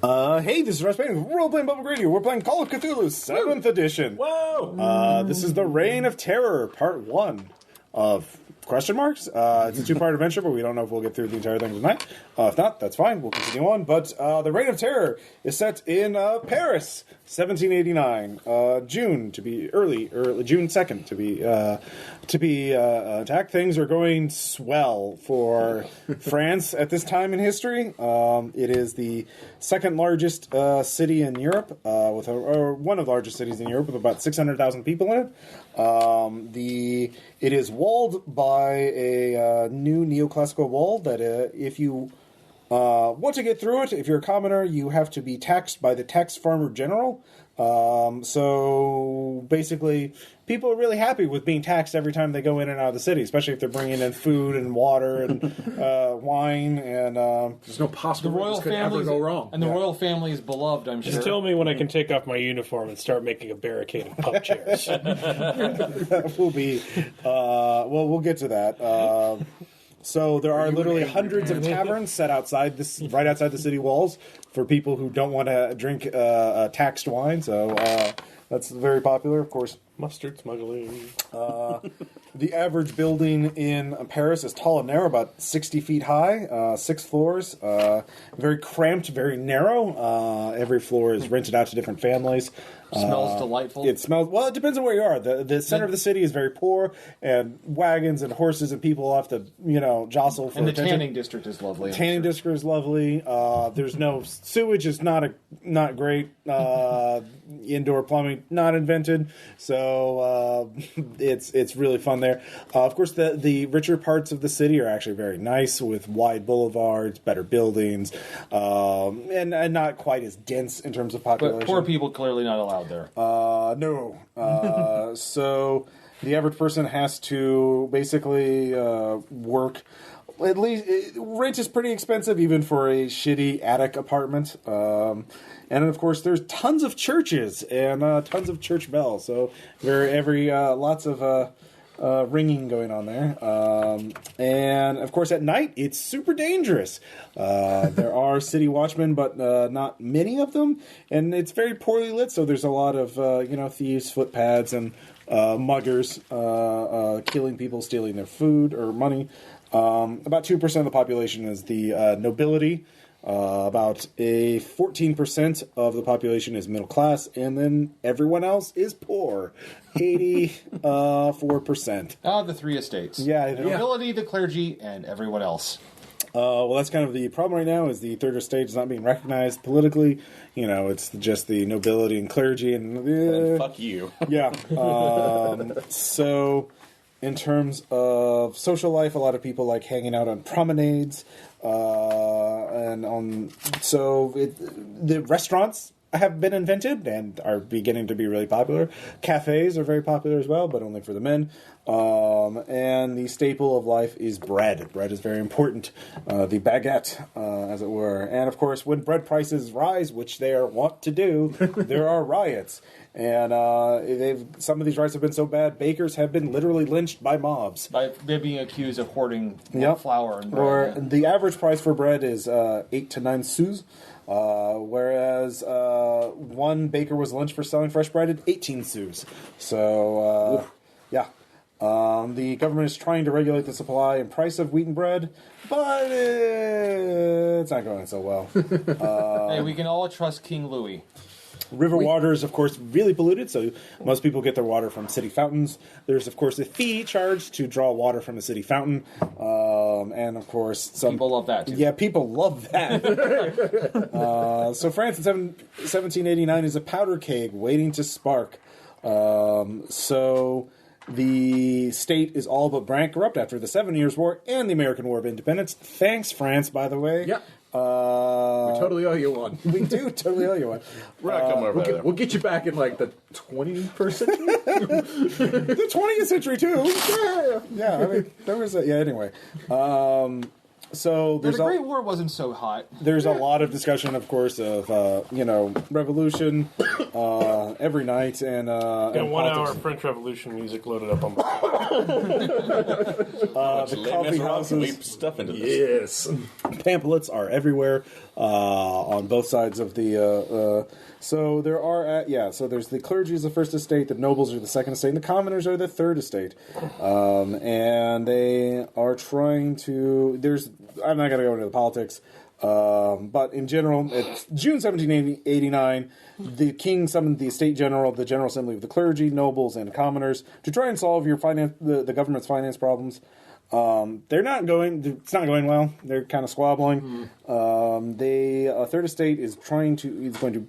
Hey, this is Russ Payne, Role-Playing Public Radio. We're playing Call of Cthulhu, 7th edition. Whoa! This is the Reign of Terror, part 1 of question marks. It's a 2-part adventure, but we don't know if we'll get through the entire thing tonight. If not, that's fine. We'll continue on. But the Reign of Terror is set in Paris, 1789, June to be early June 2nd to be attacked. Things are going swell for France at this time in history. It is the second largest city in Europe, or one of the largest cities in Europe, with about 600,000 people in it. It is walled by a new neoclassical wall that if you want to get through it, if you're a commoner, you have to be taxed by the tax farmer general. So basically, people are really happy with being taxed every time they go in and out of the city, especially if they're bringing in food and water and wine. And there's no possible way this could ever go wrong. And the royal family is beloved, I'm sure. Just tell me when I can take off my uniform and start making a barricade of pub chairs. That will be... well, we'll get to that. So there are literally hundreds of taverns set right outside the city walls for people who don't want to drink taxed wine. So that's very popular, of course. Mustard smuggling. The average building in Paris is tall and narrow, about 60 feet high, 6 floors. Very cramped, very narrow. Every floor is rented out to different families. Smells delightful. It smells... Well, it depends on where you are. The center of the city is very poor, and wagons and horses and people have to, jostle for And the attention. tanning district is lovely. Tanning district is lovely. There's no... Sewage is not great. Indoor plumbing, not invented. So it's really fun there. Of course, the richer parts of the city are actually very nice, with wide boulevards, better buildings, and not quite as dense in terms of population. But poor people clearly not allowed there. No. So the average person has to basically work. At least rent is pretty expensive, even for a shitty attic apartment. And of course, there's tons of churches and tons of church bells. So lots of ringing going on there. And of course, at night it's super dangerous. There are city watchmen, but not many of them, and it's very poorly lit. So there's a lot of thieves, footpads, and muggers killing people, stealing their food or money. About 2% of the population is the nobility. About 14% of the population is middle class, and then everyone else is poor. 84%. The three estates. Yeah, the nobility, the clergy, and everyone else. Well, that's kind of the problem right now, is the third estate is not being recognized politically. It's just the nobility and clergy, and fuck you. Yeah. So, in terms of social life, a lot of people like hanging out on promenades, the restaurants have been invented and are beginning to be really popular. Cafes are very popular as well, but only for the men. And the staple of life is bread. Bread is very important. The baguette, as it were. And of course, when bread prices rise, which they are wont to do, there are riots. And some of these riots have been so bad, bakers have been literally lynched by mobs. By being accused of hoarding flour and bread. Or the average price for bread is 8 to 9 sous. Whereas one baker was lynched for selling fresh bread at 18 sous. So, yeah. The government is trying to regulate the supply and price of wheaten bread, but it's not going so well. Hey, we can all trust King Louis. River water is, of course, really polluted, so most people get their water from city fountains. There's, of course, a fee charged to draw water from a city fountain. And, of course, people love that, too. Yeah, people love that. So France in 1789 is a powder keg waiting to spark. So the state is all but bankrupt after the 7 Years' War and the American War of Independence. Thanks, France, by the way. Yeah. We totally owe you one. We do totally owe you one. We're not coming over there. We'll get you back in like the 21st century. The 20th century too. Yeah. I mean, there was anyway. So there's the Great War wasn't so hot. There's a lot of discussion, of course, of revolution every night, and got 1 hour French Revolution music loaded up on my the coffee houses. Stuff into this. Yes, pamphlets are everywhere. on both sides of the. So there are so there's the clergy is the first estate, the nobles are the second estate, and the commoners are the third estate, and they are trying to. I'm not going to go into the politics. But in general, it's June 1789, the king summoned the estate general, the general assembly of the clergy, nobles, and commoners to try and solve the government's finance problems. It's not going well. They're kind of squabbling. The third estate is going to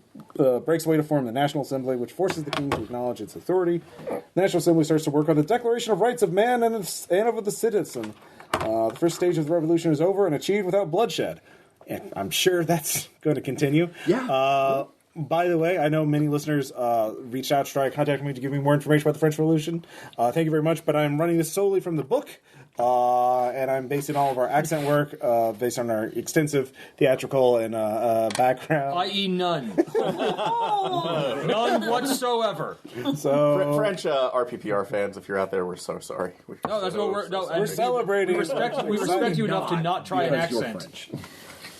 breaks away to form the National Assembly, which forces the king to acknowledge its authority. The National Assembly starts to work on the Declaration of Rights of Man and of the Citizen. The first stage of the revolution is over and achieved without bloodshed. And I'm sure that's going to continue. Yeah. By the way, I know many listeners reached out to try to contact me to give me more information about the French Revolution. Thank you very much, but I'm running this solely from the book, and I'm basing all of our accent work based on our extensive theatrical and background. I.e. none. None whatsoever. So French RPPR fans, if you're out there, we're so sorry. No, that's what we're celebrating. We respect you enough to not try an accent.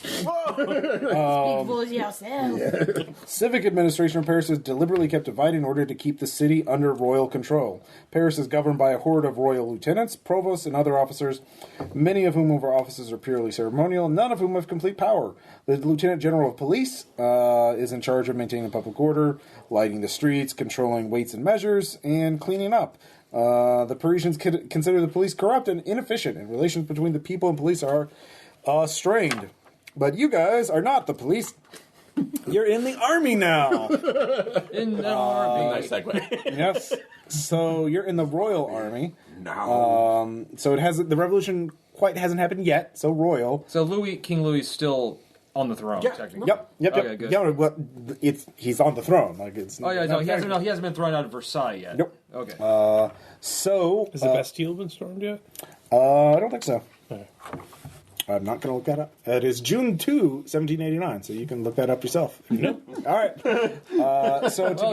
Speak for yourself. Civic administration of Paris is deliberately kept divided in order to keep the city under royal control. Paris is governed by a horde of royal lieutenants, provosts, and other officers, many of whom over offices are purely ceremonial, none of whom have complete power. The lieutenant general of police is in charge of maintaining public order, lighting the streets, controlling weights and measures, and cleaning up. The Parisians consider the police corrupt and inefficient, and relations between the people and police are strained. But you guys are not the police. You're in the army now. In the army. Nice segue. Yes. So you're in the Royal Army. No. So the revolution quite hasn't happened yet. So royal. So King Louis is still on the throne, technically. Yep. Okay, good. Yeah, but he's on the throne. Like it's. Oh yeah, no, he hasn't been thrown out of Versailles yet. Nope. Okay. So Has the Bastille been stormed yet? I don't think so. Okay. I'm not going to look that up. It is June 2, 1789, so you can look that up yourself. Nope. All right.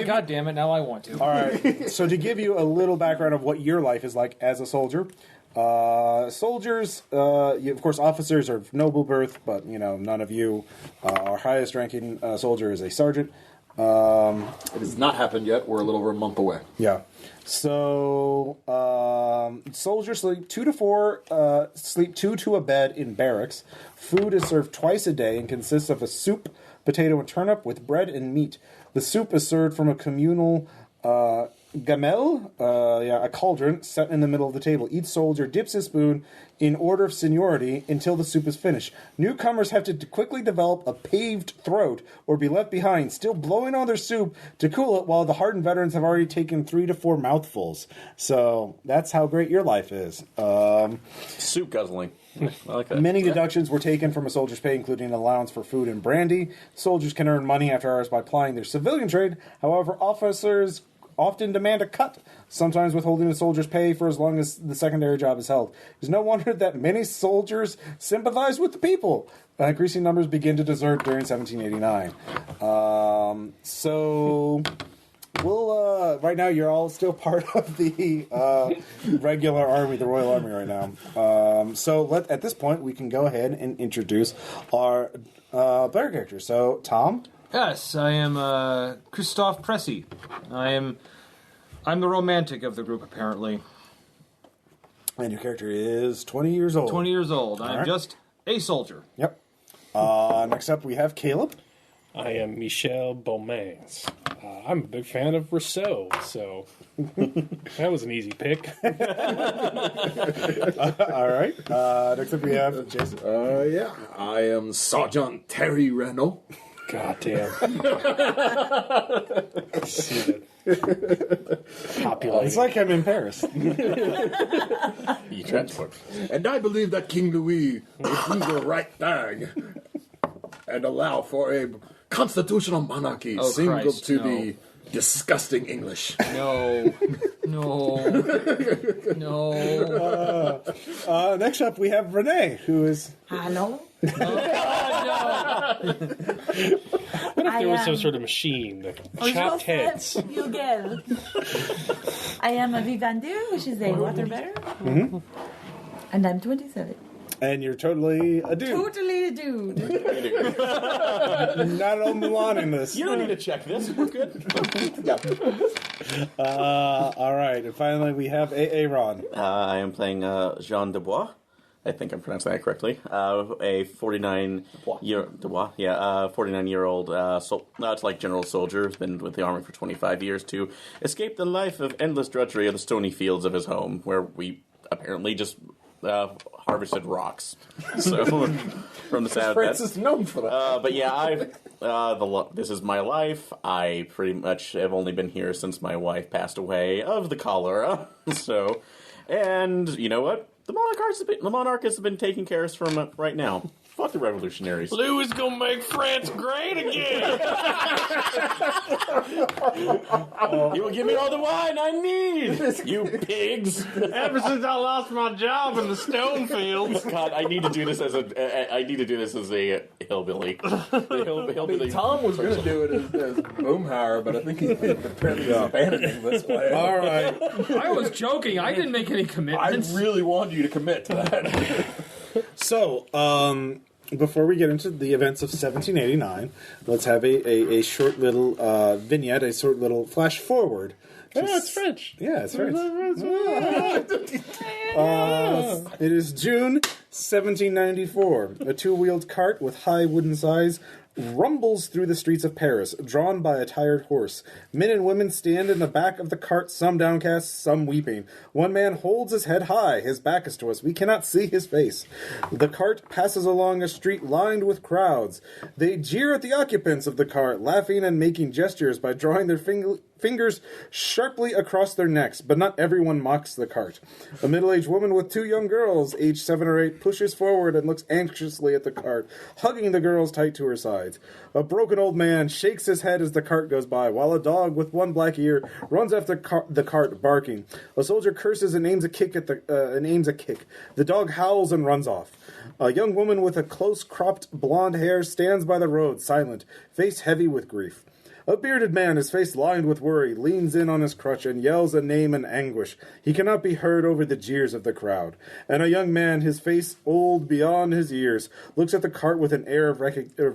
God damn it! Now I want to. All right. So to give you a little background of what your life is like as a soldier, soldiers, of course, officers are of noble birth, but none of you. Our highest ranking soldier is a sergeant. It has not happened yet. We're a little over a month away. Yeah. So soldiers sleep 2 to 4. Sleep 2 to a bed in barracks. Food is served twice a day and consists of a soup, potato, and turnip with bread and meat. The soup is served from a communal gamelle, a cauldron set in the middle of the table. Each soldier dips his spoon in order of seniority until the soup is finished. Newcomers have to quickly develop a paved throat or be left behind, still blowing on their soup to cool it, while the hardened veterans have already taken 3 to 4 mouthfuls. So that's how great your life is. Soup guzzling. I like that. Many deductions were taken from a soldier's pay, including an allowance for food and brandy. Soldiers can earn money after hours by plying their civilian trade. However, officers often demand a cut, sometimes withholding a soldier's pay for as long as the secondary job is held. It's no wonder that many soldiers sympathize with the people. Increasing numbers begin to desert during 1789. Right now you're all still part of the regular army, the Royal Army right now. At this point we can go ahead and introduce our player characters. So, Tom? Yes, I am Christophe Pressy. I'm the romantic of the group, apparently. And your character is 20 years old. 20 years old. I'm right. just a soldier. Yep. Next up we have Caleb. I am Michel Beaumains. I'm a big fan of Rousseau, so that was an easy pick. All right. Next up we have Jason. Yeah. I am Sergeant Terry Renault. God damn. Population. It's like I'm in Paris. You transport. And I believe that King Louis would do the right thing and allow for a constitutional monarchy single Christ, to no. the disgusting English. No. Next up we have Renee, who is... Hello. What if there was some sort of machine that chopped heads? You get. I am a Vivandu, which is a water bearer. Mm-hmm. And I'm 27. And you're totally a dude. Totally a dude. Not a Milan in this. You don't need to check this. We're good. All right, and finally we have Aaron. I am playing Jean Dubois. I think I'm pronouncing that correctly. A 49-year-old it's like general soldier who's been with the army for 25 years to escape the life of endless drudgery of the stony fields of his home, where we apparently just harvested rocks. So from the sound, Francis is known for that. but yeah, this is my life. I pretty much have only been here since my wife passed away of the cholera. So, and you know what? The monarchs have been taking care of us from right now. Fuck the revolutionaries. Lou is gonna make France great again. You will give me all the wine I need, you pigs. Ever since I lost my job in the stone fields. God, I need to do this as a hillbilly. Hillbilly. Tom was going to do it as Boomhauer, but I think he's apparently abandoning this way. All right. I was joking. I didn't make any I commitments. really wanted you to commit to that. So, before we get into the events of 1789, let's have a short little vignette, a short little flash forward. It's French. Yeah, it's French. It is June 1794. A two-wheeled cart with high wooden sides rumbles through the streets of Paris, drawn by a tired horse. Men and women stand in the back of the cart, some downcast, some weeping. One man holds his head high. His back is to us. We cannot see his face. The cart passes along a street lined with crowds. They jeer at the occupants of the cart, laughing and making gestures by drawing their fingers sharply across their necks, but not everyone mocks the cart. A middle-aged woman with two young girls, aged 7 or 8, pushes forward and looks anxiously at the cart, hugging the girls tight to her sides. A broken old man shakes his head as the cart goes by, while a dog with one black ear runs after the cart, barking. A soldier curses and aims a kick at the dog howls and runs off. A young woman with a close-cropped blonde hair stands by the road, silent, face heavy with grief. A bearded man, his face lined with worry, leans in on his crutch and yells a name in anguish. He cannot be heard over the jeers of the crowd. And a young man, his face old beyond his years, looks at the cart with an air of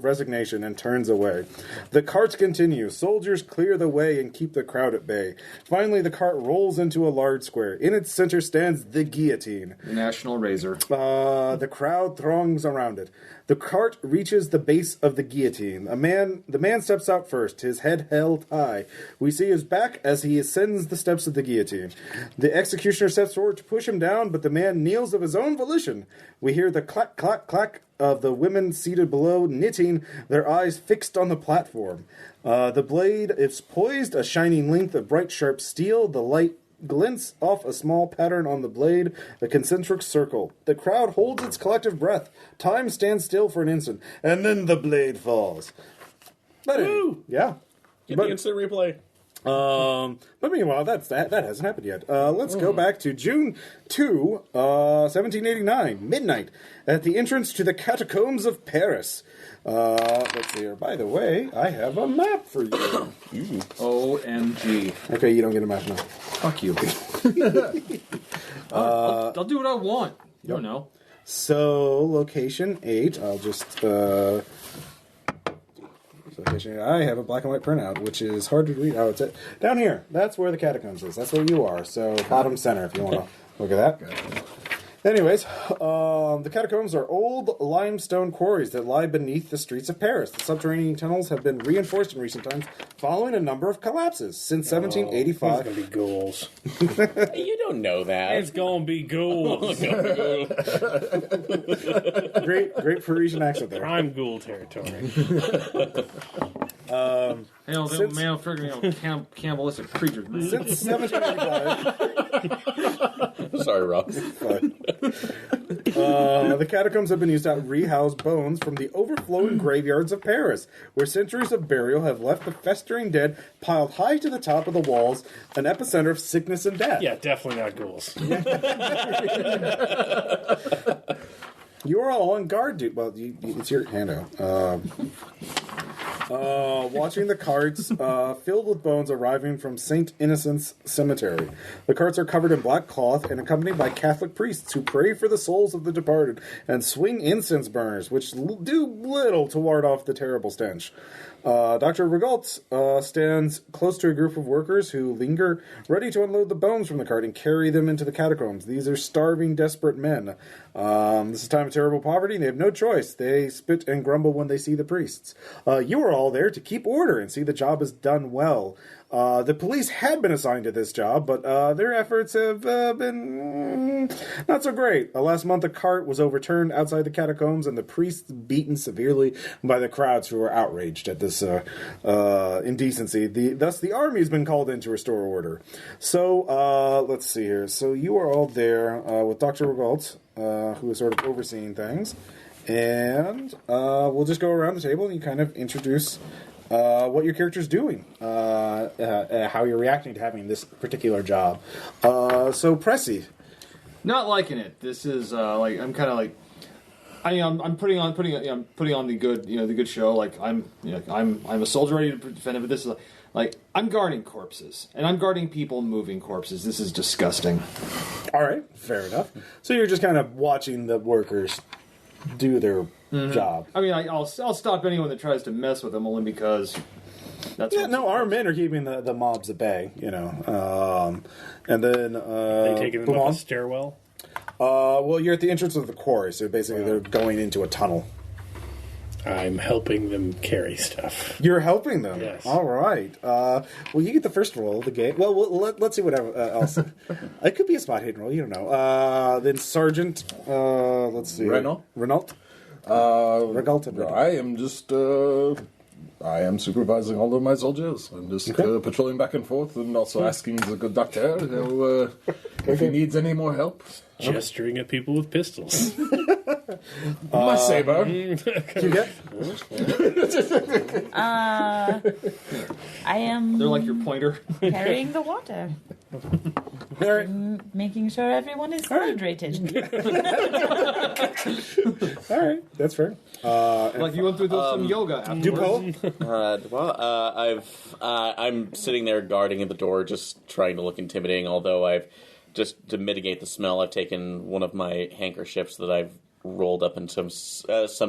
resignation and turns away. The carts continue. Soldiers clear the way and keep the crowd at bay. Finally, the cart rolls into a large square. In its center stands the guillotine. National Razor. The crowd throngs around it. The cart reaches the base of the guillotine. The man steps out first, his head held high. We see his back as he ascends the steps of the guillotine. The executioner steps forward to push him down, but the man kneels of his own volition. We hear the clack, clack, clack of the women seated below, knitting, their eyes fixed on the platform. The blade is poised, a shining length of bright, sharp steel. The light glints off a small pattern on the blade, a concentric circle. The crowd holds its collective breath. Time stands still for an instant, and then the blade falls. But yeah. Get the instant replay. But meanwhile, that hasn't happened yet. Let's go back to June 2, 1789, midnight, at the entrance to the catacombs of Paris. Let's see here. By the way, I have a map for you. OMG. Okay, you don't get a map now. Fuck you. I'll do what I want. You don't know. So, location 8, I'll just... location 8, I have a black and white printout, which is hard to read. Oh, it's down here. That's where the catacombs is. That's where you are. So, bottom center, if you want to look at that. Anyways, the catacombs are old limestone quarries that lie beneath the streets of Paris. The subterranean tunnels have been reinforced in recent times following a number of collapses. Since 1785... It's going to be ghouls. You don't know that. It's going to be ghouls. Great Parisian accent there. Prime ghoul territory. Male figuring cannibalistic creatures. Man. Since 1785... Sorry, Ross. The catacombs have been used to rehouse bones from the overflowing graveyards of Paris, where centuries of burial have left the festering dead piled high to the top of the walls, an epicenter of sickness and death. Yeah, definitely not ghouls. You are all on guard, dude. Well, it's your handout. watching the carts filled with bones arriving from St. Innocent's Cemetery. The carts are covered in black cloth and accompanied by Catholic priests who pray for the souls of the departed and swing incense burners, which do little to ward off the terrible stench. Dr. Regault stands close to a group of workers who linger, ready to unload the bones from the cart and carry them into the catacombs. These are starving, desperate men. This is a time of terrible poverty, and they have no choice. They spit and grumble when they see the priests. You are all there to keep order and see the job is done well. The police had been assigned to this job, but their efforts have been not so great. Last month, a cart was overturned outside the catacombs, and the priests beaten severely by the crowds who were outraged at this indecency. Thus, the army has been called in to restore order. So, let's see here. So, you are all there with Dr. Regault, who is sort of overseeing things. And we'll just go around the table and you kind of introduce what your character's doing, how you're reacting to having this particular job. So, Pressy. Not liking it. This is I'm kind of like, I'm putting on the good, the good show. Like I'm a soldier ready to defend it. But this is like I'm guarding corpses and I'm guarding people moving corpses. This is disgusting. All right, fair enough. So you're just kind of watching the workers do their job. I mean, I'll stop anyone that tries to mess with them only because that's our men are keeping the mobs at bay, and then They taking them up a stairwell? Well, you're at the entrance of the quarry, so basically they're going into a tunnel. I'm helping them carry stuff. You're helping them? Yes. All right. Well, you get the first roll of the game. Well, let's see what else. It could be a spot hidden roll. You don't know. Then Sergeant, let's see. Renault? Regault. I am supervising all of my soldiers. I'm just patrolling back and forth and also asking the good doctor if he needs any more help. Gesturing at people with pistols. My saber. You get? I am They're like your pointer. carrying the water. All right. Making sure everyone is hydrated. All right. That's fair. Like you went through some yoga afterwards. Dupont? I'm sitting there guarding at the door, just trying to look intimidating. Although I've just to mitigate the smell, I've taken one of my handkerchiefs that I've rolled up in some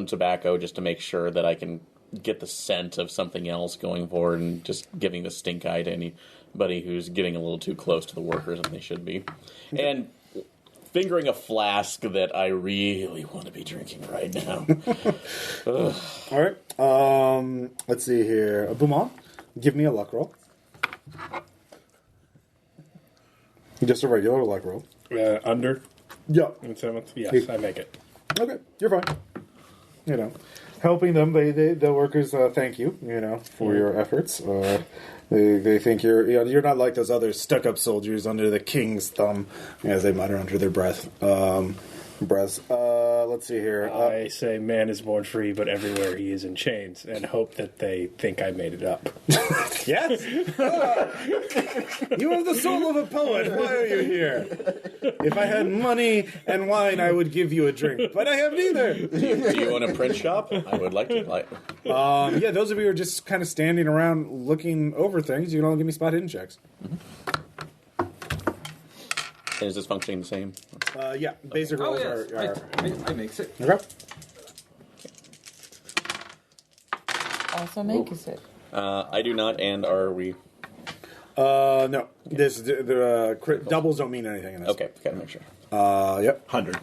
tobacco just to make sure that I can get the scent of something else going forward, and just giving the stink eye to anybody who's getting a little too close to the workers than they should be, and fingering a flask that I really want to be drinking right now. All right. Let's see here. Beaumont, give me a luck roll. Just a regular luck roll. Under? Yeah. In 7th? Yes, I make it. Okay, you're fine. Helping them, the workers thank you, for your efforts. They think you're not like those other stuck-up soldiers under the king's thumb, as they mutter under their breath. Let's see here. I say man is born free, but everywhere he is in chains, and hope that they think I made it up. Yes? You have the soul of a poet. Why are you here? If I had money and wine, I would give you a drink, but I have neither. Do you own a print shop? I would like to. Yeah, those of you who are just kind of standing around looking over things, you can all give me spot hidden checks. And is this functioning the same? Yeah, basic rolls are... I makes it. Okay. Also makes it. I do not, and are we... No. The doubles don't mean anything in this. Okay, gotta make sure. Yep. 100.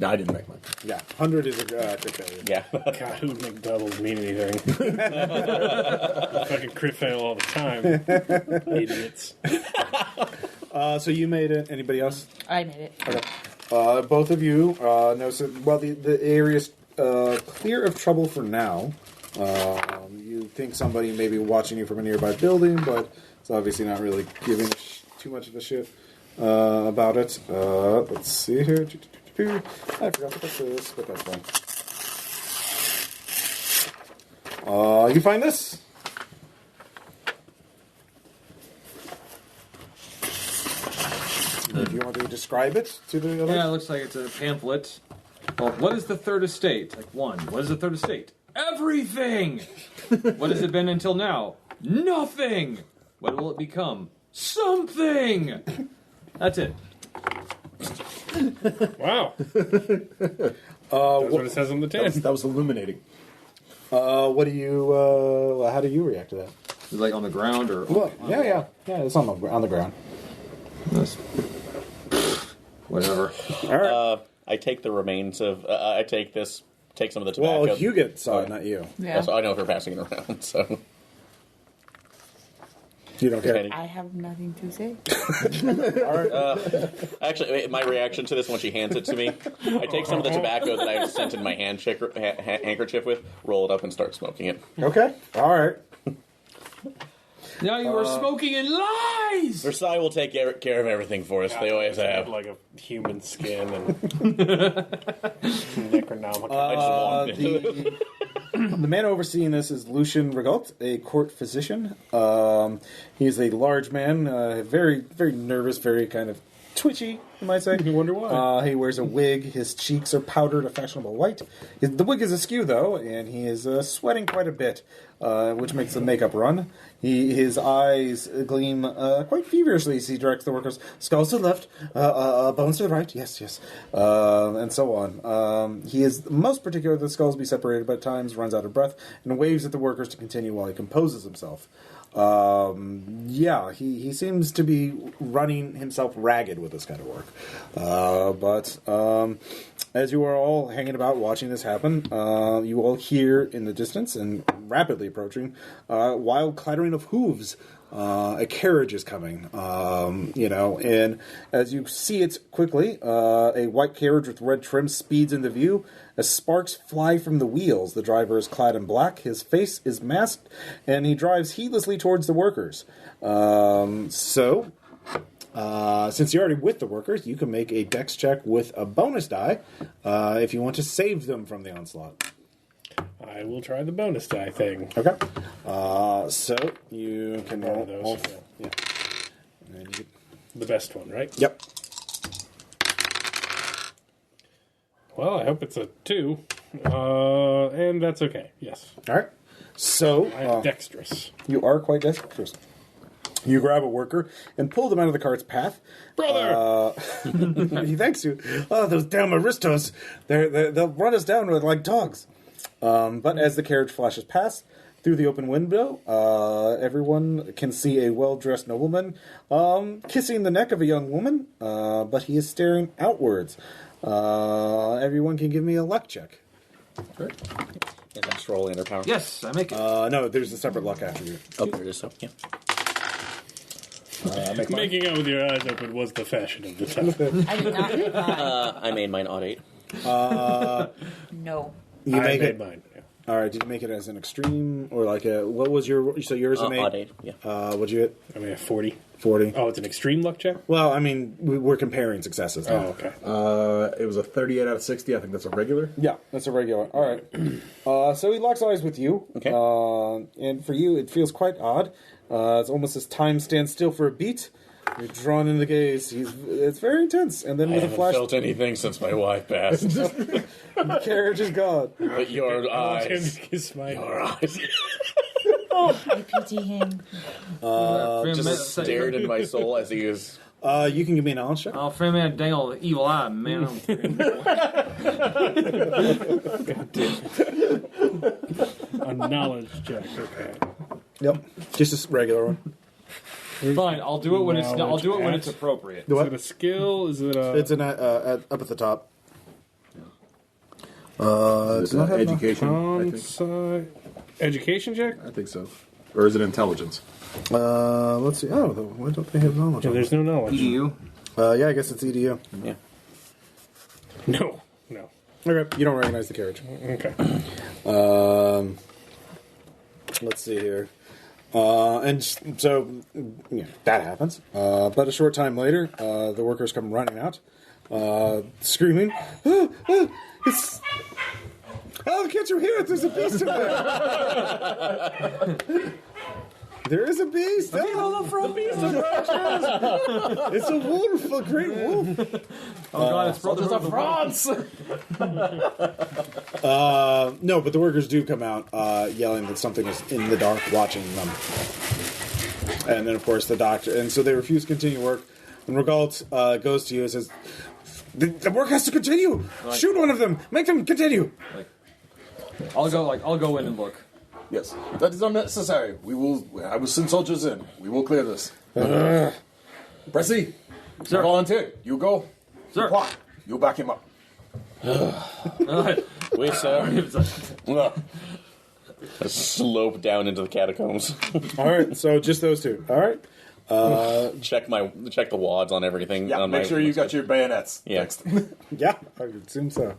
No, I didn't make mine. Yeah, 100 is a crit failure. Yeah. God, who would make doubles mean anything? Fucking crit fail all the time. Idiots. So you made it. Anybody else? I made it. Okay. Both of you notice that, the area's clear of trouble for now. You think somebody may be watching you from a nearby building, but it's obviously not really giving too much of a shit about it. Let's see here. I forgot to put this, but that's fine. You find this? If you want to describe it to the others. Yeah, it looks like it's a pamphlet. Well, what is the third estate? Like 1. What is the third estate? Everything! What has it been until now? Nothing! When will it become? Something! That's it. Wow. That's what it says on the tin. That was illuminating. What do you? How do you react to that? Is it like on the ground or? Well, yeah. It's on the ground. That's- Whatever. All right. I take the remains of. I take some of the tobacco. Well, you get saw it, not you. Yeah. So I know if we're passing it around. So You don't care. I have nothing to say. actually, my reaction to this when she hands it to me, I take some of the tobacco that I scented my handkerchief with, roll it up, and start smoking it. Okay. All right. Now you are smoking in lies! Versailles will take care of everything for us. They always have. Like a human skin and Necronomicon. I just walked into it. The man overseeing this is Lucien Rigault, a court physician. He is a large man, very, very nervous, very kind of twitchy, you might say. You wonder why. He wears a wig. His cheeks are powdered a fashionable white. The wig is askew, though, and he is sweating quite a bit, which makes the makeup run. His eyes gleam quite feverishly as he directs the workers. Skulls to the left, bones to the right, yes, and so on. He is most particular that the skulls be separated, but at times runs out of breath and waves at the workers to continue while he composes himself. He seems to be running himself ragged with this kind of work. But as you are all hanging about watching this happen, you all hear in the distance and rapidly approaching wild clattering of hooves. A carriage is coming, and as you see it quickly, a white carriage with red trim speeds into view. As sparks fly from the wheels, the driver is clad in black, his face is masked, and he drives heedlessly towards the workers. Since you're already with the workers, you can make a dex check with a bonus die if you want to save them from the onslaught. I will try the bonus die thing. Okay. So you can One roll of those. all. Yeah. And you get- The best one, right? Yep. Well, I hope it's a 2. And that's okay. Yes. All right. So I am dexterous. you are quite dexterous. You grab a worker and pull them out of the cart's path. Brother! He thanks you. Oh, those damn aristos! They'll run us down like dogs. But as the carriage flashes past through the open window, everyone can see a well-dressed nobleman kissing the neck of a young woman, but he is staring outwards. Everyone can give me a luck check. Right. Is that rolling under power? Yes, I make it. No, there's a separate luck attribute. Oh, there it is. So, yeah. Making out with your eyes open was the fashion of the time. I did not make mine. I made mine odd 8. No. You I make made it. mine. Yeah. All right. Did you make it as an extreme or like a? What was your? So yours an 8. Odd 8, yeah. What'd you get? I mean, a 40. 40. Oh, it's an extreme luck check? Well, I mean, we're comparing successes. Now. Oh, okay. It was a 38 out of 60. I think that's a regular. Yeah, that's a regular. All right. So he locks eyes with you. Okay. And for you, it feels quite odd. It's almost as time stands still for a beat. You're drawn in the gaze. It's very intense. And then I with a haven't flash, felt anything since my wife passed. the carriage is gone. But your I want him eyes. to kiss my Your eyes. I pity him. Just stared in my soul as he is. You can give me a knowledge check. Oh, friend, man, dang old evil eye, man. A knowledge check. Okay. Yep. Just a regular one. Fine, I'll do it when Knowledge it's appropriate. Is it a skill? Is it a... It's up at the top. Is it not have education? Education check? I think so. Or is it intelligence? Let's see. Oh, why don't they have knowledge? Yeah, there's no knowledge. You? Yeah, I guess it's EDU. Yeah. No. Okay. You don't recognize the carriage. Okay. Let's see here. And so, yeah, that happens. But a short time later, the workers come running out, screaming, it's... Oh, can't you hear it? There's a beast in there! There is a beast. It's a wolf, a great wolf. Oh god, it's Brotherhood of France! No, but the workers do come out yelling that something is in the dark watching them. And then, of course, the doctor... And so they refuse to continue work. And Regalt goes to you and says, the work has to continue! Shoot one of them! Make them continue! I'll go in and look. Yes, that is unnecessary. I will send soldiers in. We will clear this. Pressy, Sir. volunteer. You go. Sir. You walk. You back him up. Wait, sir. Slope down into the catacombs. All right, so just those two. All right. Check the wads on everything. Yeah, on make sure you got your bayonets Yeah. fixed. Yeah, I would assume so.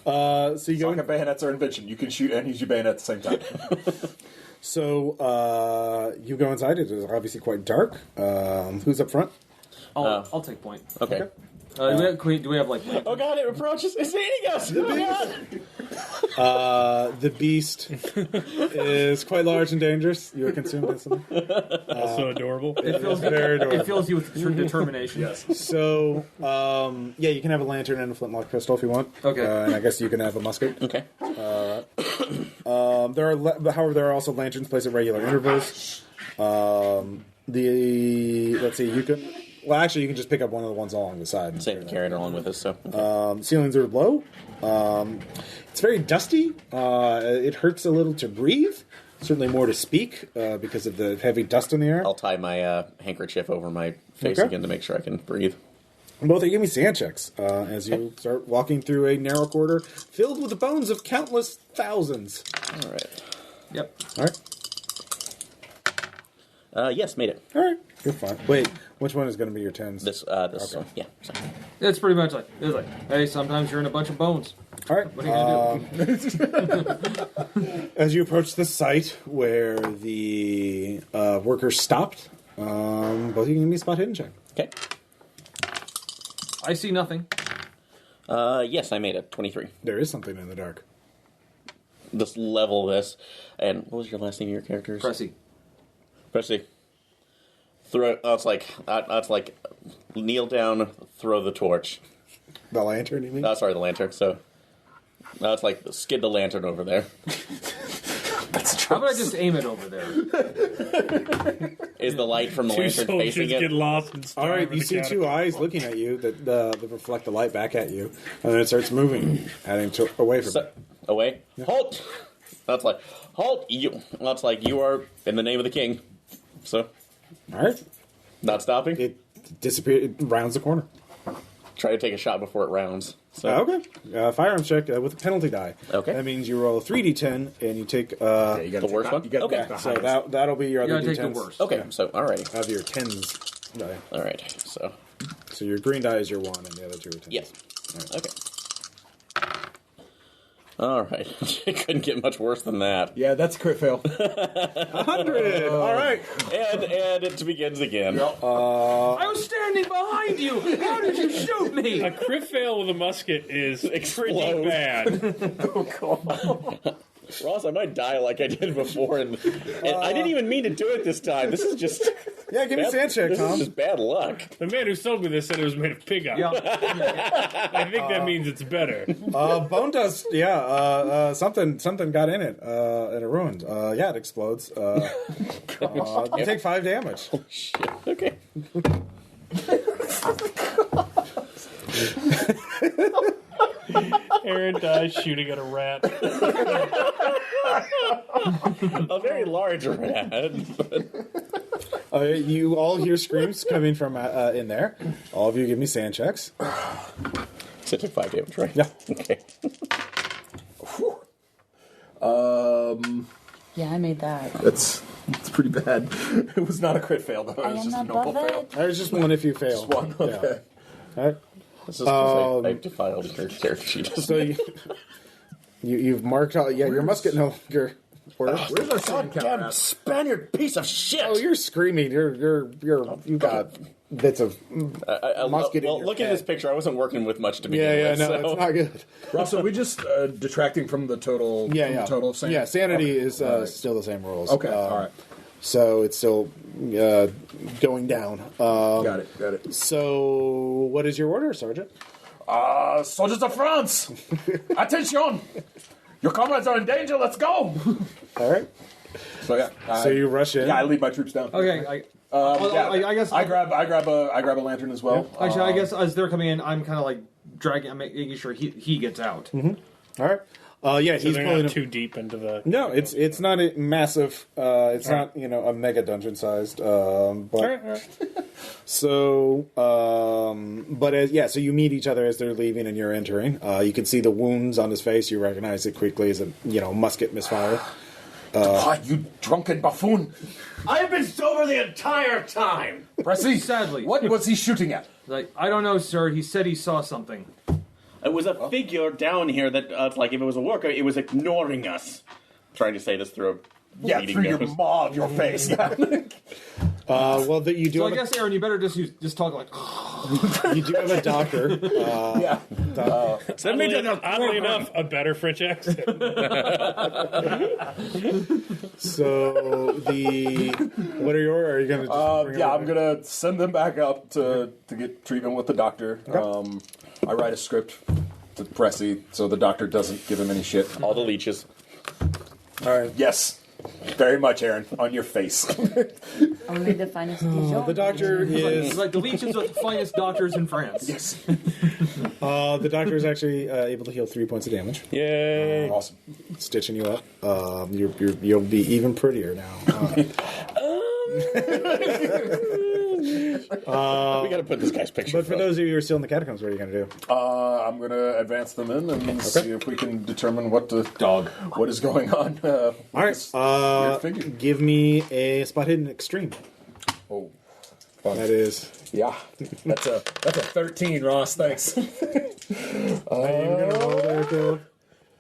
So you go Soccer bayonets are invention. You can shoot and use your bayonet at the same time. So you go inside. It is obviously quite dark. Who's up front? I'll take point. Okay. Do we have like? Oh god, it approaches. It's eating us. Oh god. The beast is quite large and dangerous. You are consumed instantly. Also adorable. It fills you with determination. Yes. So, yeah, you can have a lantern and a flintlock pistol if you want. Okay. And I guess you can have a musket. Okay. However, there are also lanterns placed at regular intervals. Let's see, you can... Well, actually, you can just pick up one of the ones along the side. Same, carry it along with us, so... Ceilings are low. It's very dusty. It hurts a little to breathe. Certainly more to speak because of the heavy dust in the air. I'll tie my handkerchief over my face again to make sure I can breathe. Both of you give me sand checks as you start walking through a narrow corridor filled with the bones of countless thousands. All right. Yep. All right. Yes, made it. All right. You're fine. Wait, which one is going to be your tens? This Okay. one. Yeah. So. It's pretty much like, hey, sometimes you're in a bunch of bones. All right. What are you gonna do? As you approach the site where the workers stopped, both of you can give me a spot hidden check. Okay. I see nothing. Yes, I made it. 23. There is something in the dark. Just level this. And what was your last name of your characters? Pressy. Pressy. Throw. That's like kneel down, throw the torch. The lantern, you mean? Sorry, the lantern. So it's like skid the lantern over there. How about I just aim it over there? Is the light from the Two lantern soldiers facing get it? lost and All right, you see two eyes looking at you that reflect the light back at you, and then it starts moving, heading away from you. Away. Yeah. Halt. That's like halt. You. That's like you are in the name of the king. So. All right. Not stopping. It disappears. It rounds the corner. Try to take a shot before it rounds. So. Okay. Firearms check with a penalty die. Okay. That means you roll a 3d10 and you take You gotta The take worst one? You gotta Okay. take the so highest. that'll be your You other gotta take d10s. the worst. Okay. Yeah. So alrighty. Of your 10s die. All right. So. So your green die is your 1 and the other 2 are 10s. Yes. All right. Okay. All right. It couldn't get much worse than that. Yeah, that's a crit fail. 100. All right. And it begins again. I was standing behind you. How did you shoot me? A crit fail with a musket is pretty Explode. bad. Ross, I might die like I did before, and I didn't even mean to do it this time. This is just Yeah, give me a sand check, this Tom. is just bad luck. The man who sold me this said it was made of pig iron. Yeah. I think that means it's better. Bone dust, yeah. Something got in it, and it ruined. Yeah, it explodes. You take 5 damage. Shit. Okay. Aaron dies shooting at a rat. A very large rat. You all hear screams coming from in there. All of you give me sand checks. So it took 5 damage, right? Yeah. Okay. Yeah, I made that. That's pretty bad. It was not a crit fail, though. It I was am just a not normal fail. bothered. There's just one if you fail. Just one, okay. Yeah. All right. This is because I defiled her character sheet. So you've marked all. Yeah, your musket no longer works. Where's our sand count Goddamn at? Spaniard piece of shit! Oh, you're screaming. You got bits of musket. in well, your look at head. this picture. I wasn't working with much to begin Yeah, with. no, so. it's not good. Ross, are we just detracting from the total? Yeah, from yeah. The total sand? Yeah, sanity Okay. is All right. still the same rules. Okay, all right. So it's still going down. Got it. So what is your order, Sergeant? Soldiers of France! Attention! Your comrades are in danger, let's go! All right. So yeah. So you rush in. Yeah, I lead my troops down. Okay, Yeah, I guess I grab a lantern as well. Actually, I guess as they're coming in, I'm kind of like dragging, I'm making sure he gets out. All right. Yeah, So he's they're pulling not him. too deep into the. No, it's not a massive. It's not a mega dungeon sized. But All right. so so you meet each other as they're leaving and you're entering. You can see the wounds on his face. You recognize it quickly as a musket misfire. You drunken buffoon! I have been sober the entire time. Pressy, Sadly. what was he shooting at? Like, I don't know, sir. He said he saw something. It was a figure down here that, like, if it was a worker, it was ignoring us. Trying to say this through a Yeah, bleeding through your nose. maw of your face. Yeah. Well, that you do. So I have guess, Aaron, you better just talk like. you do have a doctor. Yeah. Send me to the Oddly enough, a better French accent. So what are your? Are you going to? I'm gonna send them back up to get treatment with the doctor. I write a script to Pressy so the doctor doesn't give him any shit. all the leeches. All right. Yes, very much, Aaron, on your face. Only the finest Dijon. The doctor is. Like the leeches are the finest doctors in France. Yes, The doctor is actually able to heal 3 points of damage, Yay. awesome. stitching you up. You'll be even prettier now. We gotta put this guy's picture. But for those of you who are still in the catacombs, what are you going to do? I'm gonna advance them in and see if we can determine what is going on. All right. weird figure. Give me a spot hidden extreme. Oh, That is. yeah, that's a 13, Ross. Thanks. Are you going to roll there, Caleb?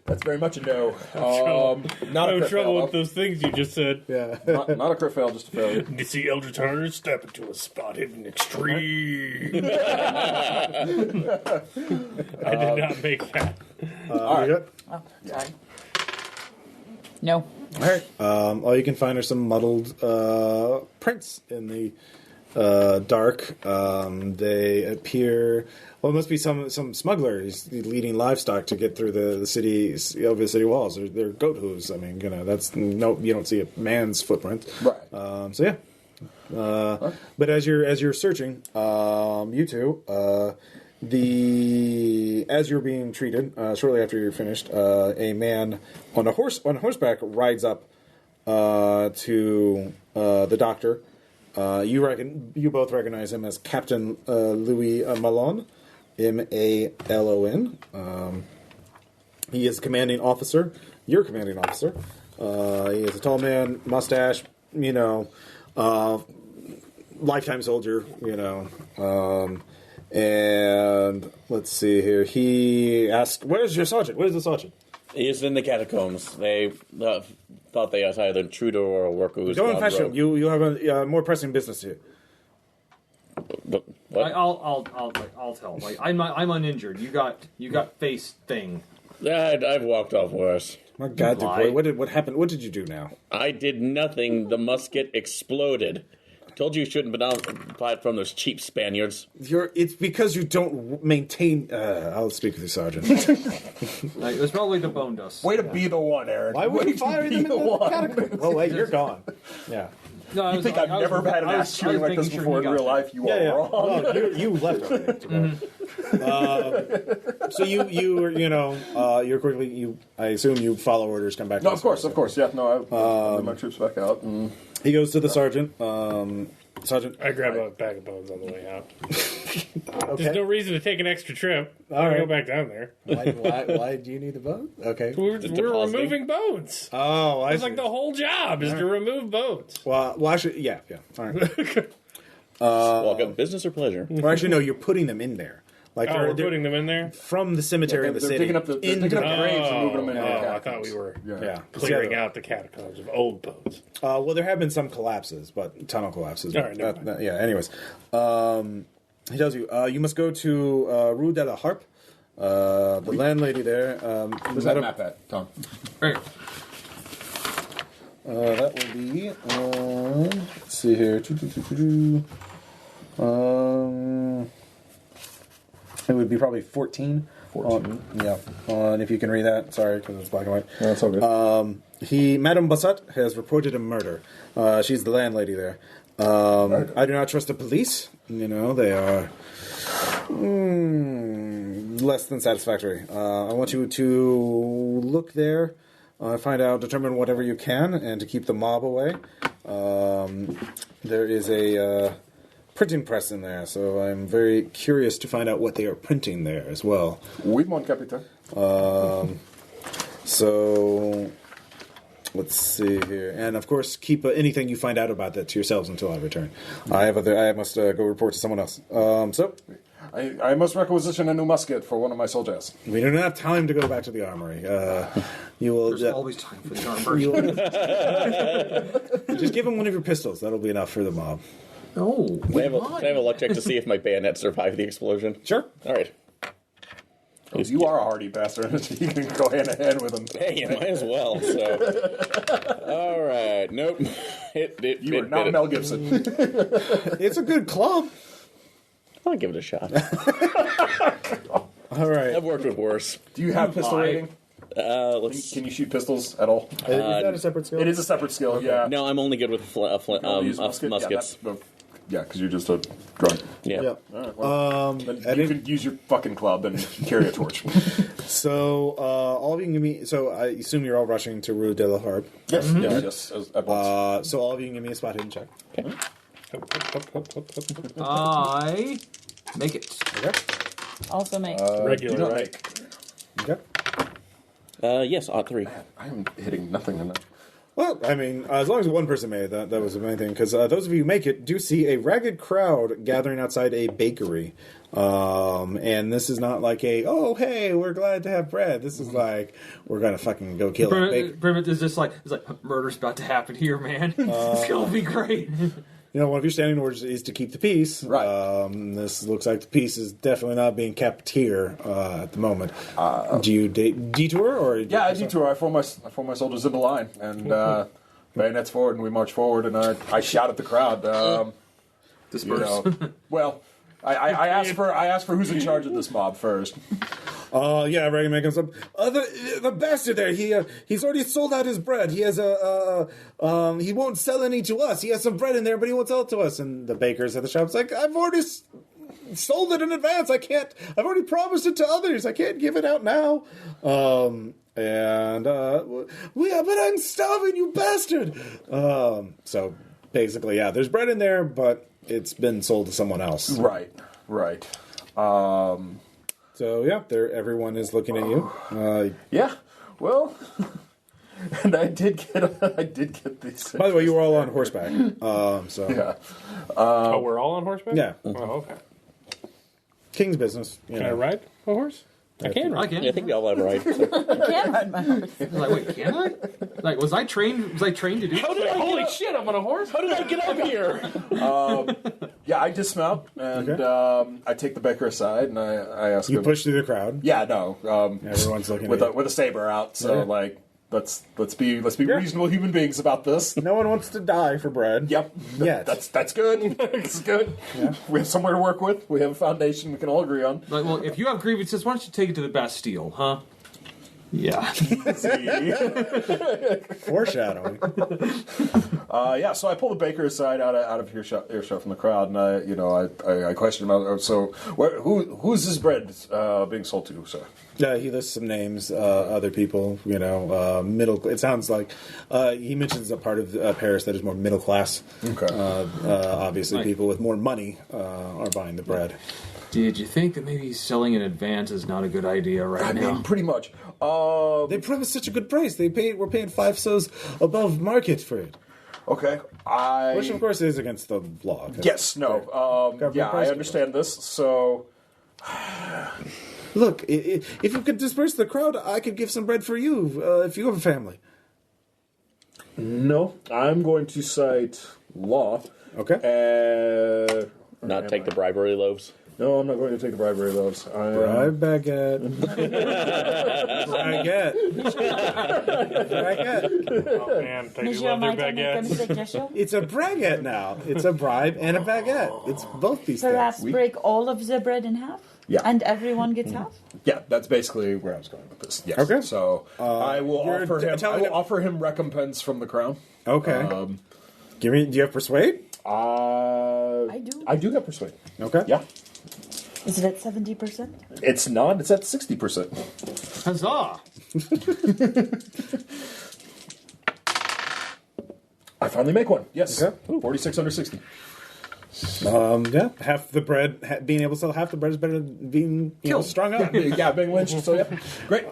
That's very much a no. Not a No crit trouble fail. with those things you just said. Yeah. Not a crit fail, just a failure. You see Eldritch Hunter step into a spot hidden extreme. I did not make that. All right. Oh, sorry. No. All right. All you can find are some muddled prints in the dark. They appear. Well, it must be some smuggler. He's leading livestock to get through the city over the city walls. They're goat hooves. I mean, that's no. You don't see a man's footprint. Right. So yeah. But as you're searching, you two, as you're being treated, shortly after you're finished, a man on horseback rides up to the doctor. You both recognize him as Captain Louis Malon, Malon. He is commanding officer. Your commanding officer. He is a tall man, mustache. Lifetime soldier. And let's see here. He asked, "Where's your sergeant? Where's the sergeant?" He is in the catacombs. They thought they was either an intruder or a worker who's Go and gone fetch him. rogue. You have a more pressing business here. But what? I'll tell. Like I'm uninjured. You got face thing. I've walked off worse. My God, Lie. Dubois, what happened? What did you do now? I did nothing. The musket exploded. Told you shouldn't have been on the platform. Those cheap Spaniards. It's because you don't maintain. I'll speak with you, Sergeant. Like it was probably the bone dust. Way to be the one, Aaron. Why would Way you fire to them be in the one. catacomb? Oh wait, you're gone. Yeah. No, I You was- think I I've was- never had an I was- ass I chewing was like this making sure before he in got real that. life? You are wrong. Well, you left already. So you're quickly. I assume you follow orders. Come back. No, to of course. Yeah, no, I send my troops back out. And He goes to the sergeant. Sergeant. I grab a bag of bones on the way out. Okay. There's no reason to take an extra trip. All I'll right. go back down there. Why do you need the boat? Okay. We're depositing. removing bones. Oh, I It's see. like the whole job is to remove bones. Well, actually, yeah. All right. Walk up, business or pleasure? Or actually, no. You're putting them in there. Like Oh, we're they're putting them in there? from the cemetery in the they're city. digging up the into graves and moving them into the I catacombs. thought we were yeah. clearing out the catacombs of old bones. Well, there have been some collapses, but tunnel collapses. All right, never mind. Yeah. Anyways, he tells you you must go to Rue de la Harpe. The landlady there. Where's that map at, Tom? Right. That will be. Let's see here. It would be probably 14. 14. Yeah. And if you can read that, sorry, because it's black and white. Yeah, that's all good. Madame Bassett has reported a murder. She's the landlady there. I do not trust the police. You know, they are less than satisfactory. I want you to look there, find out, determine whatever you can, and to keep the mob away. There is a printing press in there, so I'm very curious to find out what they are printing there as well. Oui, mon capitaine. So let's see here, and of course, keep anything you find out about that to yourselves until I return. I must go report to someone else. So I must requisition a new musket for one of my soldiers. we don't have time to go back to the armory. You will There's always time for the armor. just give him one of your pistols. That'll be enough for the mob. No. Can I have a luck check to see if my bayonet survived the explosion? Sure. All right. You are a hardy bastard. You can go hand in hand with him. Hey, you might as well. So, all right. Nope. You are not Mel Gibson. It's a good club. I'll give it a shot. All right. I've worked with worse. Do you have pistol rating? Let's. Can you shoot pistols at all? Is that a separate skill? It is a separate skill, yeah. No, I'm only good with Use musket? muskets. Yeah, because you're just a drunk. Yeah. Yep. All right, well, then you Eddie? could use your fucking club and carry a torch. So, all of you can give me. So, I assume you're all rushing to Rue de la Harpe. Yes, yes, yes. At once. So, all of you can give me a spot hidden check. Okay. I make it. Okay. Also make. Do Regular, not right? make. Okay. Yes, odd 3. I'm hitting nothing in that. Well, I mean, as long as one person made it, that was the main thing. Because those of you who make it do see a ragged crowd gathering outside a bakery. And this is not like oh, hey, we're glad to have bread. This is like, we're going to fucking go kill a baker. Brimit is just like, it's like, murder's about to happen here, man. It's going to be great. You know, one of your standing orders is to keep the peace. Right. This looks like the peace is definitely not being kept here at the moment. Do you detour or? Yeah, I detour. I form my soldiers into line, and bayonets forward, and we march forward, and I shout at the crowd. Disperse. Well, I ask for who's in charge of this mob first. Yeah, I reckon making some. The bastard there, he's already sold out his bread. He has he won't sell any to us. He has some bread in there, but he won't sell it to us. And the bakers at the shop's like, I've already sold it in advance. I've already promised it to others. I can't give it out now. But I'm starving, you bastard. So basically, yeah, there's bread in there, but it's been sold to someone else. Right. So yeah, everyone is looking at you. Yeah. Well, and I did get these. By the way, you were all on horseback. So Yeah. Oh, we're all on horseback? yeah, Oh, okay. king's business. You Can I know. ride a horse? I can I ride. can. Yeah, I think we all have a right. So. I can ride my horse. Like, wait, can I? Like, was I trained to do? Holy shit, I'm on a horse? How did I get up here? Yeah, I dismount and Okay. I take the baker aside and I ask You him. push through the crowd. Yeah, no. Everyone's looking with at you. with a saber out. So Okay. like, let's be reasonable human beings about this. No one wants to die for bread. Yep. Yet. That's good. That's good. Yeah. We have somewhere to work with. We have a foundation we can all agree on. Like, well, if you have grievances, why don't you take it to the Bastille, huh? Yeah. Foreshadowing. Yeah, so I pull the baker aside out of earshot from the crowd, and I question him. So, who's this bread being sold to, sir? Yeah, he lists some names, other people. You know, middle. It sounds like he mentions a part of Paris that is more middle class. Okay. Obviously, Like- people with more money are buying the bread. Did you think that maybe selling in advance is not a good idea right I now? mean, pretty much. They promised such a good price. We're paying 5 sous above market for it, Okay. which of course is against the law. Yes. No. Yeah, I price. understand this. So. Look, if you could disperse the crowd, I could give some bread for you if you have a family. No, I'm going to cite law. Okay. Not take the bribery loaves. No, I'm not going to take the bribery of those. Bribe baguette. Baguette. Baguette. Oh man, they do Monsieur, love their might I make a baguettes. suggestion? It's a braguette now. It's a bribe and a baguette. It's both these Perhaps things. break all of the bread in half? Yeah. And everyone gets half? Yeah, that's basically where I was going with this. Yes. Okay. So I will you're offer him. I telling will him- offer him recompense from the crown. Okay. Give me. Do you have persuade? I do. I do have persuade. Okay. Yeah. Is it at 70%? It's not. It's at 60%. Huzzah! I finally make one. Yes. Okay. 46 under 60. Yeah. Half the bread. Being able to sell half the bread is better than being strung up. Yeah, being lynched. So yeah, great.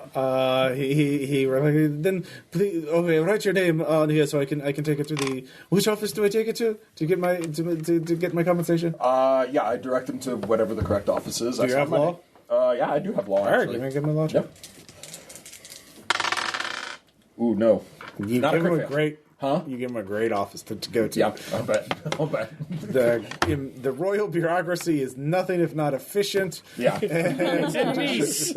He then please write your name on here so I can take it to the which office do I take it to get my to get my compensation? Yeah, I direct him to whatever the correct office is. Do you have law? Yeah, I do have law. All right, Actually. you're gonna give him a law check. Yep. Ooh, no. You Not a give him crit a fail. great. Huh? You give him a great office to go to. Yeah, I'll bet. I'll bet. The royal bureaucracy is nothing if not efficient. Yeah. It's in Nice.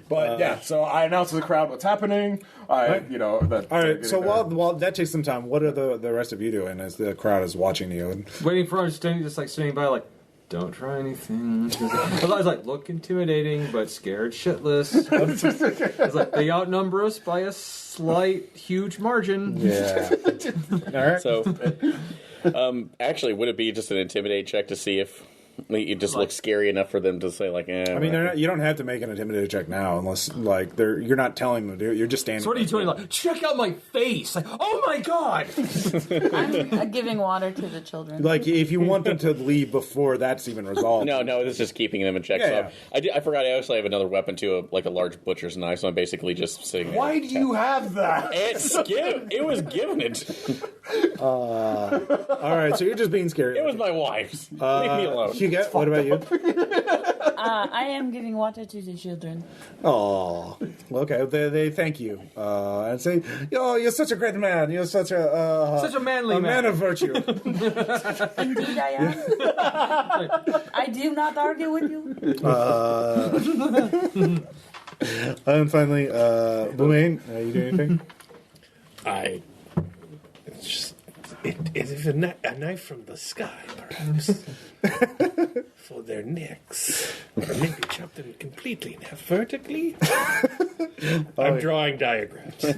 But yeah, so I announce to the crowd what's happening. That. All right. So while that takes some time, what are the rest of you doing as the crowd is watching you? And Waiting for him, standing by, like, don't try anything. I was like, look intimidating, but scared shitless. I was like, they outnumber us by a slight, huge margin. yeah. All right. So, actually, would it be just an intimidate check to see if it just looks scary enough for them to say, like, I mean, you don't have to make an intimidated check now, unless you're not telling them to do it. You're just standing. So what are you doing? Like, check out my face. Like, oh my god. I'm giving water to the children. Like, if you want them to leave before that's even resolved. No, this is just keeping them in check. Yeah, so I forgot I also have another weapon too, like a large butcher's knife. So I'm basically just sitting there. Why do you have that? It was given it. All right, so you're just being scared. It was my wife's. Leave me alone. Huguette, what about you? I am giving water to the children. Oh, okay. They thank you and say, "Oh, you're such a great man. You're such a manly man of virtue." Indeed, I am. I do not argue with you. And finally, Boumain, you doing anything? It is a knife from the sky, perhaps, for their necks. Or maybe chop them completely in half vertically. I'm drawing diagrams. Do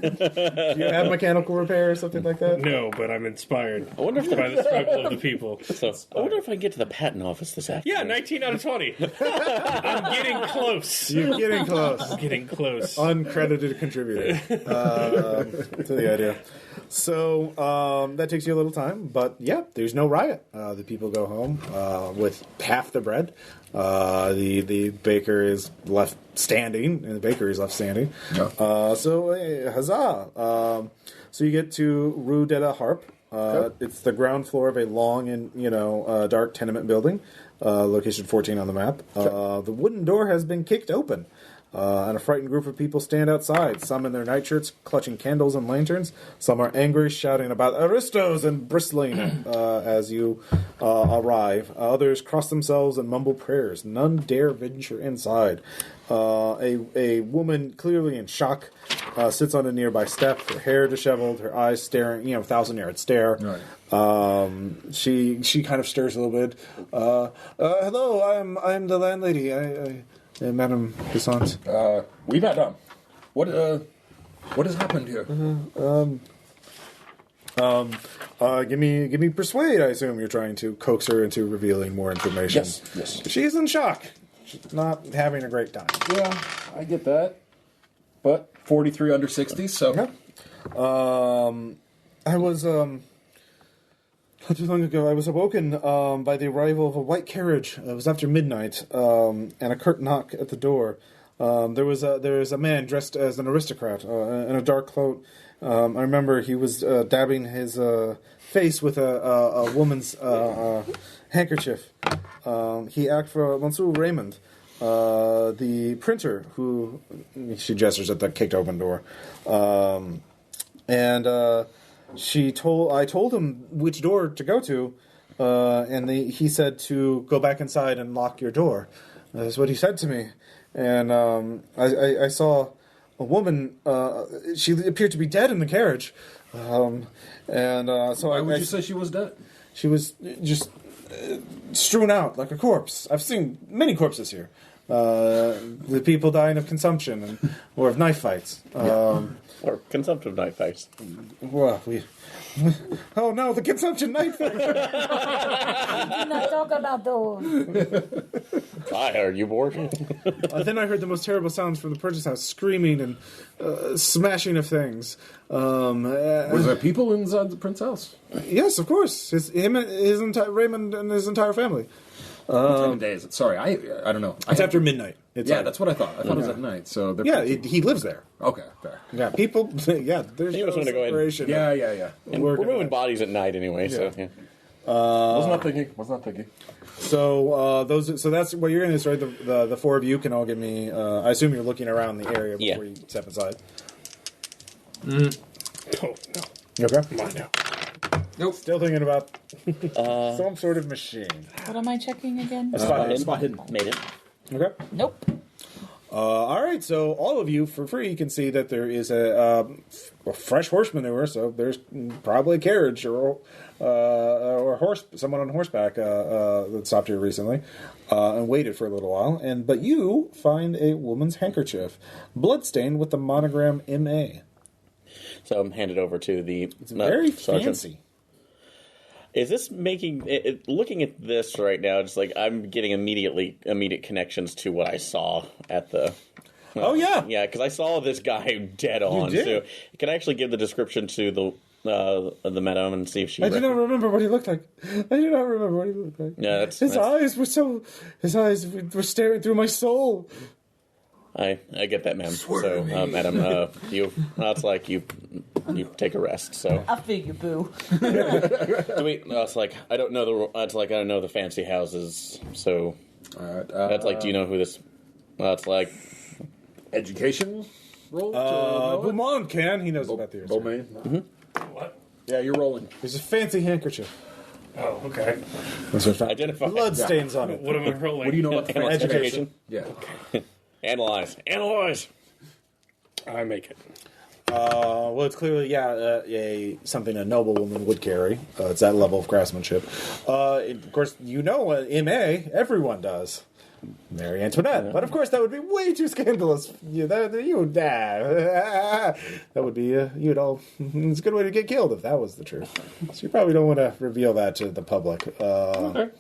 you have mechanical repair or something like that? No, but I'm inspired I wonder if by the struggle of the people. So I wonder if I can get to the patent office this afternoon. Yeah, 19 out of 20. I'm getting close. You're getting close. I'm getting close. Uncredited contributor to the idea. So that takes you a little time, but yeah, there's no riot. The people go home with half the bread. The baker is left standing, and the bakery is left standing. Yeah. Huzzah! So you get to Rue de la Harpe. It's the ground floor of a long and dark tenement building, location 14 on the map. The wooden door has been kicked open. And a frightened group of people stand outside, some in their nightshirts, clutching candles and lanterns. Some are angry, shouting about aristos and bristling as you arrive. Others cross themselves and mumble prayers. None dare venture inside. A woman, clearly in shock, sits on a nearby step, her hair disheveled, her eyes staring, 1,000-yard stare. Right. She kind of stirs a little bit. Hello, I'm the landlady. Madame Bissant. Oui, madame. What has happened here? Give me persuade. I assume you're trying to coax her into revealing more information. Yes. She's in shock. She's not having a great time. Yeah, I get that. But 43 under 60, so. Yeah. I was not too long ago. I was awoken by the arrival of a white carriage. It was after midnight, and a curt knock at the door. There was a man dressed as an aristocrat in a dark cloak. I remember he was dabbing his face with a woman's handkerchief. He acted for Monsieur Raymond, the printer, who she gestures at the kicked open door, and I told him which door to go to, and he said to go back inside and lock your door. That's what he said to me. And I saw a woman. She appeared to be dead in the carriage. So Why would you say she was dead? she was just strewn out like a corpse. I've seen many corpses here. The people dying of consumption or of knife fights. Or consumptive knife fights. Well, oh no, the consumption knife fights. Do not talk about those. I heard you, bored. Then I heard the most terrible sounds from the purchase house, screaming and smashing of things. Was there people inside the Prince house? Yes, of course. Raymond and his entire family. What time of day is it? Sorry, I don't know. It's after midnight. That's what I thought. I thought it was at night. So he lives there. Okay, fair. Yeah, people. Yeah, there's He was no gonna go ahead. separation. Yeah. And we're moving bodies at night anyway, so yeah. Was not thinking. So so that's what you're going to do. Right? The four of you can all give me. I assume you're looking around the area before you step inside. Oh, no. Okay. Come on now. Nope. Still thinking about some sort of machine. What am I checking again? Spot hidden. Made it. Okay. Nope. All right. So all of you, for free, can see that there is a fresh horse manure. So there's probably a carriage or someone on horseback that stopped here recently and waited for a little while. But you find a woman's handkerchief, bloodstained with the monogram M.A. So I'm handed over to the Very sergeant. fancy. Is this making looking at this right now? Just like I'm getting immediate connections to what I saw at the. Oh yeah, yeah, because I saw this guy dead on. did? So can I actually give the description to the madam and see if she? I do not remember what he looked like. Yeah, His eyes were staring through my soul. I get that, ma'am. So, madam, it's like you take a rest. So I figure, boo. it's like I don't know the fancy houses. So that's like, do you know who this? It's like Education roll. Beaumont can. He knows about the ears. Beaumont. What? Yeah, you're rolling. There's a fancy handkerchief. Oh, okay. identify. Blood stains on it. What am I rolling? What do you know about the French? Education. Yeah. Analyze. I make it. Well, it's clearly, something a noblewoman would carry. It's that level of craftsmanship. Of course, M.A. Everyone does. Mary Antoinette. But of course, that would be way too scandalous. That would be, it's a good way to get killed if that was the truth. So you probably don't want to reveal that to the public. Okay.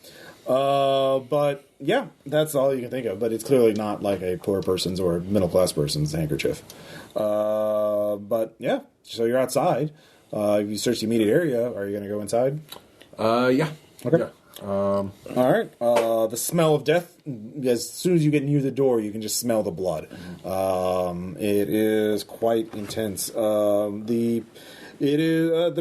But yeah, that's all you can think of. But it's clearly not like a poor person's or middle class person's handkerchief. But yeah, so you're outside. If you search the immediate area, are you going to go inside? Yeah. Okay. Yeah. All right. The smell of death. As soon as you get near the door, you can just smell the blood. It is quite intense. The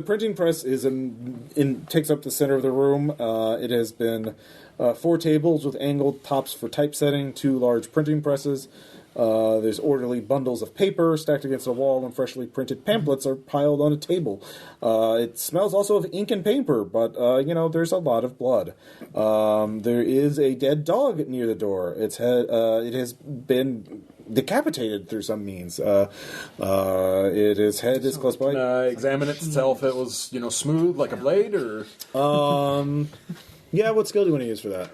printing press takes up the center of the room. It has been 4 tables with angled tops for typesetting, 2 large printing presses. There's orderly bundles of paper stacked against a wall, and freshly printed pamphlets are piled on a table. It smells also of ink and paper, but there's a lot of blood. There is a dead dog near the door. It has been decapitated through some means. Its head is close by. Examine it to tell if it was, smooth like a blade, or. Yeah. What skill do you want to use for that?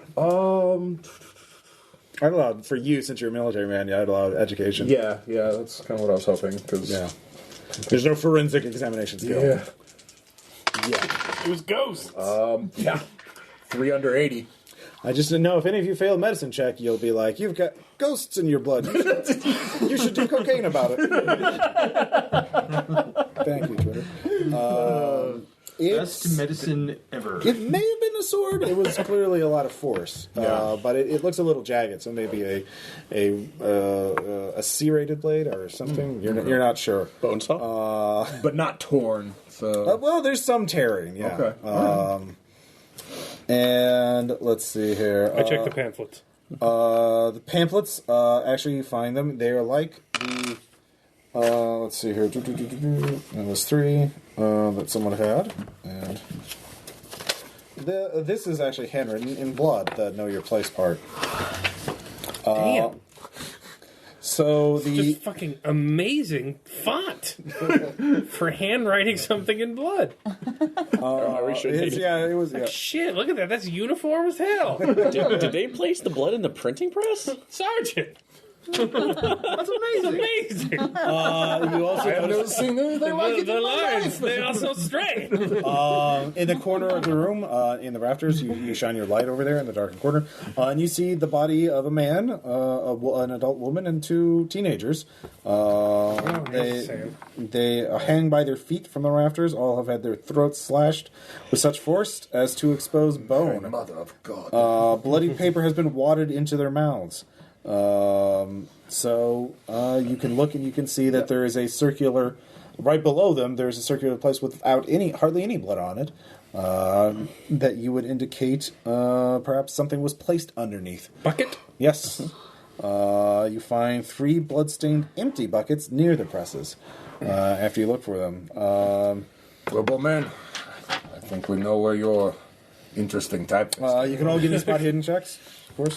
I'd allow, for you, since you're a military man, I'd allow education. Yeah, that's kind of what I was hoping. There's no forensic examination skill. Yeah. It was ghosts. 3 under 80. I just didn't know if any of you fail medicine check, you'll be like, you've got ghosts in your blood. You should do cocaine about it. Thank you, Twitter. Best medicine ever. It may have been a sword. It was clearly a lot of force, but it looks a little jagged. So maybe a serrated blade or something. You're not sure. Bone saw, but not torn. So well, there's some tearing. Yeah. Okay. And let's see here. I checked the pamphlets. The pamphlets, actually, you find them. They are like the. Let's see here. That was 3 that someone had, and This is actually handwritten in blood, the know your place part. Damn. So Just fucking amazing font for handwriting something in blood. it was. Yeah. Shit, look at that. That's uniform as hell. Did they place the blood in the printing press? Sergeant. That's amazing. Amazing. You also I've never notice seen anything like it The in my lines, life. they are so straight. in the corner of the room, in the rafters, you shine your light over there in the darkened corner, and you see the body of a man, an adult woman, and 2 teenagers. They hang by their feet from the rafters. All have had their throats slashed with such force as to expose bone. Mother of God. Bloody paper has been wadded into their mouths. So you can look and you can see that there is a circular, right below them, there's a circular place without hardly any blood on it, that you would indicate perhaps something was placed underneath. Bucket? Yes. You find 3 blood-stained empty buckets near the presses after you look for them. Well, man, I think we know where your interesting type is. You can all give me spot hidden checks, of course.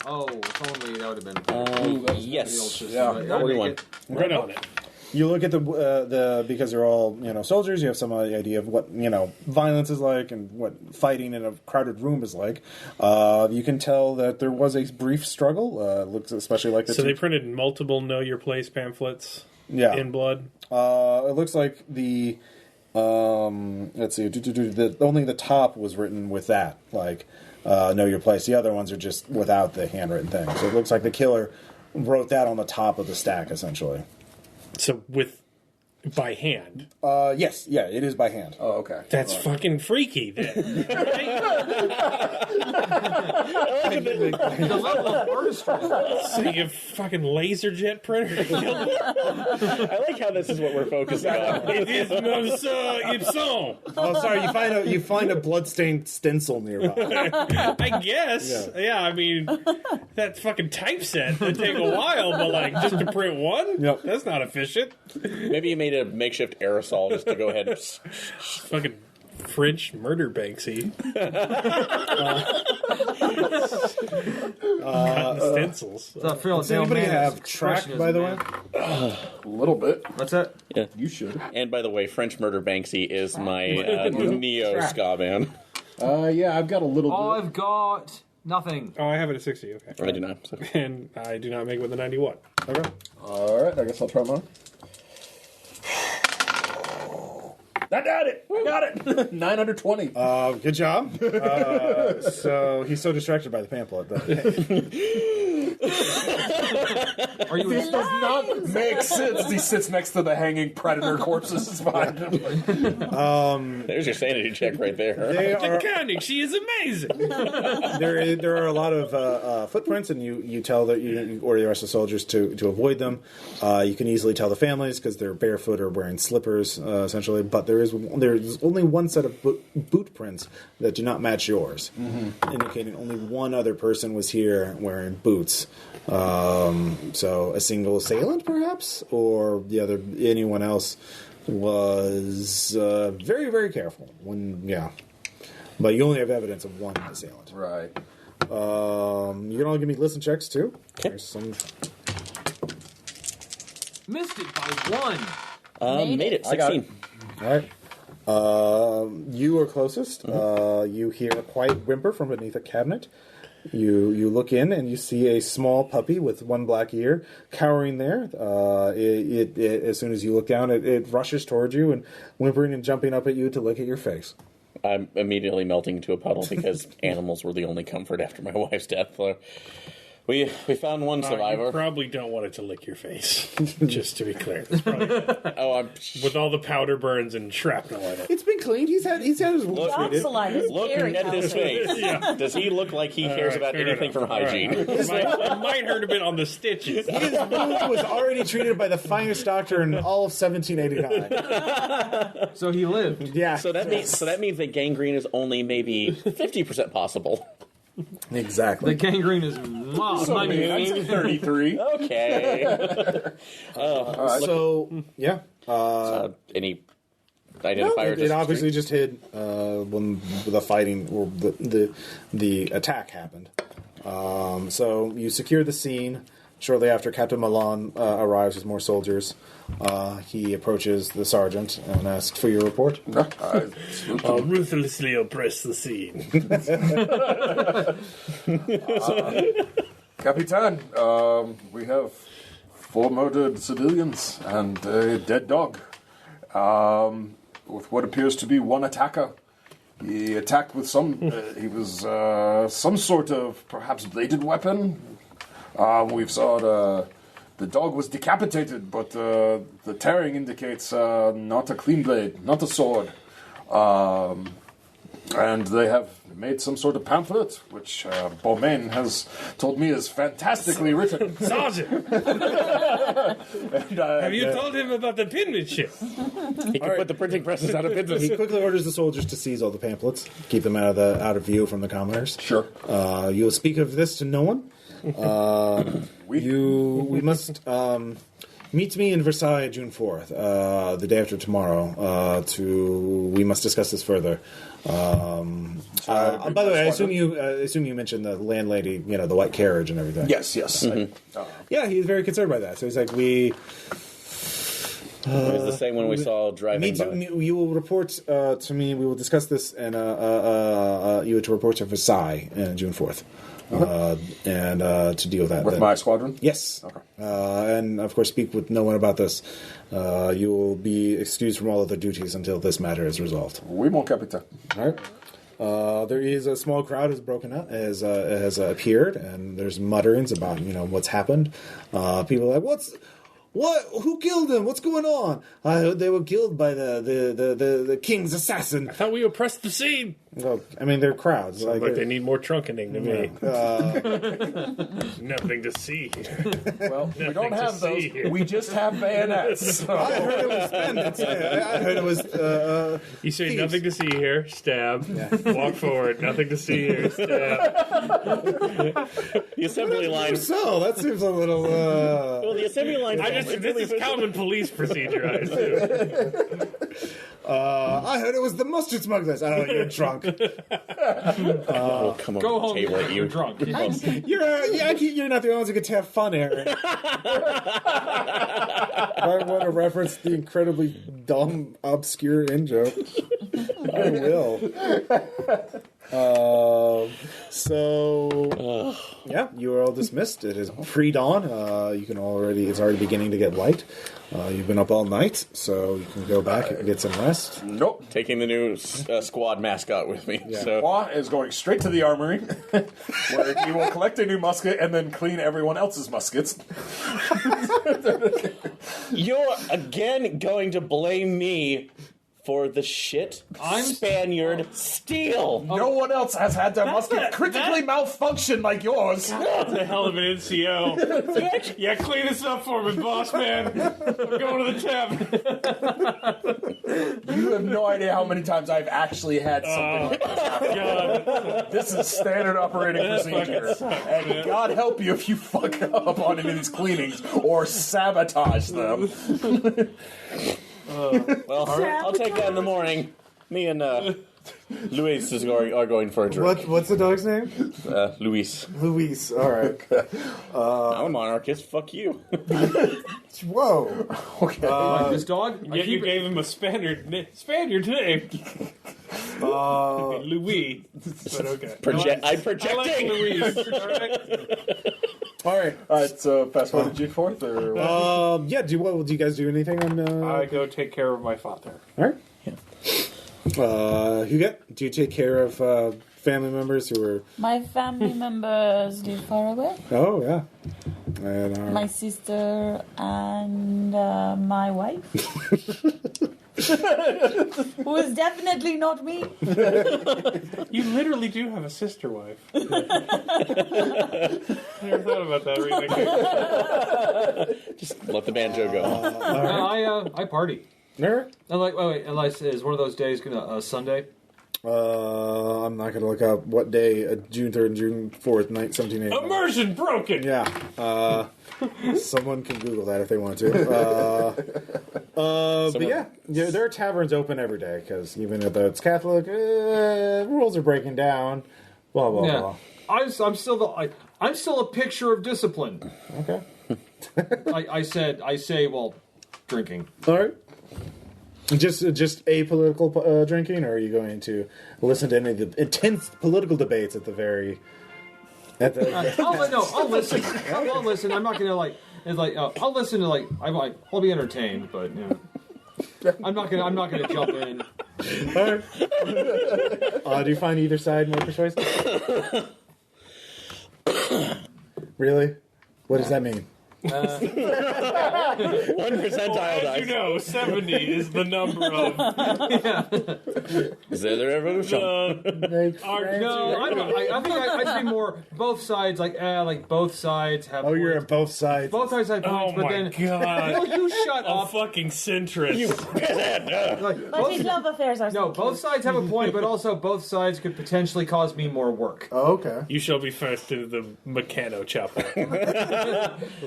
Oh, if only that would have been. Yes. Yeah. Right, 41. Right on it. You look at the because they're all soldiers. You have some idea of what violence is like and what fighting in a crowded room is like. You can tell that there was a brief struggle. Looks especially like the. So they printed multiple Know Your Place pamphlets in blood? It looks like the. Let's see. Only the top was written with that, like know your place. The other ones are just without the handwritten thing. So it looks like the killer wrote that on the top of the stack, essentially. So by hand. Yes, yeah, it is by hand. Oh, okay. That's fucking freaky then. The level of artistry. So you have fucking laser jet printer. I like how this is what we're focusing on. It is Monsieur Ibsen. Oh, sorry. You find a bloodstained stencil nearby. I guess. Yeah, I mean, that fucking typeset would take a while, but like just to print one? Yep. That's not efficient. Maybe you made a makeshift aerosol just to go ahead and... Fucking French murder Banksy. Cutting stencils. Does anybody have track, by the way? A little bit. What's that? Yeah. You should. And by the way, French Murder Banksy is my neo ska band. Yeah, I've got a little Oh, bit. I've got nothing. Oh, I have it at 60, okay. I do not. So. And I do not make it with a 91. Okay. All right, I guess I'll try mine. I got it. I got it. 920. Good job. So he's so distracted by the pamphlet. Are you? This does not make sense. He sits next to the hanging predator corpses behind him. There's your sanity check right there. They are, Mechanic, she is amazing. there are a lot of footprints, and you tell that you or the rest of the soldiers to avoid them. You can easily tell the families because they're barefoot or wearing slippers, essentially. But there's only one set of boot prints that do not match yours, indicating only one other person was here wearing boots. So a single assailant, perhaps, or anyone else was very, very careful. But you only have evidence of one assailant. Right. You can all give me listen checks too. There's some. Missed it by 1. Made it. I got 16. All right. You are closest. You hear a quiet whimper from beneath a cabinet. You look in and you see a small puppy with one black ear cowering there. It as soon as you look down, it rushes towards you and whimpering and jumping up at you to lick at your face. I'm immediately melting into a puddle because animals were the only comfort after my wife's death. We found one You survivor. probably don't want it to lick your face, just to be clear. That's probably, with all the powder burns and shrapnel in it. It's been cleaned. He's had his wounds Dog treated. saliva is Looking very at his healthy. face, does he look like he cares about fair anything enough. from hygiene? It might hurt a bit on the stitches. His wound was already treated by the finest doctor in all of 1789. So he lived. Yeah. So that means that gangrene is only maybe 50% possible. Exactly. The gangrene is 33. Okay. So, yeah. Any identifier? It obviously just hid when the fighting or the attack happened. So you secure the scene. Shortly after Captain Milan arrives with more soldiers, he approaches the sergeant and asks for your report. I'll ruthlessly oppress the scene. Capitan, we have 4 murdered civilians and a dead dog. With what appears to be one attacker. He attacked with some sort of perhaps bladed weapon. We saw the dog was decapitated, but the tearing indicates not a clean blade, not a sword. And they have made some sort of pamphlet, which Beaumain has told me is fantastically written. Sergeant! Have you told him about the penmanship? He can put the printing presses out of business. He quickly orders the soldiers to seize all the pamphlets, keep them out of view from the commoners. Sure. You will speak of this to no one. We must meet me in Versailles June 4th, the day after tomorrow. We must discuss this further. By the way, I assume you mentioned the landlady, the white carriage and everything. Yes. Mm-hmm. Yeah, he was very concerned by that. So he's like, It was the same one we saw driving by. you will report to me. We will discuss this, and you are to report to Versailles on June 4th. And to deal with that. With my squadron? Yes. Okay. And, of course, speak with no one about this. You will be excused from all other duties until this matter is resolved. Oui, mon capitaine. All right. There is a small crowd has broken out, has appeared, and there's mutterings about, what's happened. People are like, What? Who killed them? What's going on? They were killed by the king's assassin. I thought we oppressed the scene. Well, I mean, they're crowds. Like they need more trunketing to me. Nothing to see here. Well, we don't to have those. see here. We just have bayonets. So. I heard it was bandits. I heard it was. You say thieves. nothing to see here, stab. Walk forward, nothing to see here, stab. The assembly line. So that seems a little. Well, the assembly line. This is common police procedure, I assume. I heard it was the mustard smugglers. Oh, you're drunk. Oh, come on. Go home. Taylor, You're drunk. You're not the only ones who get to have fun, Aaron. I want to reference the incredibly dumb, obscure in joke. I will. Yeah, you are all dismissed. It is pre-dawn. It's already beginning to get light. You've been up all night, so you can go back and get some rest. Nope. Taking the new squad mascot with me. Yeah. So Bois is going straight to the armory, where he will collect a new musket and then clean everyone else's muskets. you're again going to blame me for the shit Spaniard steal. No one else has had their musket critically malfunction like yours. That's a hell of an NCO. Yeah, clean this up for me, boss man. I'm going to the tab. You have no idea how many times I've actually had something like this happen. God. This is standard operating procedure. And God help you if you fuck up on any of these cleanings or sabotage them. Well, I'll take that in the morning. Me and Luis are going for a drink. What's the dog's name? Luis. Luis. All right. I'm a monarchist. Fuck you. Whoa. Okay. Like this dog? Yet you gave him a Spaniard name. Louis. But okay. I'm projecting. Louis. All right. All right, so fast forward to June 4th, or what? Yeah. Do you guys do anything on? I go take care of my father. All right. Huguette, do you take care of family members who are? My family members live far away. Oh yeah. And, My sister and my wife. Who is definitely not me. You literally do have a sister wife. I never thought about that. Just let the banjo go. I party. Nerd? Unless is one of those days gonna Sunday. I'm not going to look up what day, June 3rd and June 4th, 1780. Immersion broken. Yeah. Someone can Google that if they want to. But yeah, there are taverns open every day because even though it's Catholic, rules are breaking down. Blah blah blah. I'm still a picture of discipline. Okay. I say, well, drinking. All right. Just apolitical drinking, or are you going to listen to any of the intense political debates at the very? I'll listen. I'll listen. I'm not gonna I'll listen to I'll be entertained, but I'm not gonna jump in. All right. Do you find either side more persuasive? Really? What does that mean? 1 percentile dice. 70 is the number of Is there the revolution? I think I'd be more both sides. Both sides have. Oh, points. you're at both sides. Both sides have points, but then God. will you shut a up? fucking centrist. But his love affairs are so both sides have a point, but also both sides could potentially cause me more work. Oh, okay. You shall be first into the Meccano chapel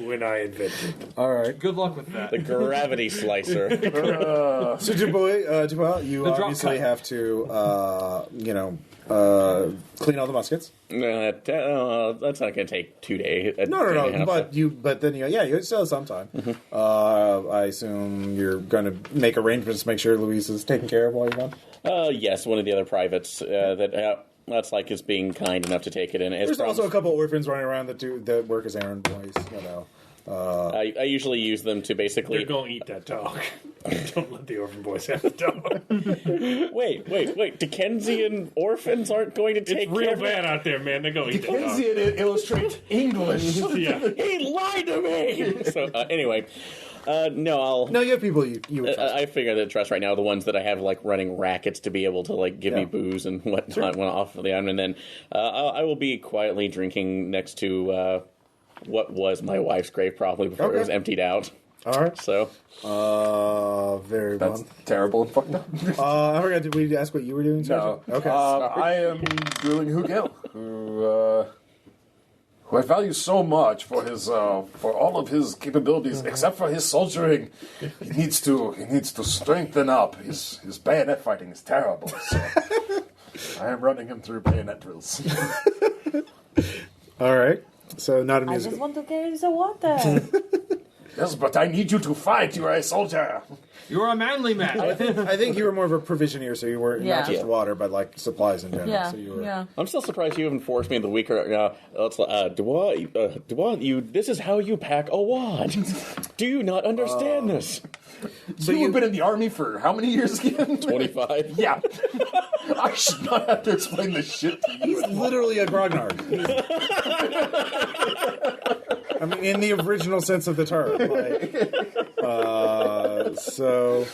when I invent it. All right. Good luck with that. The gravity slicer. So, Dubois, you obviously have to, clean all the muskets. No, that's not going to take 2 days. No. But then you still have some time. Mm-hmm. I assume you're going to make arrangements to make sure Louise is taken care of while you're gone. Yes, one of the other privates that's is being kind enough to take it in. There's also a couple orphans running around that work as errand boys. I usually use them to basically. They're going to eat that dog. Don't let the orphan boys have the dog. Wait. Dickensian orphans aren't going to take It's real care of bad out there, man. They're going to eat that dog. Dickensian illustrates English. Yeah. He lied to me! So, anyway. No, you have people you would trust. I figure that trust right now the ones that I have running rackets to be able to give me booze and whatnot off of the island, and then I will be quietly drinking next to what was my wife's grave probably before it was emptied out. All right. So, very That's well. terrible and fucked up. I forgot. Did we ask what you were doing? No. Sergeant? Okay. I am dueling Hugel, who I value so much for his for all of his capabilities, except for his soldiering. He needs to strengthen up. His bayonet fighting is terrible. So I am running him through bayonet drills. All right. So not a I just musical. want to carry the water. Yes, but I need you to fight. You are a soldier. You're a manly man. I think you were more of a provisioneer, so you were not Yeah. just water, but supplies in general. Yeah, So you were, yeah. I'm still surprised you haven't forced me the weaker. Dubois, this is how you pack a wad. Do you not understand this? So you've been in the army for how many years again? 25. Yeah. I should not have to explain this shit to you. He's literally a grognard. I mean, in the original sense of the term. So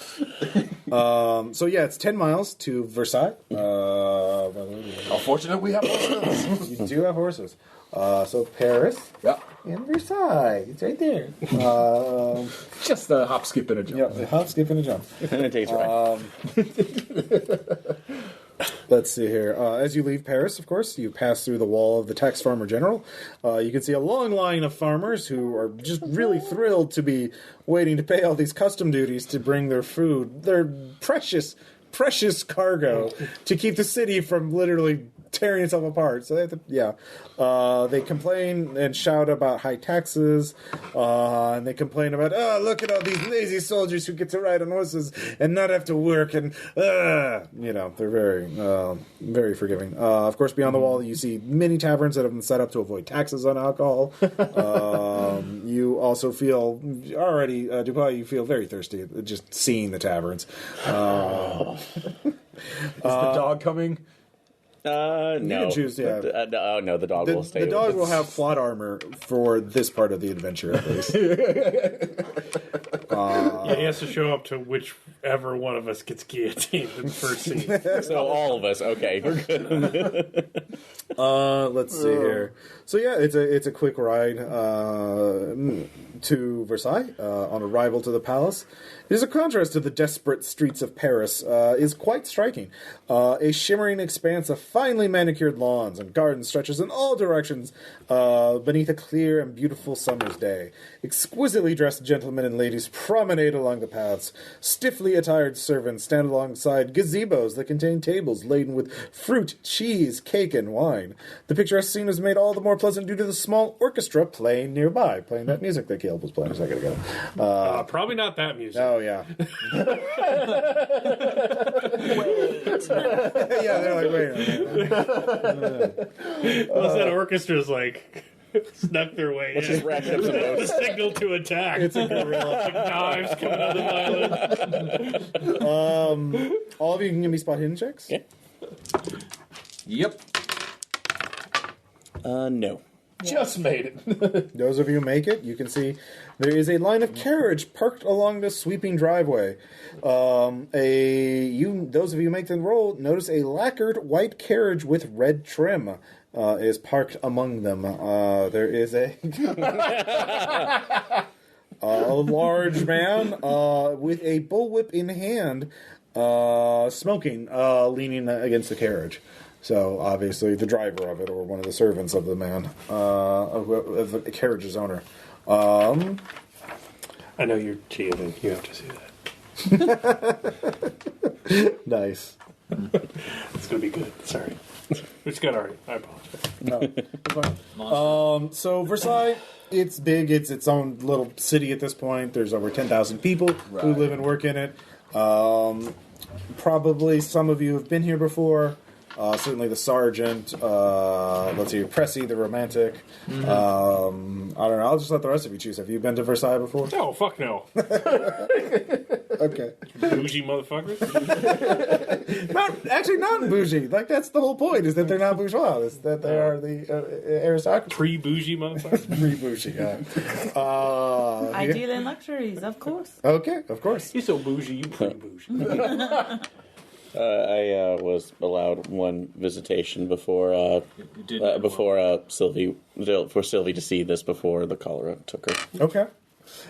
yeah, it's 10 miles to Versailles. How fortunate we have horses. You do have horses. So Paris Yeah. and Versailles. It's right there. Just a hop, skip, and a jump. Yeah, a hop, skip, and a jump. And it takes right. Let's see here. As you leave Paris, of course, you pass through the wall of the Tax Farmer General. You can see a long line of farmers who are just really thrilled to be waiting to pay all these custom duties to bring their food, their precious cargo, to keep the city from literally tearing itself apart. So they complain and shout about high taxes, and they complain about, look at all these lazy soldiers who get to ride on horses and not have to work, and they're very very forgiving. Of course, beyond the wall you see many taverns that have been set up to avoid taxes on alcohol. You also feel already, Dubois, you feel very thirsty just seeing the taverns. Is the dog coming? No. You can choose, yeah. No, the dog will stay. The dog with will us. have plot armor for this part of the adventure, at least. Yeah, he has to show up to whichever one of us gets guillotined in the first scene. So all of us, okay, we're good. Let's see here. So yeah, it's a quick ride. to Versailles on arrival to the palace. It is a contrast to the desperate streets of Paris. Is quite striking. A shimmering expanse of finely manicured lawns and gardens stretches in all directions beneath a clear and beautiful summer's day. Exquisitely dressed gentlemen and ladies promenade along the paths. Stiffly attired servants stand alongside gazebos that contain tables laden with fruit, cheese, cake, and wine. The picturesque scene is made all the more pleasant due to the small orchestra playing nearby, playing that music that Caleb was playing a second ago. Probably not that music. Oh, yeah. Yeah, they're like, wait a minute. Unless that orchestra's like snuck their way in. Just rack up some The notes. signal to attack. It's a gorilla. Like knives coming out of the violin. All of you can give me spot hidden checks? Yeah. Yep. No. Just made it. Those of you who make it, you can see there is a line of carriage parked along the sweeping driveway. Those of you who make the roll notice a lacquered white carriage with red trim is parked among them. There is a a large man with a bullwhip in hand, smoking, leaning against the carriage. So, obviously, the driver of it, or one of the servants of the man, of the carriage's owner. I know you're cheating. You have to see that. Nice. It's going to be good. Sorry. It's good already. I apologize. No, it's fine. So, Versailles, it's big. It's its own little city at this point. There's over 10,000 people who live and work in it. Probably some of you have been here before. Certainly the sergeant, let's see, Pressy, the romantic. I don't know, I'll just let the rest of you choose. Have you been to Versailles before? Oh, fuck no. Okay. Bougie motherfuckers. Not bougie. Like, that's the whole point, is that they're not bourgeois. It's that they are the aristocracy. Pre-bougie motherfuckers. Pre-bougie, yeah. I deal in luxuries, of course. Okay, of course. You're so bougie, you pre-bougie. I was allowed one visitation before Sylvie to see this before the cholera took her. Okay.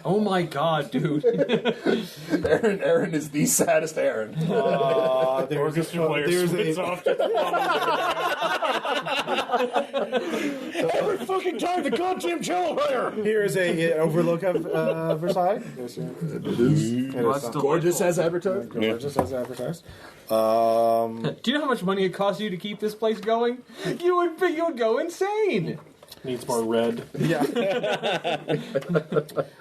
Oh my god, dude. Aaron is the saddest Aaron. Orchestra player spits off. Every fucking time the goddamn cello player! Here is a overlook of Versailles. It is Gorgeous as advertised. gorgeous as advertised. Do you know how much money it costs you to keep this place going? You would go insane. Needs more red. Yeah.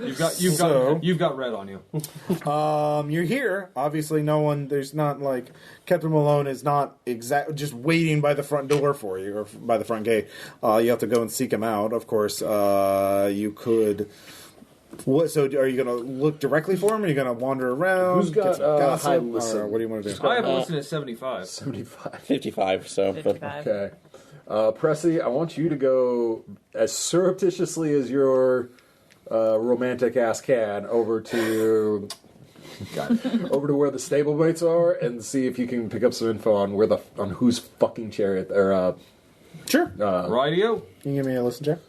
You've got red on you. You're here. Obviously, there's not like Captain Malone is not just waiting by the front door for you or by the front gate. You have to go and seek him out. Of course, you could. What? So, are you going to look directly for him? Or are you going to wander around? Who's got get some gossip, high listen? or what do you want to do? I have a listen at 75. 75. 55, so. 55. Okay. Pressy, I want you to go as surreptitiously as your romantic ass can over to where the stablemates are and see if you can pick up some info on whose fucking chariot or Sure. Radio? Can you give me a listen check?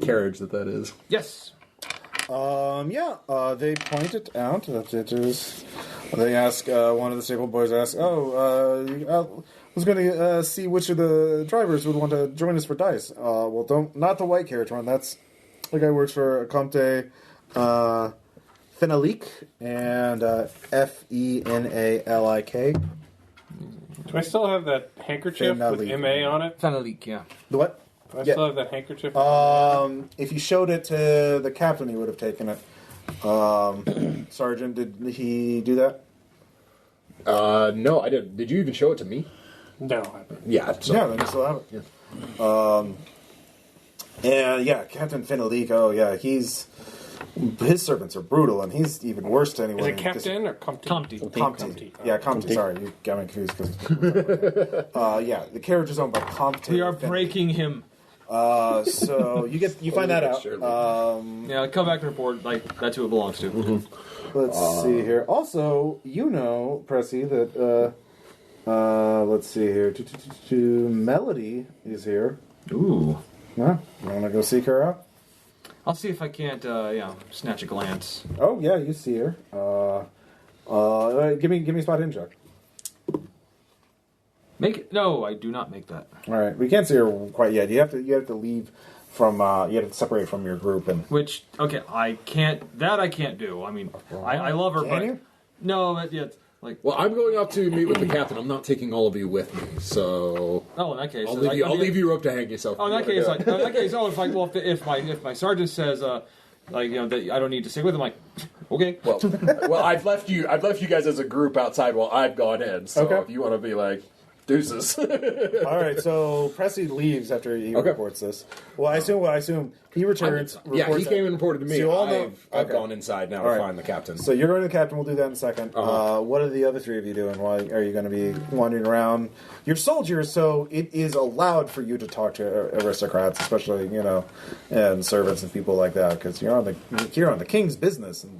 carriage that is. Yes. They point it out that it is. They ask, one of the stable boys asks, I was going to see which of the drivers would want to join us for dice. Not the white carriage one. That's the guy who works for Comte Fenalik and Fenalik. Do I still have that handkerchief with Fenalik. MA on it? Fenalik, yeah. The what? Do I still have that handkerchief? If you showed it to the captain, he would have taken it. Sergeant, did he do that? No, I didn't. Did you even show it to me? No. Yeah. So. Yeah, then you still have it. Yeah. Captain Fenalik. Oh, yeah, his servants are brutal, and he's even worse to anyone. Is it Captain or Compty? Comte. Yeah, Comte. Sorry, you got me confused. Yeah, the carriage is owned by Comte. We are breaking him. So you find that out. Yeah, come back and report. Like, that's who it belongs to. Mm-hmm. Let's see here. Also, Pressy, that let's see here. Melody is here. Ooh. Huh? You want to go seek her out? I'll see if I can't, snatch a glance. Oh yeah, you see her. Give me a spot hidden check. Make it. No, I do not make that. All right, we can't see her quite yet. You have to leave from. You have to separate from your group and. Which I can't. That I can't do. I mean, I love her, Can but you? no, but yeah, like. Well, I'm going up to meet with the captain. I'm not taking all of you with me, so. Oh, in that case, I'll leave you up to hang yourself. Oh, in that case, if my sergeant says, that I don't need to stay with him, like, okay. Well, I've left you guys as a group outside while I've gone in. So Okay. if you want to be like, deuces. All right, so Pressy leaves after he reports this. Well, I assume he returns. Yeah, he came and reported to me. So you all know- I've okay. gone inside now All to right. find the captain. So you're going to the captain. We'll do that in a second. Uh-huh. What are the other three of you doing? Why are you going to be wandering around? You're soldiers, so it is allowed for you to talk to aristocrats, especially and servants and people like that, because you're on the king's business, and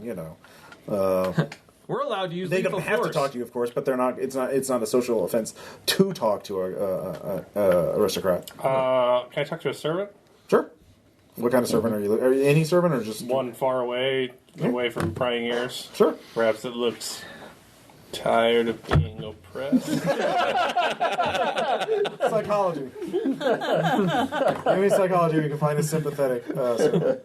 We're allowed to use. they lethal don't have force. to talk to you, of course, but they're not. It's not a social offense to talk to a aristocrat. Can I talk to a servant? Sure. What kind of servant are you? Are you any servant or just One far away from prying ears. Sure. Perhaps it looks tired of being oppressed. Psychology. Give me psychology. You can find a sympathetic servant.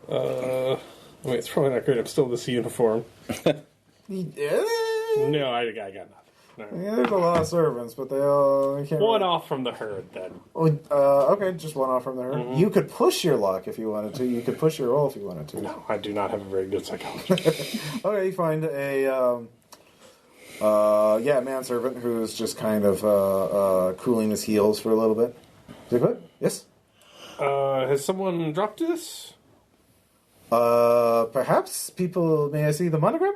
Wait, it's probably not great. I'm still in this uniform. Yeah. No, I got nothing. No. Yeah, there's a lot of servants, but they can't. One off from the herd, then. Okay, just one off from there. Mm-hmm. You could push your luck if you wanted to. You could push your roll if you wanted to. No, I do not have a very good psychology. Okay, you find a manservant who's just kind of cooling his heels for a little bit. Is it good? Yes. Has someone dropped this? Perhaps people. May I see the monogram?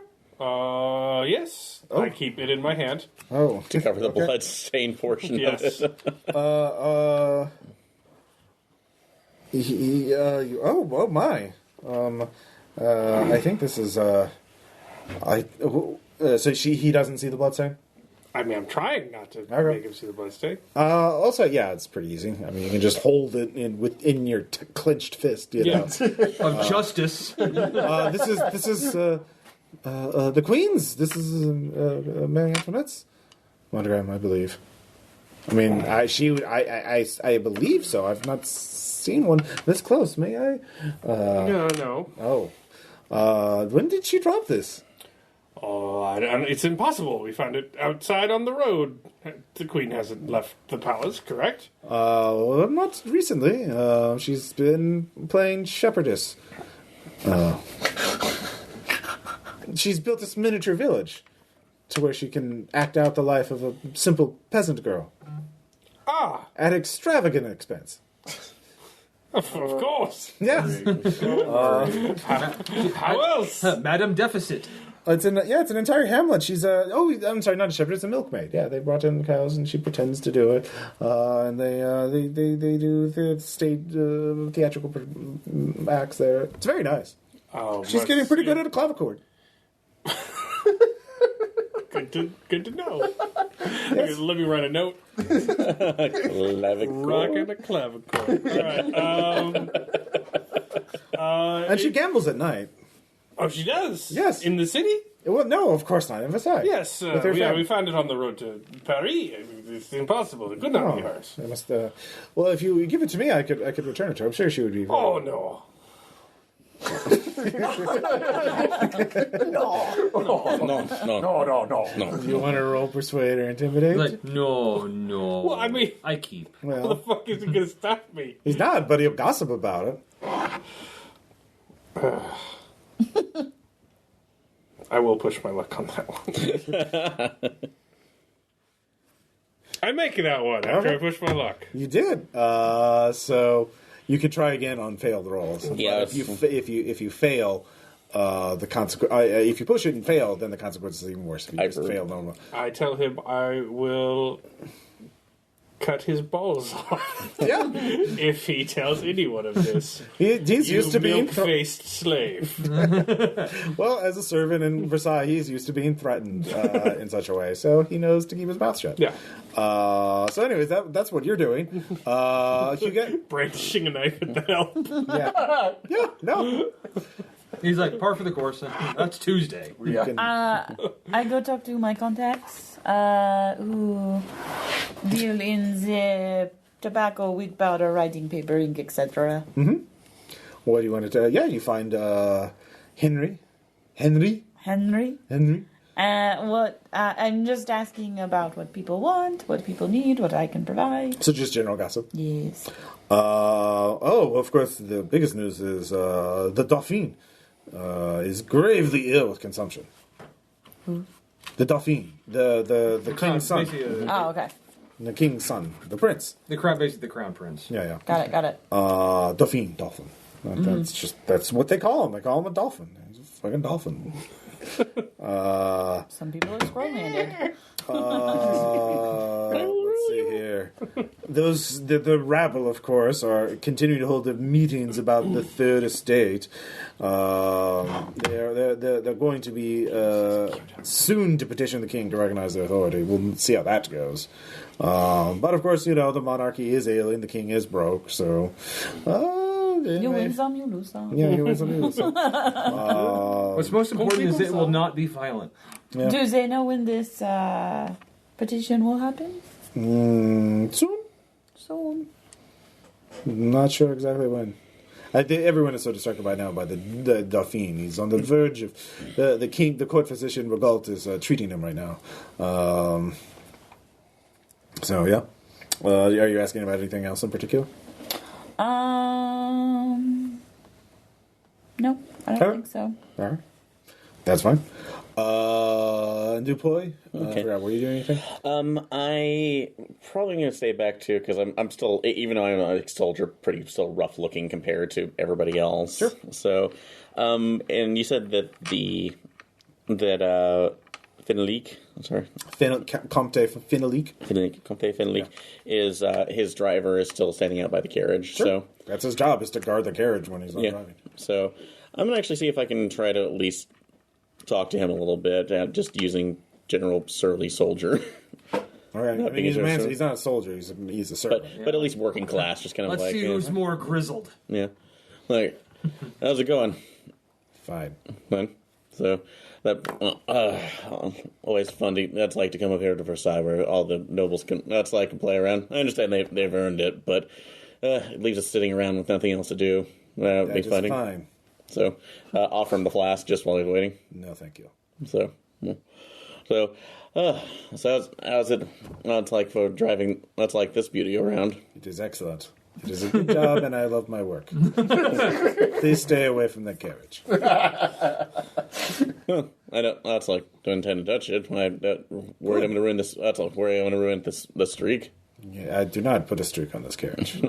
Yes. Oh. I keep it in my hand. Oh, To cover the blood-stained portion Yes. of it. oh my. I think this is so he doesn't see the bloodstain. I mean, I'm trying not to Okay. make him see the bloodstain. Also, yeah, it's pretty easy. I mean, you can just hold it within your clenched fist. You know. Of justice. This is the Queen's. This is Mary Antoinette's monogram, I believe. I mean, I believe so. I've not seen one this close. May I? No. Oh, when did she drop this? Oh, it's impossible. We found it outside on the road. The Queen hasn't left the palace, correct? Not recently. She's been playing shepherdess. She's built this miniature village to where she can act out the life of a simple peasant girl Ah, at extravagant expense. of course. Yes, How else? Madam Deficit. it's an entire hamlet. She's I'm sorry, not a shepherd. It's a milkmaid. Yeah, they brought in cows and she pretends to do it. And they do the state theatrical acts there. It's very nice. Oh, She's getting pretty good at a clavichord. Good to know. Let me write a note. Clavichord. Rocking a clavichord. All right. And she gambles at night. Oh, she does? Yes. In the city? Well, no, of course not. In Versailles. Yes. With her Yeah, family. we found it on the road to Paris. It's impossible. It could not be hers. I must. Well, if you give it to me, I could return it to her. I'm sure she would be. Oh, no. No. Do you want to roll persuade or intimidate? Like, no. Well, I mean, I keep. how the Well, fuck is it going to stop me? he's not, but he'll gossip about it. I will push my luck on that one. I make it out one after Okay. I push my luck. You did. So you could try again on failed rolls. But Yes. if you fail, the consequence. If you push it and fail, then the consequence is even worse. If you I've just heard. fail, no. I tell him I will cut his balls off Yeah. if he tells anyone of this. He's used to being milk-faced slave. well, as a servant in Versailles, he's used to being threatened in such a way, so he knows to keep his mouth shut. Yeah. So, anyways, that's what you're doing. You get Brandishing a knife at the help. yeah, no. He's like, par for the course. That's Tuesday. Yeah. I go talk to my contacts who deal in the tobacco, wheat powder, writing paper, ink, etc. What do you want to? Yeah, you find Henry. Henry. Henry. I'm just asking about what people want, what people need, what I can provide. So just general gossip. Yes. Of course, the biggest news is the Dauphin is gravely ill with consumption. Who? The Dauphin, the king's son, Oh, okay. the king's son, the prince. Basically the crown prince. Yeah. Got it. Dauphin. That's what they call him. They call him a dolphin. He's a fucking dolphin. Some people are scroll-handed. Let's see here. The rabble, of course, are continuing to hold the meetings about the third estate. They're going to be soon to petition the king to recognize their authority. We'll see how that goes. But of course, the monarchy is ailing. The king is broke, so. You win some, you lose some. Yeah, you win some, you lose some. What's most important is it will not be violent. Yeah. Do they know when this petition will happen? Soon. Soon. Not sure exactly when. I think everyone is so distracted by now by the Dauphin. He's on the verge of the king. The court physician Regault is treating him right now. So yeah. Are you asking about anything else in particular? No, I don't think so. All right. That's fine. Dupoy, Okay. were you doing anything? I probably going to stay back too because I'm still, even though I'm a soldier, pretty still rough looking compared to everybody else. Sure. So, and you said that Finalik, I'm sorry, Comte Finalik. Comte Finalik is his driver is still standing out by the carriage. Sure. So That's his job, is to guard the carriage when he's not driving. So I'm gonna actually see if I can try to at least talk to him a little bit, just using general surly soldier. All right. I mean, he's not a soldier. He's a servant. But at least working class, just kind of Let's like see who's more grizzled. yeah, like how's it going? Fine. Fine. So that always fun. That's like to come up here to Versailles, where all the nobles can. That's like to play around. I understand they've earned it, but it leaves us sitting around with nothing else to do. That That is fighting. fine. So offer him the flask just while he's waiting. No, thank you. So how's it? It's like for driving. That's like this beauty around. It is excellent. It is a good job, and I love my work. Please stay away from that carriage. I don't. That's like don't intend to touch it. Worried I'm going to ruin this. That's like worried I'm going to ruin the streak. Yeah, I do not put a streak on this carriage.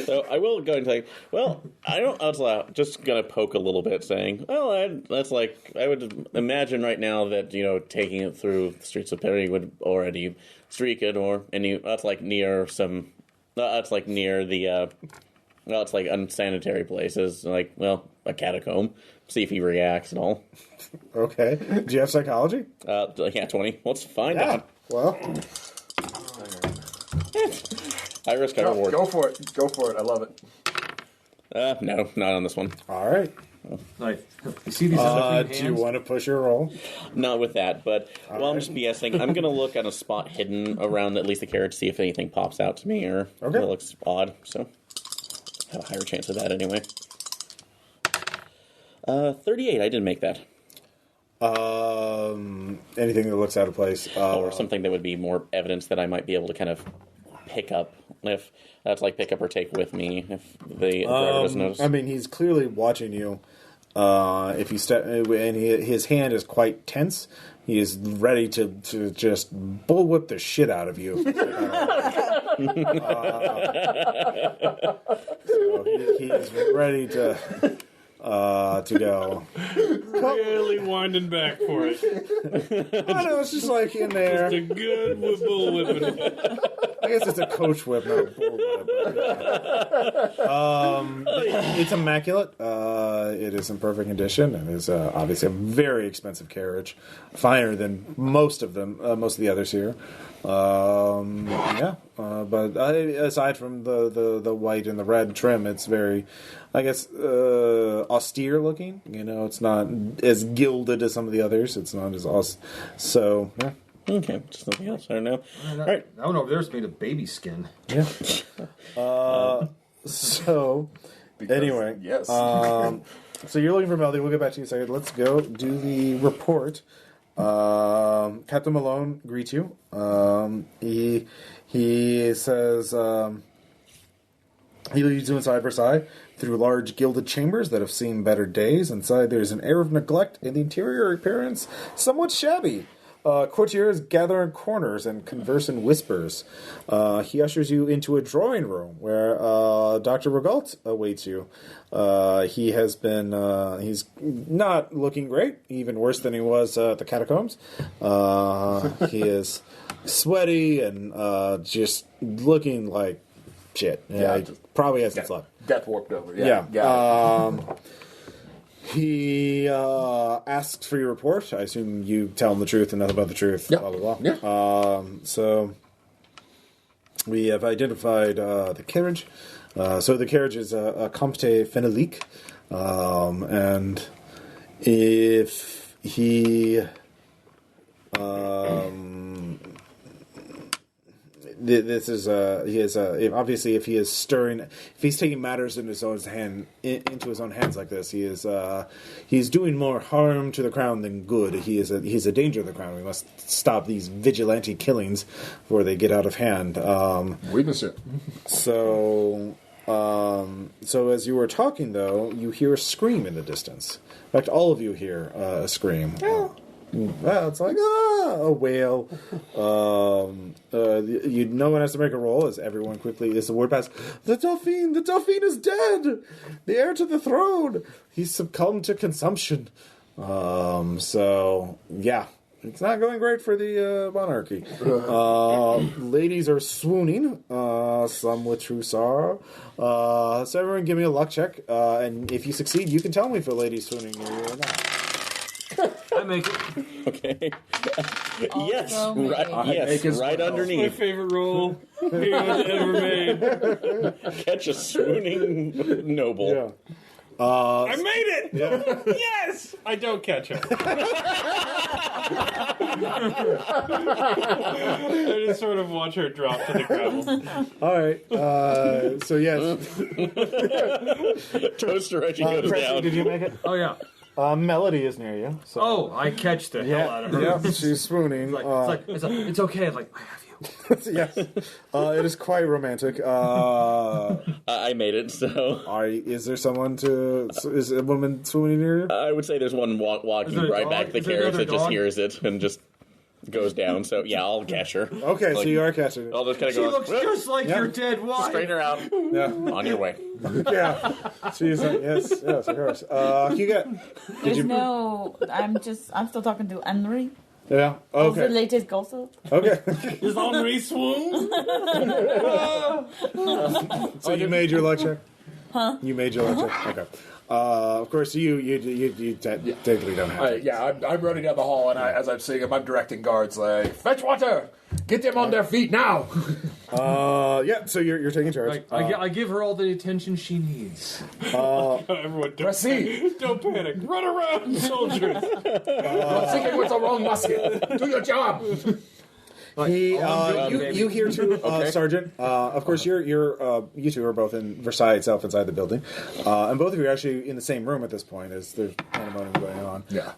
So I will go and take. Well, I don't. I was just gonna poke a little bit, saying, "Well, that's like I would imagine right now that taking it through the streets of Paris would already streak it, or any. That's like near some. That's like near the. Well, it's like unsanitary places, like a catacomb. See if he reacts and all. Okay. Do you have psychology? 20. Let's find Yeah. out. Well, High risk, high reward. Go for it. Go for it. I love it. No, not on this one. all right. Like, you see these Do you want to push your roll? Not with that, but while I'm just BSing, I'm going to look on a spot hidden around at least the carriage, see if anything pops out to me or Okay. it looks odd. So, have a higher chance of that anyway. 38, I didn't make that. Anything that looks out of place. Or something that would be more evidence that I might be able to kind of pick up. If that's like pick up or take with me, if the driver doesn't notice. I mean, he's clearly watching you. If you step, and his hand is quite tense. He is ready to just bullwhip the shit out of you. So he is ready to to go. Really winding back for it. I know, it's just like in there. Just a good bull whipping. I guess it's a coach whip, not a bull whip. But yeah. It's immaculate. It is in perfect condition. It is obviously a very expensive carriage, finer than most of the others here. But aside from the white and the red trim, it's very, I guess, austere looking. You know, it's not as gilded as some of the others. It's not as awesome. So, yeah. Okay, just nothing else. I don't know. All right. That one over there is made of baby skin. Yeah. So, Because, anyway. yes. So you're looking for Melody. We'll get back to you in a second. Let's go do the report. Captain Malone greets you. He says he leads you inside Versailles through large gilded chambers that have seen better days. Inside there's an air of neglect, and the interior appearance somewhat shabby. Courtiers gather in corners and converse in whispers. He ushers you into a drawing room where Dr. Regault awaits you. He has been, he's not looking great, even worse than he was at the catacombs. He is sweaty and just looking like shit. Yeah, he probably hasn't slept. Death warped over. Yeah. He asks for your report. I assume you tell him the truth and nothing but the truth. Yeah. Blah, blah, blah. Yeah. So we have identified the carriage. So the carriage is a Comte Fenelique. And if he... This is he is obviously if he is stirring, if he's taking matters into his own hands like this, he's doing more harm to the crown than good. He's a danger to the crown. We must stop these vigilante killings before they get out of hand. Witness it. So as you were talking, though, you hear a scream in the distance. In fact, all of you hear a scream. Well, it's like a wail. No one has to make a roll as everyone quickly as the word passes. The Dauphin is dead. The heir to the throne. He's succumbed to consumption. So yeah, it's not going great for the monarchy. Ladies are swooning. Some with true sorrow. So everyone, give me a luck check. And if you succeed, you can tell me if a lady's swooning near you or not. I make it. Okay. Yes, Also right My underneath. favorite role ever made. Catch a swooning noble. Yeah. I made it! Yeah. Yes! I don't catch her. I just sort of watch her drop to the gravel. All right. So yes. Toaster as she goes Presley, down. did you make it? Oh yeah. Melody is near you. So. Oh, I catch the hell out of her. Yeah, she's swooning. It's okay. Like I have you. Yes. It is quite romantic. I made it, so Is there someone is a woman swooning near you? I would say there's one walking there a right dog? back the Is there carriage another that just dog? hears it and just goes down. So yeah, I'll catch her. Okay, so you are catching it. I'll just kind of She go. looks just like your dead wife. Straighten her out. Yeah. On your way. Yeah. She's like, yes, of course. You get. There's no. I'm still talking to Henry. Yeah. Of the Okay. latest gossip. Okay. Is Henri swoon? So you made your luck check? Huh? You made your luck check? Okay. Of course, you technically don't have to. I'm running down the hall, and as I'm seeing him, I'm directing guards like, fetch water! Get them on their feet now! Yeah, so you're taking charge. I give her all the attention she needs. Everyone, Proceed! don't panic. Run around, soldiers. I'm thinking with the wrong musket! Do your job! You hear too, Sergeant. Of course, you two are both in Versailles itself, inside the building, and both of you are actually in the same room at this point, as there's pandemonium going on. Yeah.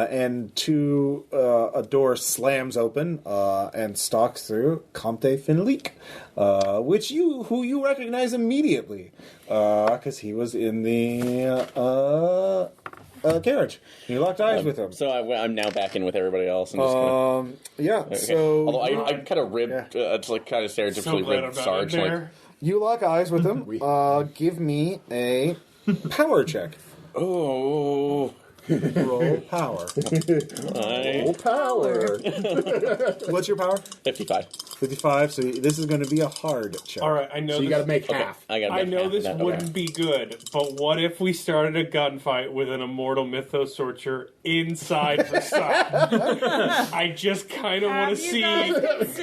And a door slams open and stalks through Comte Fenelique, who you recognize immediately, because he was in the carriage. You locked eyes with him. So I'm now back in with everybody else. And just Yeah. okay. So Although I kind of ribbed, it's like kind of stereotypically glad ribbed I'm not Sarge. in Like, there. you lock eyes with him. Give me a power check. Oh. Roll power. Power. What's your power? 55. 55. So this is going to be a hard check. All right, I know. So you this, got to make half. I know this wouldn't be good, but what if we started a gunfight with an immortal mythos sorcerer inside Versailles? I just kind of want to see. I just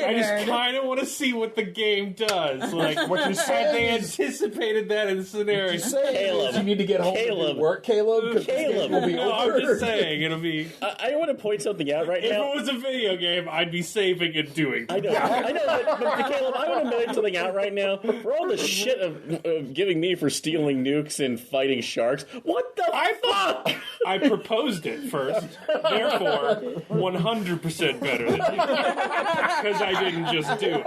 kind of want to see what the game does. Like what you said, they anticipated that in the scenario. Caleb. You need to get home Caleb. and work, Caleb. 'Cause this game will be No, I'm over. just saying it'll be. I want to point something out right If now. it was a video game, I'd be saving and doing. I know, but Caleb, I want to point something out right now. For all the shit of giving me for stealing nukes and fighting sharks, what the fuck? I proposed it first, therefore 100% better than you, because I didn't just do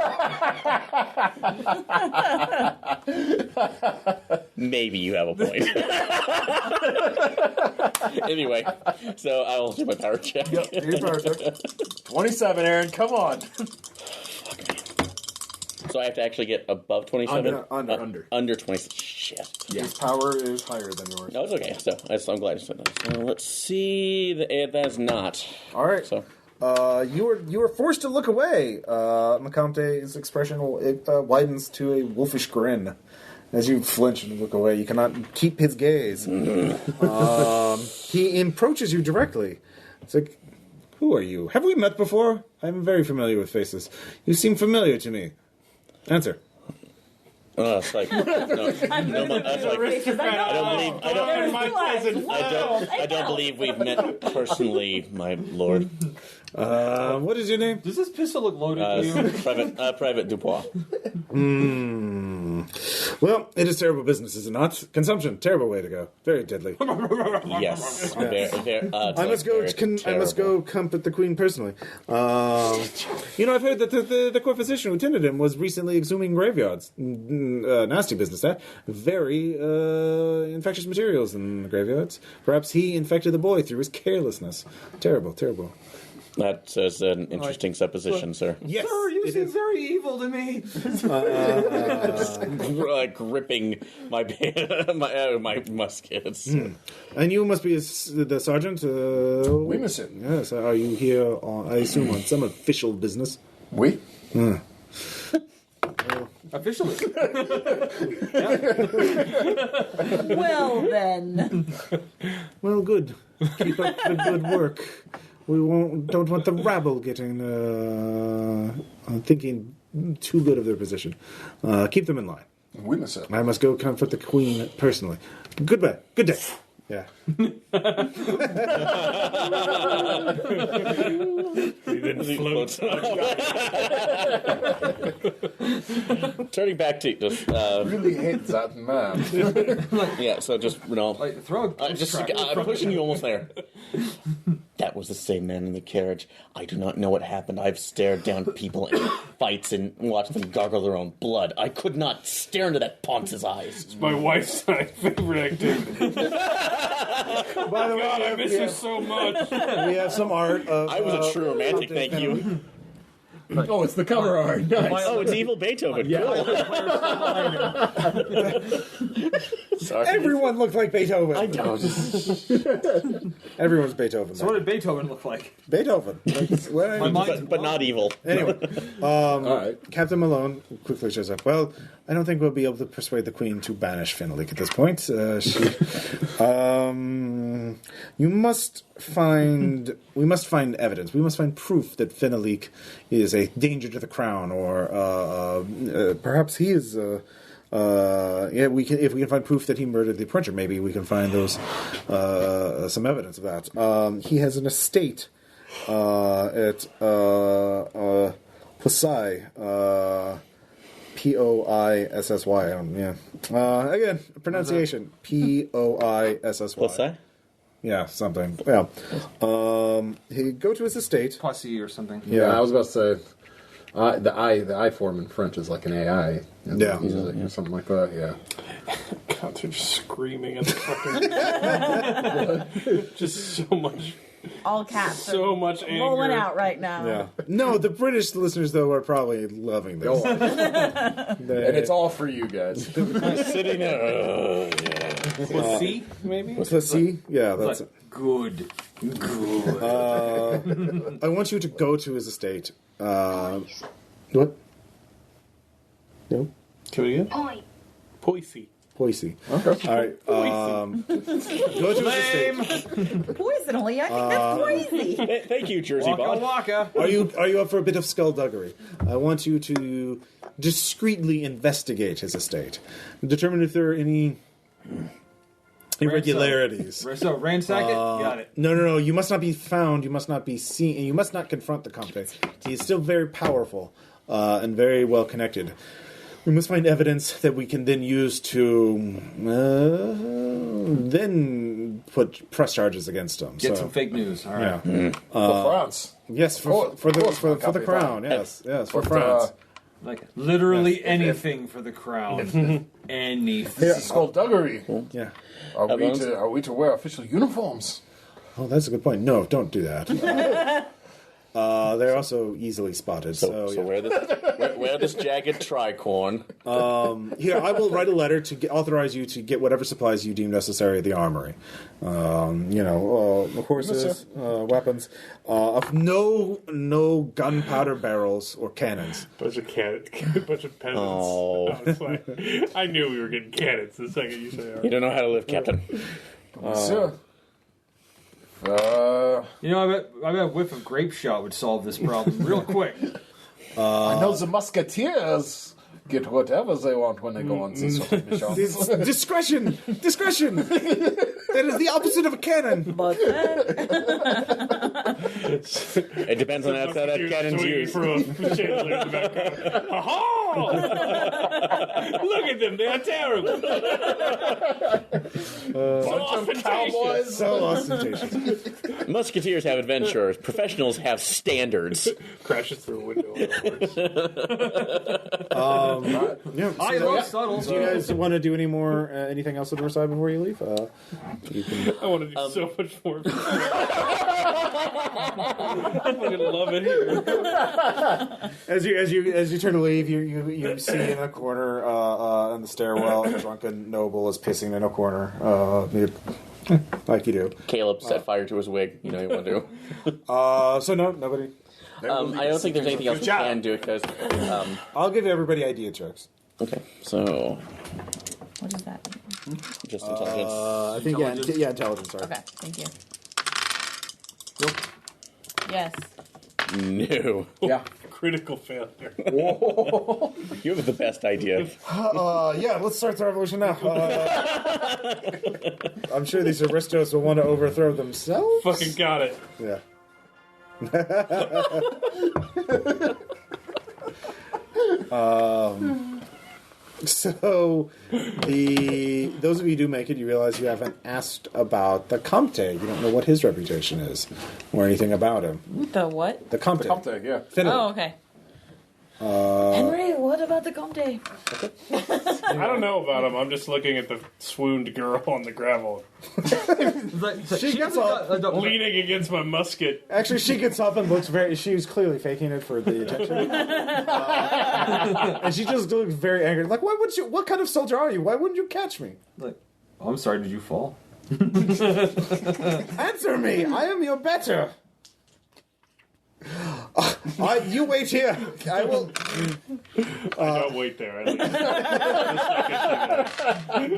it. Maybe you have a point. Anyway, so I will do my power check. Here's power check. 27, Aaron. Come on. So I have to actually get above 27? Under. Under 26. Shit. His power is higher than yours. No, it's okay. So I'm glad you said that. So let's see. That's not. All right. So you were forced to look away. Macomte's expression widens to a wolfish grin. As you flinch and look away, you cannot keep his gaze. He approaches you directly. It's like, who are you? Have we met before? I'm very familiar with faces. You seem familiar to me. Answer. It's like no, that's like I don't believe we've met personally, my lord. What is your name? Does this pistol look loaded to you? Private Dubois. Well, it is terrible business, is it not? Consumption, terrible way to go. Very deadly. Yes. I must go comfort the queen personally. I've heard that the court physician who tended him was recently exhuming graveyards. Nasty business, that. Very infectious materials in the graveyards. Perhaps he infected the boy through his carelessness. Terrible, terrible. That's an interesting supposition, sir. Yes, Sir, you seem very evil to me. Gripping my my muskets. And you must be the sergeant? We miss it. Yes, are you here, I assume, on some official business? We? Officially. Well, then. Well, good. Keep up the good work. We don't want the rabble getting thinking too good of their position. Keep them in line. We miss it. I must go comfort the queen personally. Goodbye. Good day. Yeah. He then floats. Turning back to just Really hate that man. yeah. So just Like, throw a I'm pushing you almost there. That was the same man in the carriage. I do not know what happened. I've stared down people in fights and watched them gargle their own blood. I could not stare into that Ponce's eyes. It's my wife's favorite activity. By the way, God, I miss her so much. we have some art of... I was a true romantic, thank you. Oh, it's the cover art. Nice. Oh, it's evil Beethoven. Cool. Sorry. Everyone looked like Beethoven. I don't. Everyone's Beethoven. So what did Beethoven look like? Beethoven. But not evil. Anyway, All right. Captain Malone quickly shows up. Well, I don't think we'll be able to persuade the Queen to banish Fenalik at this point. We must find evidence. We must find proof that Fenalik is a danger to the crown, or perhaps he is. If we can find proof that he murdered the printer, maybe we can find those some evidence of that. He has an estate at Poissy. Poissy. Again, pronunciation. Poissy. What's that? Yeah, something. Yeah. He go to his estate. Poissy or something. Yeah, I was about to say, the I form in French is like an AI. Yeah. Something like that, yeah. God, they're just screaming at the fucking... just so much... All caps. So much anger. Rolling out right now. Yeah. No, the British listeners though are probably loving this. Go on. And it's all for you guys. Sitting there. Yeah. C, maybe? What's that, C? Yeah, that's it. Good. I want you to go to his estate. What? No? Can we get? Poissy. Poissy. Okay. All right. Go to his estate. Poisonally, I think that's crazy. Thank you, Jersey Waka Bob. waka. Are you up for a bit of skullduggery? I want you to discreetly investigate his estate, determine if there are any irregularities. So ransack it. Got it. No. You must not be found. You must not be seen. And you must not confront the Comte. He is still very powerful and very well connected. We must find evidence that we can then use to then press charges against him. Get some fake news. All right. Yeah. For France. Yes, for the crown. Yes, for France. Like literally anything for the crown. Anything. This is skullduggery. Yeah. Are we to wear official uniforms? Oh, that's a good point. No, don't do that. They're also easily spotted. So yeah. wear this jagged tricorn. Here, I will write a letter to authorize you to get whatever supplies you deem necessary at the armory. Horses, weapons, of no gunpowder barrels or cannons. Bunch of peasants. Oh. It's fine. I knew we were getting cannons the second you said You don't know how to live, Captain. Monsieur. I bet a whiff of grape shot would solve this problem real quick. I know the musketeers get whatever they want when they go on these sort of missions. Discretion! That is the opposite of a cannon. But It depends on how that cannon's used. From a chandelier in the background. Ha-ha! Look at them, they are terrible. Bunch of cowboys. So ostentatious. Musketeers have adventurers. Professionals have standards. Crashes through a window. Yeah. I love subtle. Do you guys want to do anything else on your side before you leave? You can. I want to do so much more. I fucking love it here. As you turn to leave, you see in a corner in the stairwell a drunken noble is pissing in a corner, like you do. Caleb set fire to his wig. You know you want to do. So no, nobody. I don't think there's anything else we can do because. I'll give everybody idea checks. Okay, so what is that? just intelligence. I think intelligence. Sorry. Okay, thank you. Nope. Yes. No. Yeah. Critical failure. You have the best idea. Let's start the revolution now. I'm sure these aristos will want to overthrow themselves. Fucking got it. Yeah. So, those of you who do make it, you realize you haven't asked about the Comte. You don't know what his reputation is, or anything about him. The what? The Comte. Comte, yeah. Finley. Oh, okay. Henry, what about the Comte? I don't know about him. I'm just looking at the swooned girl on the gravel, She gets up. leaning against my musket. Actually, she gets up and looks very. She was clearly faking it for the attention, and she just looks very angry. Like, why would you? What kind of soldier are you? Why wouldn't you catch me? Like, oh, I'm sorry. Did you fall? Answer me! I am your better. You wait here. I will. Don't wait there. At least.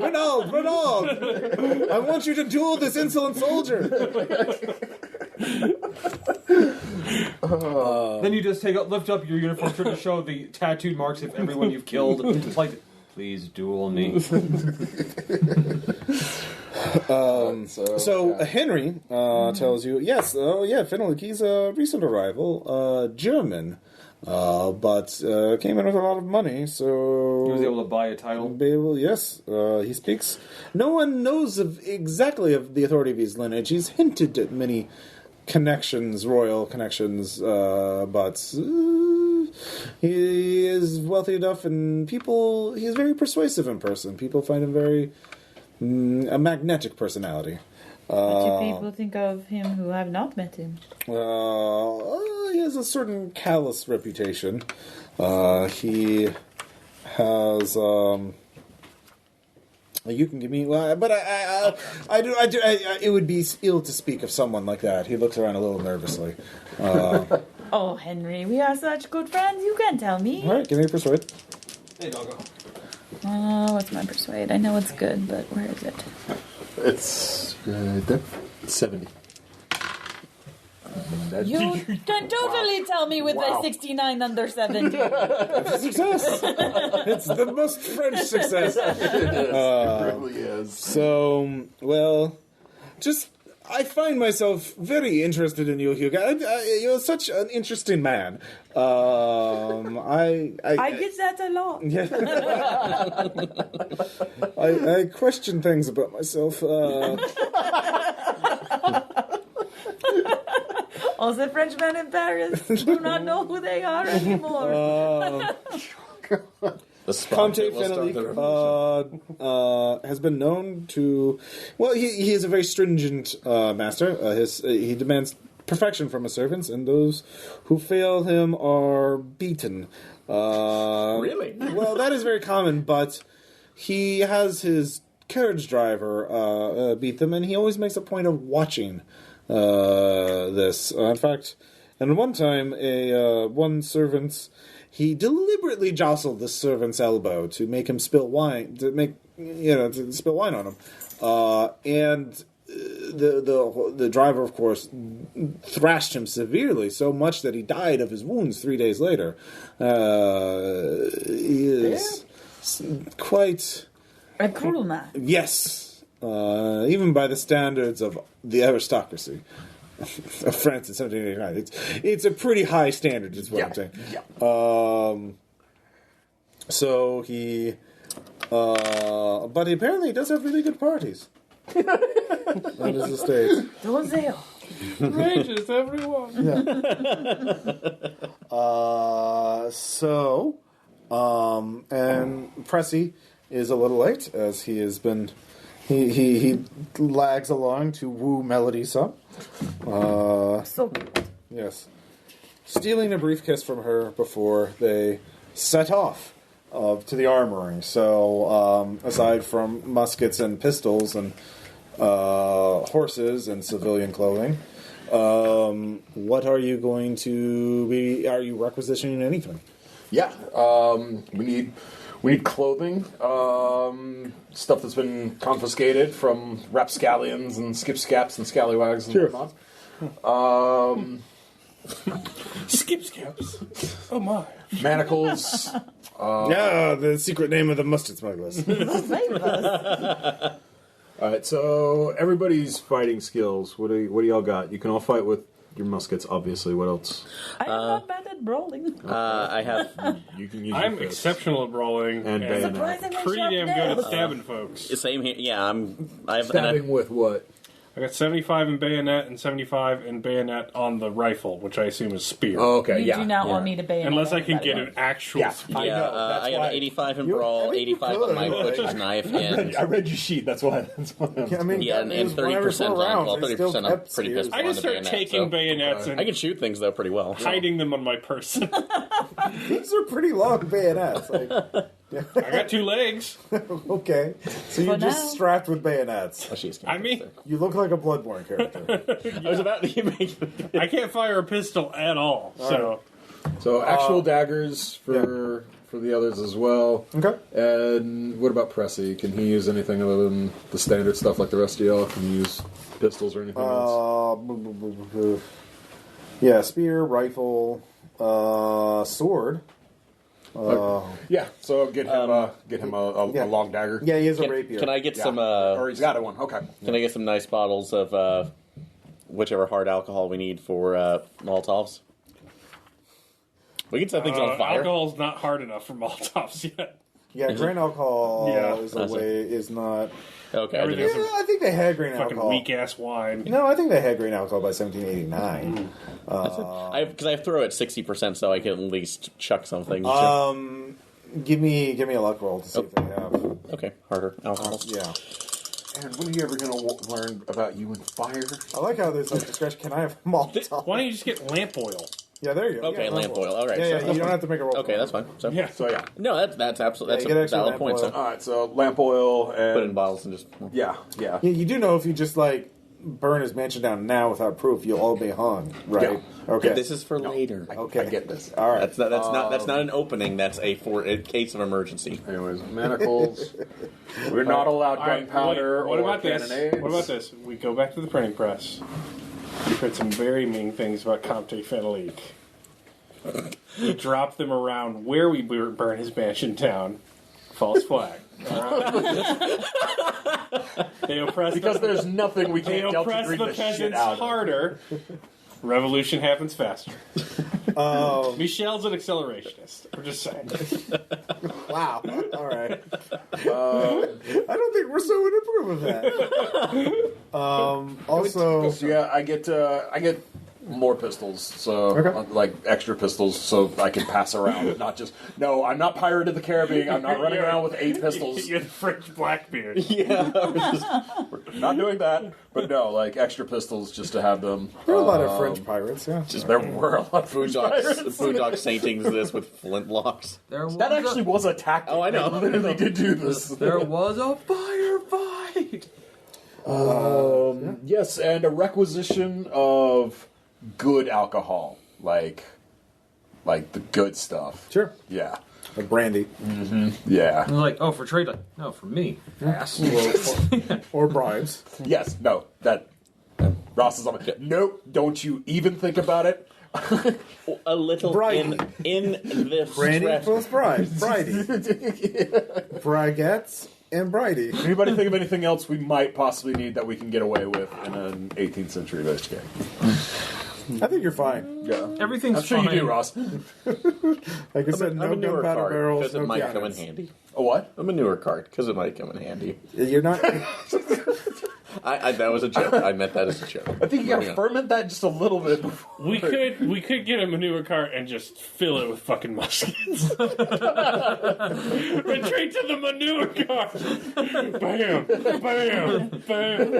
Renaud! I want you to duel this insolent soldier. Then you just lift up your uniform shirt to show the tattooed marks of everyone you've killed. It's like, please duel me. Henry tells you, yes, Finley, he's a recent arrival, German, but came in with a lot of money, so... He was able to buy a title? Yes, he speaks. No one knows exactly of the authority of his lineage. He's hinted at many connections, royal connections, but he is wealthy enough, and he is very persuasive in person. People find him very... a magnetic personality. What do people think of him who have not met him? He has a certain callous reputation. He has You can give me, but it would be ill to speak of someone like that. He looks around a little nervously. Oh, Henry, we are such good friends. You can tell me. All right, give me a persuade. Hey, doggo. What's my persuade? I know it's good, but where is it? It's there. 70. You can totally tell me with a 69 under 70. It's a success. It's the most French success. It really is. So, well, I find myself very interested in you, Hugo. You're such an interesting man. I get that a lot. Yeah. I question things about myself. All the Frenchmen in Paris do not know who they are anymore. Comte Fenelic has been known to... Well, he is a very stringent master. He demands perfection from his servants, and those who fail him are beaten. Really? Well, that is very common, but he has his carriage driver beat them, and he always makes a point of watching this. In fact, and one time, one servant... He deliberately jostled the servant's elbow to make him spill wine, to spill wine on him. And the driver, of course, thrashed him severely, so much that he died of his wounds 3 days later. He is quite... A cruel man. Yes. Even by the standards of the aristocracy of France in 1789. It's a pretty high standard, is what I'm saying. Yeah. So he... but he apparently does have really good parties. On his estate. Don't they all? Rages, everyone. And Pressy is a little late, as he has been... He lags along to woo Melody some. So good. Yes. Stealing a briefcase from her before they set off to the armory. So, aside from muskets and pistols and horses and civilian clothing, what are you going to be... Are you requisitioning anything? Yeah. We need clothing, stuff that's been confiscated from rapscallions and skipscaps and scallywags and whatnot. Skipscaps. Oh my. Manacles. The secret name of the mustard smugglers. All right, so everybody's fighting skills. What do y'all got? You can all fight with your muskets, obviously. What else? I'm not bad at brawling. I have. You can use. I'm your fists. exceptional at brawling And bayonet. Surprisingly pretty sharp damn good at nails. stabbing folks. Same here. Yeah, I have. Stabbing with what? I got 75 in bayonet and 75 in bayonet on the rifle, which I assume is spear. Oh, okay, You do not want me to bayonet. Unless I can anybody. get an actual Yeah. spear. I Yeah, know, that's I got why- an 85 in You- brawl, I mean, you 85 on my could. butcher's knife, and I read your sheet. That's why. I mean, yeah, and 30% on. Well, 30% on pretty pissed I on just the start bayonet. taking So bayonets and I can shoot things though pretty well. hiding them on my person. These are pretty long bayonets. I got 2 legs. Okay. So you're For just now. strapped with bayonets. Oh, she's I mean, You look like a Bloodborne character. I was about to make. I can't fire a pistol at all. So So actual daggers for the others as well. Okay. And what about Pressy? Can he use anything other than the standard stuff like the rest of y'all? Can he use pistols or anything else? Yeah, spear, rifle, sword. Yeah. So get him a long dagger. Yeah, he has a rapier. Can I get Yeah. some? Or he's got one. Okay. Can I get some nice bottles of whichever hard alcohol we need for Molotovs? We can set things on fire. alcohol's not hard enough for Molotovs yet. Yeah, grain alcohol Yeah. is not. Okay, I Everything didn't- is I think they had grain Fucking alcohol. weak ass wine. No, I think they had grain alcohol by 1789. because I throw at 60%, so I can at least chuck something. Give me a luck roll to see if they have. Okay, harder alcohol. Yeah, And when are you ever going to learn about you and fire? I like how there's like discretion. Can I have Molotov? Why don't you just get lamp oil? Yeah, there you go. Okay, yeah, lamp oil. All right. Yeah, so yeah, you don't have to make a roll. Okay, that's fine. So So yeah. no, that's absolutely Yeah, you get that's a extra valid lamp point. oil. So All right, so lamp oil and put it in bottles and just. yeah. Yeah, you do know if you just like burn his mansion down now without proof, you'll all be hung, right? Yeah. Okay. This is for later. Okay. I get this. All right. That's not an opening. That's a case of emergency. Anyways, manacles. We're not allowed All right, gunpowder what or about this? cannonades. What about this? We go back to the printing press. We've heard some very mean things about Comte Fenelique. We drop them around where we burn his mansion down. False flag. They oppress Because the, there's nothing we they can't oppress Delta the Green the shit peasants out of. harder. Revolution happens faster. Michelle's an accelerationist. I'm just saying. Wow. All right. I don't think we're so in approve of that. Also, So yeah, I get more pistols, so Okay. like extra pistols, so I can pass around. Not just I'm not Pirate of the Caribbean. I'm not running around with 8 pistols. You had French Blackbeard. Yeah. We're not doing that. But no, like extra pistols just to have them. there are a lot of French pirates, yeah. There were a lot of French pirates. Boondock saintings this with flintlocks. That actually was a tactic. Oh, I know. They literally did do this. There was a firefight. Yes, and a requisition of good alcohol, like the good stuff. Sure. Yeah, Like brandy. yeah. I was like, oh, for trade, like, no, for me. Ass. Or bribes. Yes, no, that Ross is on it. Nope, don't you even think about it. A little Bribing. in this Brandy stretch. plus bride. Bridie. Brigettes and bridie. Anybody think of anything else we might possibly need that we can get away with in an 18th century HK? I think you're fine. Yeah, Everything's I'm sure fine. you do, Ross. Like I said, no a newer gunpowder card barrels, because it no might come in cannons. handy. A what? A manure cart because it might come in handy. You're not... That was a joke. I meant that as a joke. I think you gotta ferment that just a little bit. We could get a manure cart and just fill it with fucking muskets. Retreat to the manure cart. Bam, bam, bam.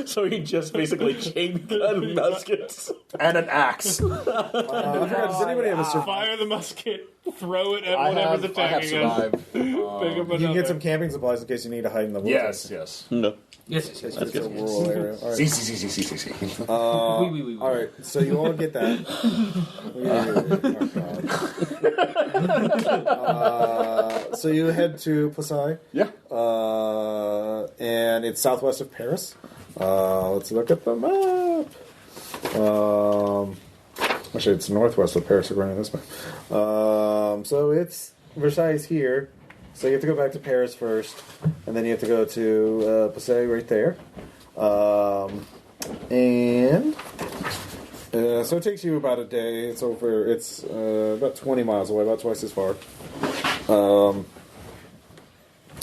So he just basically chain gun muskets. And an axe. Does anybody have a Fire the musket. Throw it at I whatever's have attacking us. survived. Pick up You can another. get some camping supplies in case you need to hide in the woods. Yes. No. Yes. It's a rural area. All right. See. Oui. All right, so you all get that. So you head to Pasai, Yeah. and it's southwest of Paris. Let's look at the map. Actually, it's northwest of Paris according to this map. So it's Versailles here. So you have to go back to Paris first, and then you have to go to Pasai right there. And so it takes you about a day. It's about 20 miles away, about twice as far.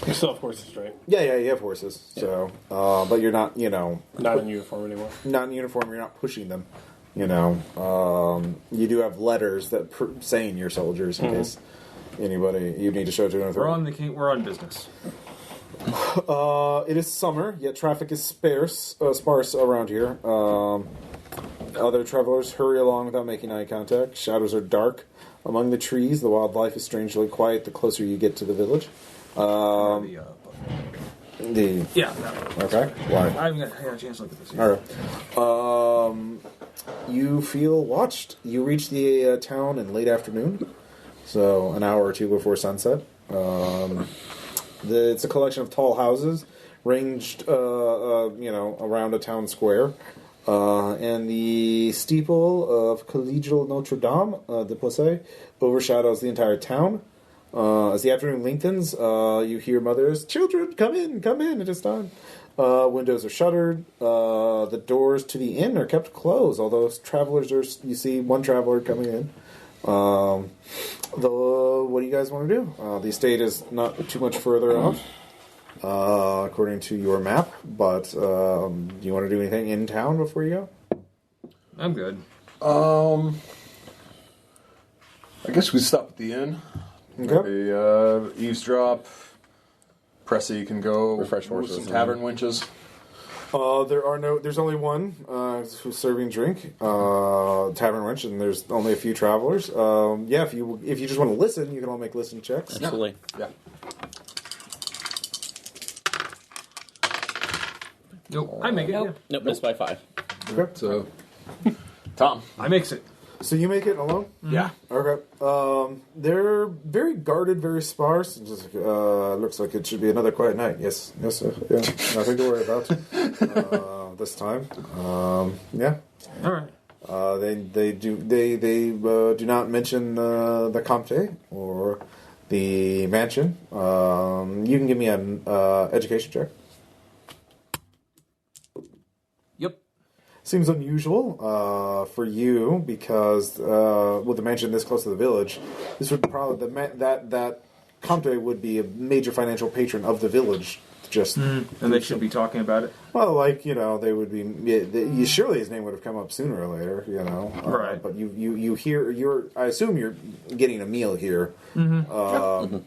You still have horses, right? Yeah, you have horses. So, but you're not, Not in uniform anymore. not in uniform. You're not pushing them. You do have letters that saying you're soldiers in case anybody you need to show to an authority. We're on business. It is summer, yet traffic is sparse around here. Other travelers hurry along without making eye contact. Shadows are dark among the trees. The wildlife is strangely quiet the closer you get to the village. Yeah. That Okay. Why? I haven't had a chance to look at this yet. All right. You feel watched. You reach the town in late afternoon, so an hour or two before sunset. It's a collection of tall houses ranged, around a town square. And the steeple of Collegial Notre Dame de Poissy overshadows the entire town. As the afternoon lengthens, you hear mothers, "Children, come in, it is time." Windows are shuttered. The doors to the inn are kept closed, although you see one traveler coming in. What do you guys want to do? The estate is not too much further out, according to your map, but do you want to do anything in town before you go? I'm good. I guess we stop at the inn. Okay. Maybe eavesdrop. Pressy can go Refresh move horses some and tavern winches. There's only one who's serving drink, tavern wench, and there's only a few travelers. If you just want to listen, you can all make listen checks. Absolutely. Yeah. Nope. I make it. Nope. Nope, missed by 5. Okay. So, Tom. I makes it. So you make it alone? Yeah. Okay. They're very guarded, very sparse. Just looks like it should be another quiet night. Yes, sir. Yeah, nothing to worry about this time. Yeah. All right. They do not mention the Comte or the mansion. You can give me an education check. Yep. Seems unusual for you because with the mansion this close to the village, this would probably that Comte would be a major financial patron of the village. Just And they should be talking about it. well, they would be. Surely his name would have come up sooner or later, Right. But you hear. I assume you're getting a meal here, and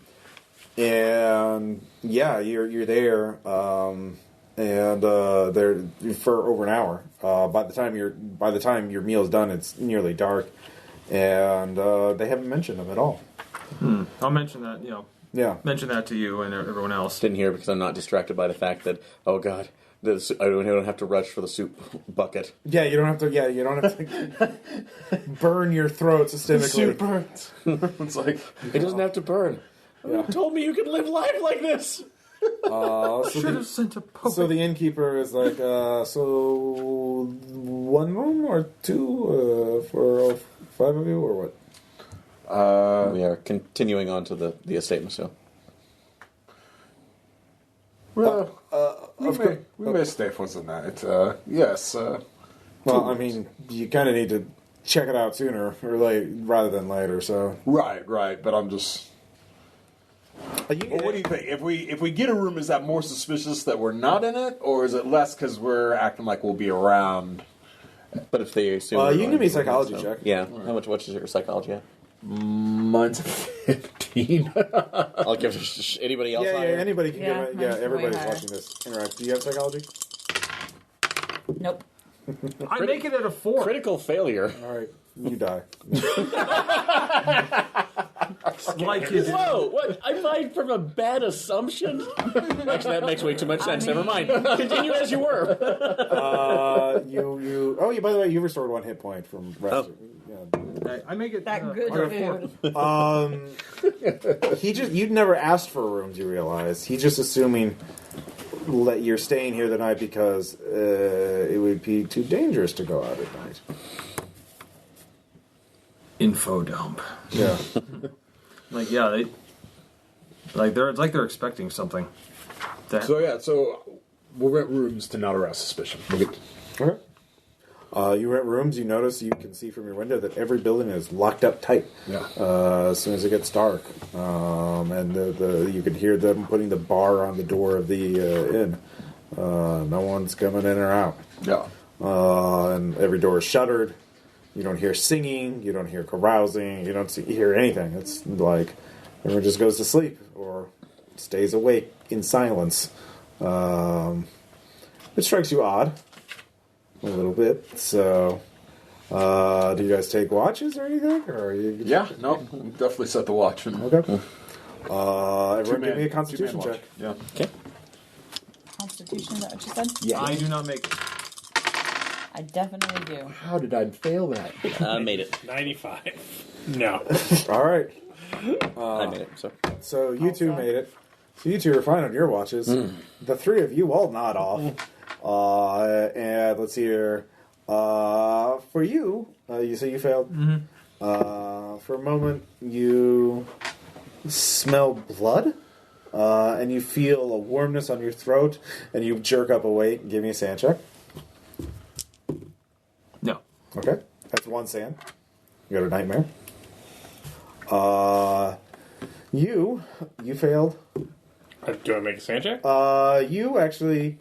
yeah, you're there. And they're for over an hour. By the time your meal's done, it's nearly dark, and they haven't mentioned them at all. I'll mention that. Yeah. Mention that to you and everyone else. Didn't hear because I'm not distracted by the fact that, oh god, I don't have to rush for the soup bucket. Yeah, you don't have to. Yeah, you don't have to burn your throat systemically. Soup burns. It's like, It doesn't have to burn. Yeah. Who told me you could live life like this? Should have sent a poke. So the innkeeper is like, so one room or two for 5 of you, or what? We are continuing on to the estate, monsieur. well, we may stay for the night. Yes. Well, I mean, you kind of need to check it out sooner or late rather than later. So, Right. But I'm just. Well, what do you think? If we get a room, is that more suspicious that we're not in it, or is it less because we're acting like we'll be around? But if they assume... you we're can going give me a to be psychology so- check. Yeah. What is your psychology at? Mine's 15. I'll give anybody else Yeah, higher? anybody can Yeah, give it. Yeah, mine's way everybody's higher. watching this interact. Do you have psychology? Nope. I make it at a 4. Critical failure. All right, you die. Like you do. Whoa! What? I find from a bad assumption? Actually, that makes way too much sense. Never mind. Continue as you were. You. Oh, by the way, you restored 1 hit point from rest. I make it That good on a 4. food. You'd never asked for rooms. You realize he's just assuming that you're staying here the night because it would be too dangerous to go out at night. Info dump. Yeah. They're it's like they're expecting something. So we'll rent rooms to not arouse suspicion. We'll get Okay. You rent rooms. You notice you can see from your window that every building is locked up tight. Yeah. As soon as it gets dark, and you can hear them putting the bar on the door of the inn. No one's coming in or out. Yeah. And every door is shuttered. You don't hear singing. You don't hear carousing. You don't hear anything. It's like everyone just goes to sleep or stays awake in silence. It strikes you odd. A little bit. So, do you guys take watches or anything? Or are you? Yeah. No. We'll definitely set the watch. Okay. Everyone, give me a Constitution two-man check. watch. Yeah. Okay. Constitution, is that what you said? Yeah. I do not make it. I definitely do. How did I fail that? Made it. 95. No. All right. I made it. So you two made it. So you two are fine on your watches. The 3 of you all nod off. And let's see here. For you, you say you failed. For a moment, you smell blood, and you feel a warmness on your throat, and you jerk up awake. Give me a sand check. No. Okay, that's 1 sand. You got a nightmare. You failed. Do I make a sand check? You actually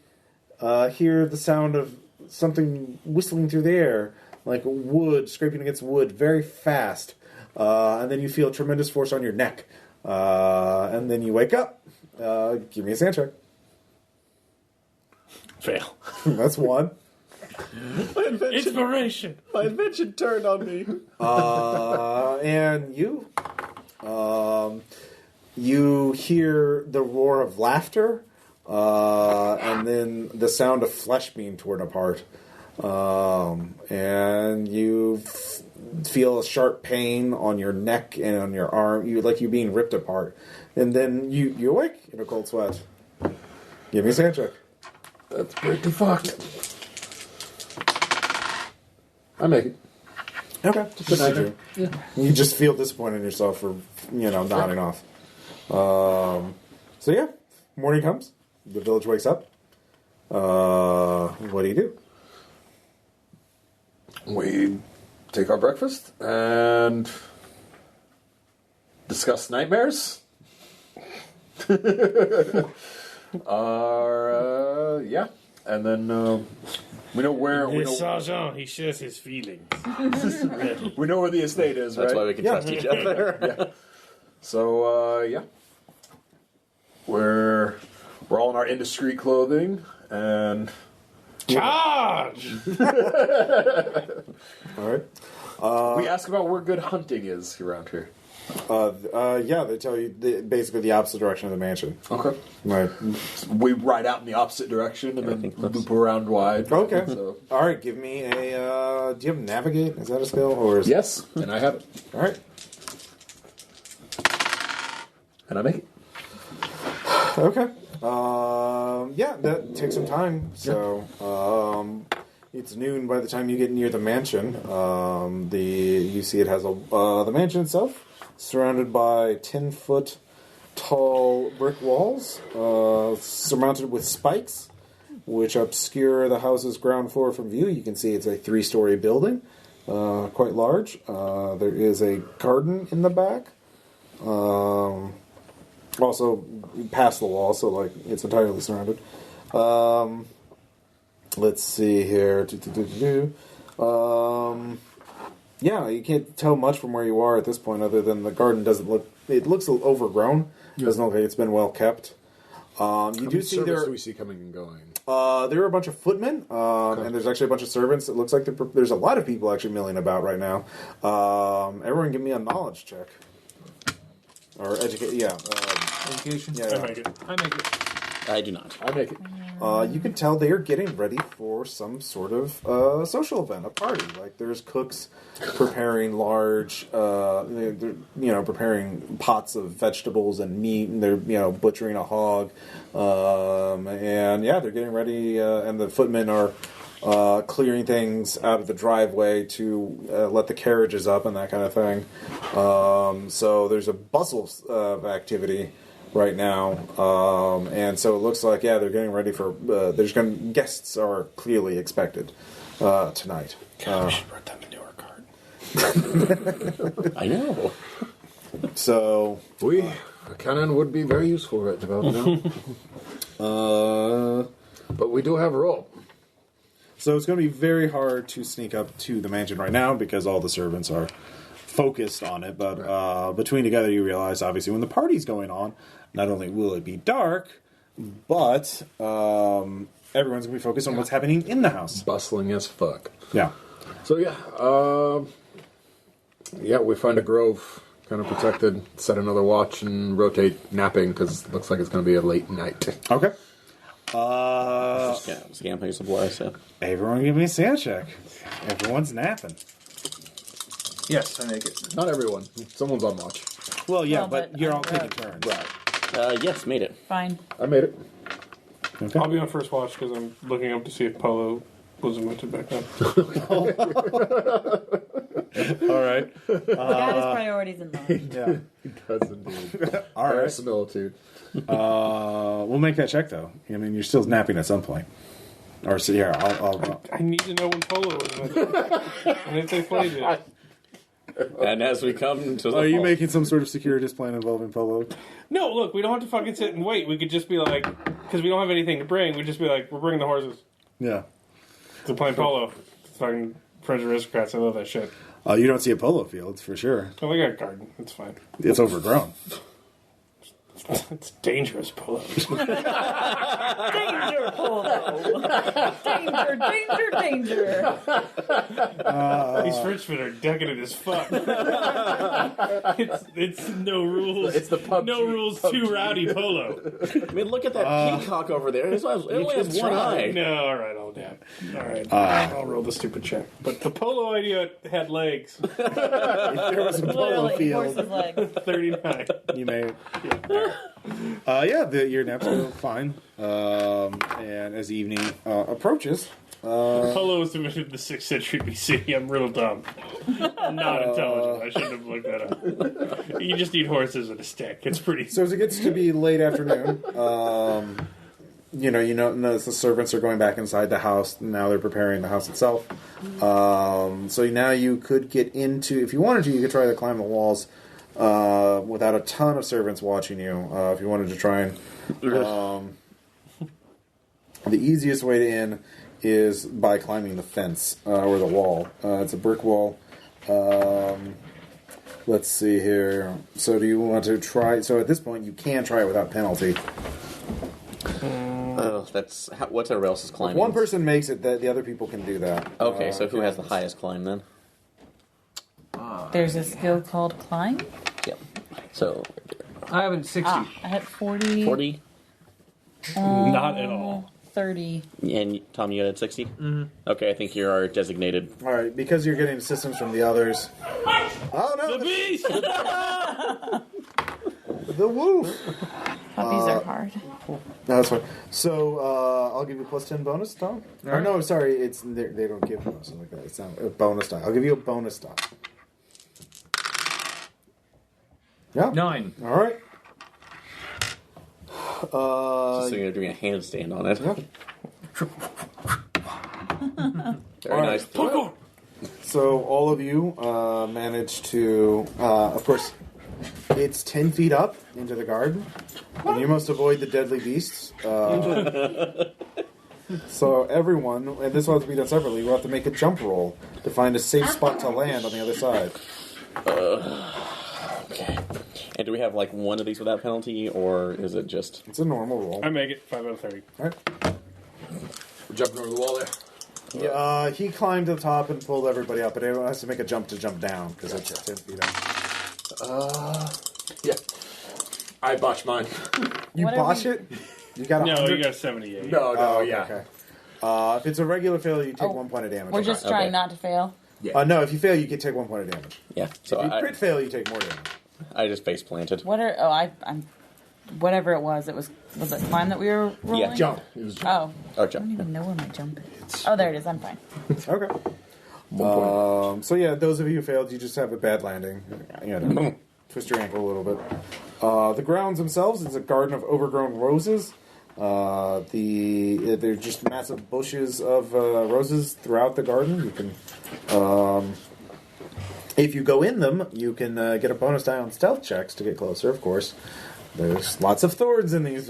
hear the sound of something whistling through the air, like wood scraping against wood, very fast. And then you feel tremendous force on your neck. And then you wake up. Give me a sand check. Fail. That's one. Inspiration. My invention turned on me. And you hear the roar of laughter, and then the sound of flesh being torn apart. And you feel a sharp pain on your neck and on your arm. You're being ripped apart. And then you awake in a cold sweat. Give me a sand check. That's pretty fucked. I make it. Okay. You just feel disappointed in yourself for, nodding off. So yeah, morning comes. The village wakes up. What do you do? We take our breakfast and discuss nightmares. Yeah. And then we know where... Sergeant, he shares his feelings. We know where the estate is, That's right? why we can trust each other. Yeah. So, yeah. We're all in our indiscreet clothing, and... Charge! All right. we ask about where good hunting is around here. Yeah, they tell you basically the opposite direction of the mansion. Okay. Right. We ride out in the opposite direction and then loop around wide. Okay. So. All right. Give me a. Do you have navigate? Is that a skill or is Yes, and I have it. All right. And I make it. Okay. Yeah, that takes some time. So, it's noon by the time you get near the mansion. You see it has the mansion itself surrounded by 10-foot tall brick walls, surmounted with spikes, which obscure the house's ground floor from view. You can see it's a 3-story building, quite large. There is a garden in the back. Also past the wall, so it's entirely surrounded. Let's see here. Yeah, you can't tell much from where you are at this point, other than the garden doesn't look. It looks a little overgrown. Doesn't look like it's been well kept. You do see there. Do we see coming and going? There are a bunch of footmen, and there's actually a bunch of servants. It looks like there's a lot of people actually milling about right now. Everyone, give me a knowledge check. Or educate, yeah. Education. Yeah, I yeah. make it. I make it. I do not. I make it. You can tell they are getting ready for some sort of social event, a party. Like there's cooks preparing large, they're preparing pots of vegetables and meat, and they're butchering a hog, and yeah, they're getting ready. And the footmen are clearing things out of the driveway to let the carriages up and that kind of thing. So there's a bustle of activity right now, and so it looks like they're getting ready for. Guests are clearly expected tonight. God, we should write that into our card. I know. So A cannon would be very useful right about now. But we do have a rope. So it's going to be very hard to sneak up to the mansion right now because all the servants are focused on it. But between together, you realize, obviously, when the party's going on, not only will it be dark, but everyone's going to be focused on what's happening in the house. Bustling as fuck. Yeah. So we find a grove, kind of protected, set another watch, and rotate napping because it looks like it's going to be a late night. Okay. Scamping supplies, yeah. Everyone give me a sand check. Everyone's napping. Yes, I make it. Not everyone. Someone's on watch. Well, yeah, Well, but but you're all I'm taking good. turns. Right. Yes, made it. Fine. I made it. Okay. I'll be on first watch because I'm looking up to see if Polo was invented back then. All right. He got his priorities in mind. Yeah. He does indeed. All right. Verisimilitude. We'll make that check, though. I mean, you're still napping at some point. Or, so, yeah, I'll I need to know when Polo was invented. And if they played it. And as we come to the Are you hall- making some sort of securities plan involving Polo? No, look, we don't have to fucking sit and wait. We could just be like, because we don't have anything to bring, we'd just be like, we're bringing the horses. Yeah. To play Polo. It's fucking French aristocrats. I love that shit. You don't see a polo field, for sure. Oh, we got a garden. It's fine. It's overgrown. It's dangerous, Polo. Danger, Polo! Danger, danger, danger! These Frenchmen are decadent as fuck. it's no rules. It's the PUBG. No rules, too rowdy Polo. I mean, look at that peacock over there. It only has one eye. No, all right, I'll dab. All right, I'll roll the stupid check. But the Polo idea had legs. If there was a polo Literally, field, horse's leg. 39. you may. Your naps go fine. And as evening approaches, Polo was invented in the 6th century BC. I'm real dumb. I'm not intelligent. I shouldn't have looked that up. You just need horses and a stick. It's pretty... so as it gets to be late afternoon, you notice the servants are going back inside the house. Now they're preparing the house itself. So now you could get into, if you wanted to, you could try to climb the walls without a ton of servants watching you. If you wanted to try and, the easiest way to in is by climbing the fence or the wall. It's a brick wall. Let's see here. So do you want to try? So at this point, you can try it without penalty. What's everybody else's climbing? If one person makes it, the other people can do that. Okay, so who has the highest climb then? There's a skill called climb. Yep. So I have 60. I had 40. 40, Not at all. 30. and Tom, you got it 60. Mm-hmm. Okay, I think you are designated. All right, because you're getting assistance from the others. Oh no! The beast! The wolf. Puppies are hard. No, that's fine. So I'll give you a plus 10 bonus, Tom. Or no, sorry, it's they don't give bonuses like that. It's not a bonus die. I'll give you a bonus die. Yeah. 9. All right. So you're doing a handstand on it. Yeah. Very nice. So all of you managed to, of course, it's 10 feet up into the garden, and you must avoid the deadly beasts. So everyone, and this will have to be done separately, will have to make a jump roll to find a safe spot to land on the other side. Okay. And do we have like one of these without penalty, or is it just... It's a normal roll. I make it 5 out of 30. All right. We're jumping over the wall there. Yeah, he climbed to the top and pulled everybody up, but everyone has to make a jump to jump down because it's 10 feet up. Yeah. I botched mine. You What are botch we- it? You got No, 100? you got 78. No, Oh, yeah. okay. If it's a regular failure, you take 1 point of damage. We're just trying not to fail. No, if you fail, you can take 1 point of damage. Yeah, so If you crit fail, you take more damage. I just face planted. What are... Oh, I'm... Whatever it was it climb that we were rolling? Yeah, Jump. It was jump. Oh. Oh, I don't even know where my jump is. Oh, there it is. I'm fine. Okay. So yeah, those of you who failed, you just have a bad landing. You know, twist your ankle a little bit. The grounds themselves is a garden of overgrown roses. They're just massive bushes of roses throughout the garden. You can, if you go in them, you can get a bonus die on stealth checks to get closer. Of course, there's lots of thorns in these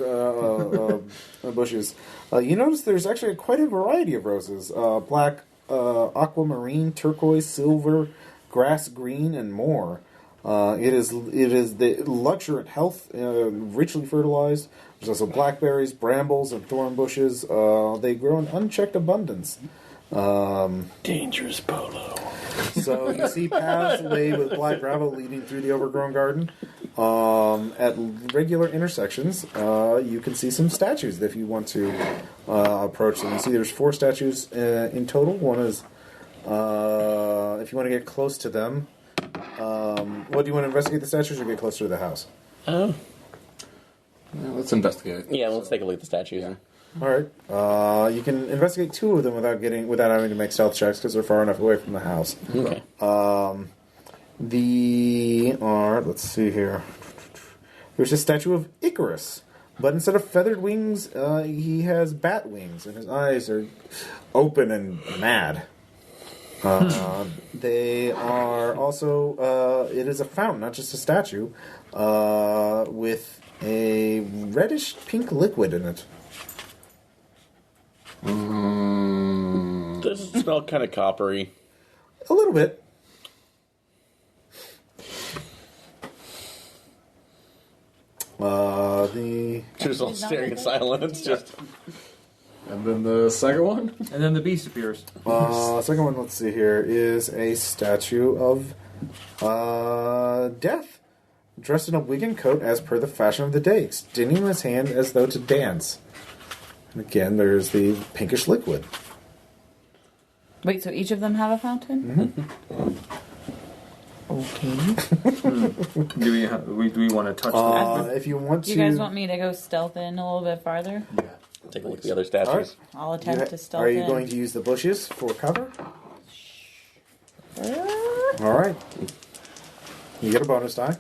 bushes. You notice there's actually quite a variety of roses: black, aquamarine, turquoise, silver, grass green, and more. It is the luxuriant health, richly fertilized. There's also blackberries, brambles, and thorn bushes. They grow in unchecked abundance. Dangerous Polo. So you see paths laid with black gravel leading through the overgrown garden. At regular intersections, you can see some statues if you want to approach them. You see there's 4 statues in total. One is, if you want to get close to them, what do you want to investigate the statues or get closer to the house? Oh. Yeah, let's investigate. Yeah, let's take a look at the statues. Yeah. All right. You can investigate 2 of them without having to make stealth checks because they're far enough away from the house. Okay. Let's see here. There's a statue of Icarus, but instead of feathered wings, he has bat wings, and his eyes are open and mad. They are also, it is a fountain, not just a statue, with a reddish pink liquid in it. Does it smell kind of coppery? A little bit. Just all staring in silence. Just And then the second one? And then the beast appears. Second one, let's see here, is a statue of Death, dressed in a wig and coat as per the fashion of the day, extending his hand as though to dance. And again, there's the pinkish liquid. Wait, so each of them have a fountain? Okay. Do we want to touch the If you want to... Do you guys want me to go stealth in a little bit farther? take a look at the other statues. All right. I'll attempt to stealth Are you in. going to use the bushes for cover? All right. You get a bonus die.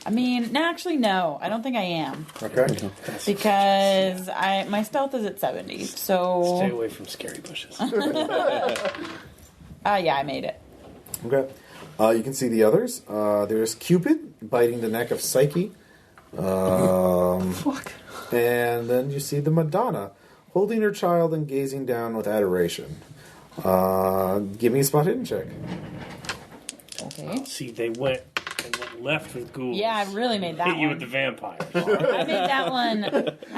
I mean, no, actually, no. I don't think I am. Okay. Because my stealth is at 70, so... Stay away from scary bushes. Yeah, I made it. Okay. You can see the others. There's Cupid biting the neck of Psyche. Fuck. And then you see the Madonna holding her child and gazing down with adoration. Give me a spot hidden check. Okay. See, they went and went left with ghouls. Yeah, I really made that Hit you one. with the vampires. I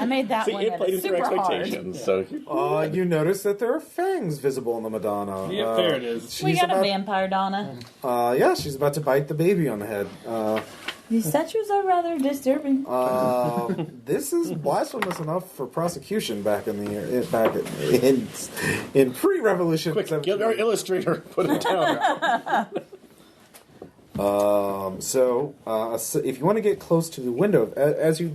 made that See, one. it That played is into your super hard. expectations. So You notice that there are fangs visible on the Madonna. Yep, there it is. We she's got a about, vampire Donna. yeah, she's about to bite the baby on the head. These statues are rather disturbing. This is blasphemous enough for prosecution back in in pre-revolution. quick, get our illustrator, put it down. So if you want to get close to the window, as you're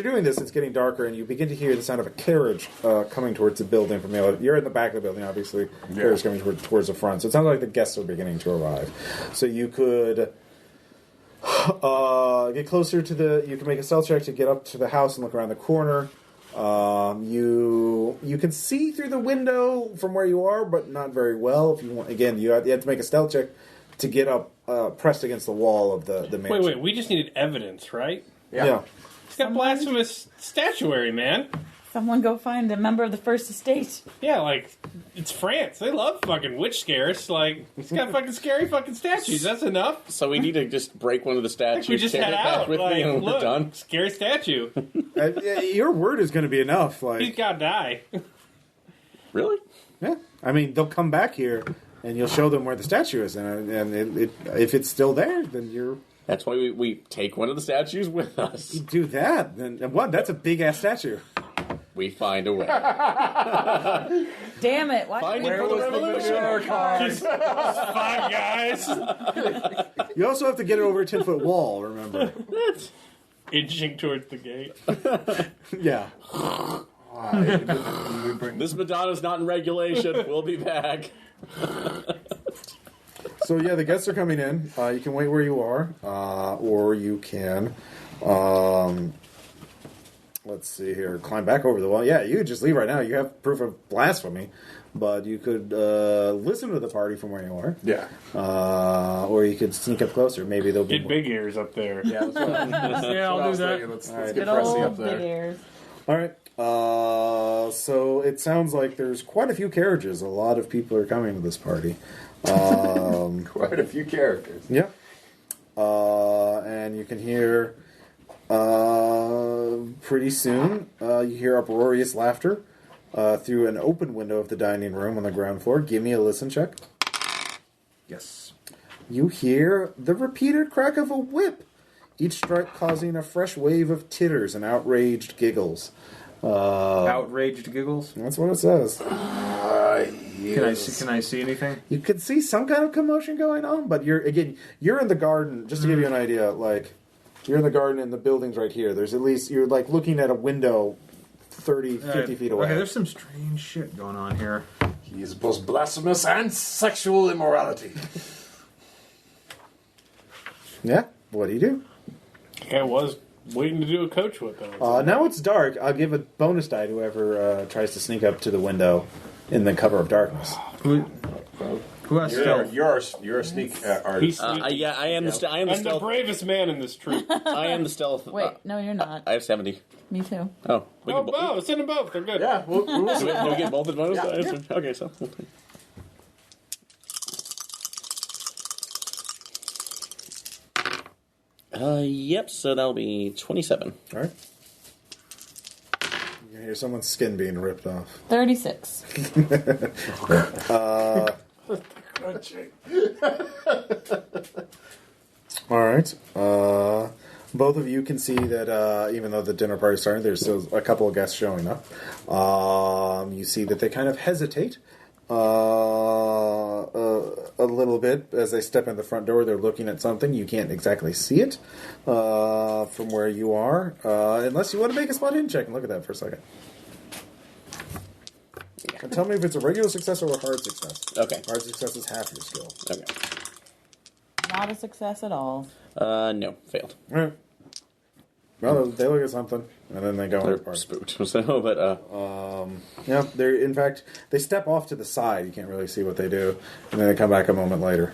doing this, it's getting darker, and you begin to hear the sound of a carriage coming towards the building from the other. You're in the back of the building, obviously. Yeah. Carriage coming towards the front. So it sounds like the guests are beginning to arrive. So you could get closer to the. You can make a stealth check to get up to the house and look around the corner. You can see through the window from where you are, but not very well. If you want, again, you have to make a stealth check to get up, pressed against the wall of the mansion. Wait, we just needed evidence, right? Yeah. It's got blasphemous statuary, man. Someone go find a member of the First Estate. Yeah, like, it's France. They love fucking witch scares. Like, it's got fucking scary fucking statues. That's enough. So we need to just break one of the statues, We just carry head it back out. with Like, me, and we're look, done. scary statue. Your word is going to be enough. He's Like, gotta die. Really? yeah. I mean, they'll come back here, and you'll show them where the statue is, and if it's still there, then you're. That's why we take one of the statues with us. You do that, then what? That's a big ass statue. We find a way. Damn it! Why Find did it we for the revolution. Just 5 guys You also have to get it over a 10-foot wall. Remember? inching towards the gate. Yeah. This Madonna's not in regulation. We'll be back. So yeah, the guests are coming in. You can wait where you are, or you can. Let's see here. Climb back over the wall. Yeah, you could just leave right now. You have proof of blasphemy, but you could listen to the party from where you are. Yeah. Or you could sneak up closer. Maybe they'll be. Get big ears up there. Yeah, that's what Yeah, I'll do that. Let's right. get Good Pressy old up big there. ears. All right. So it sounds like there's quite a few carriages. A lot of people are coming to this party. Quite a few characters. Yeah. And you can hear pretty soon you hear uproarious laughter through an open window of the dining room on the ground floor. Give me a listen check. Yes. You hear the repeated crack of a whip, each strike causing a fresh wave of titters and outraged giggles. Outraged giggles. That's what it says. Can I see anything? You could see some kind of commotion going on, but you're in the garden. Just to give you an idea, like you're in the garden and the building's right here. There's at least you're like looking at a window 30, 50 feet away. Okay, there's some strange shit going on here. He is both blasphemous and sexual immorality. Yeah. What do you do? I was waiting to do a coach with them. Now it's dark. I'll give a bonus die to whoever tries to sneak up to the window in the cover of darkness. Who has stealth? You're a sneak artist. Yeah, I am the I'm the stealth. bravest man in this troop. I am the stealth. Wait, no, you're not. I have 70. Me too. Oh, Oh, both. Send them both. They're good. Yeah, we'll do we get both the bonus? Okay, so. Yep, so that'll be 27. All right. You can hear someone's skin being ripped off. 36. All right. Both of you can see that even though the dinner party's starting, there's still a couple of guests showing up. You see that they kind of hesitate a little bit as they step in the front door. They're looking at something. You can't exactly see it from where you are, unless you want to make a spot hidden check and look at that for a second. And tell me if it's a regular success or a hard success. Okay. Hard success is half your skill. Okay. Not a success at all. No, failed. All right. Well, they look at something, and then they go on They're the party. spooked. So, but Yeah, they're in fact they step off to the side. You can't really see what they do, and then they come back a moment later.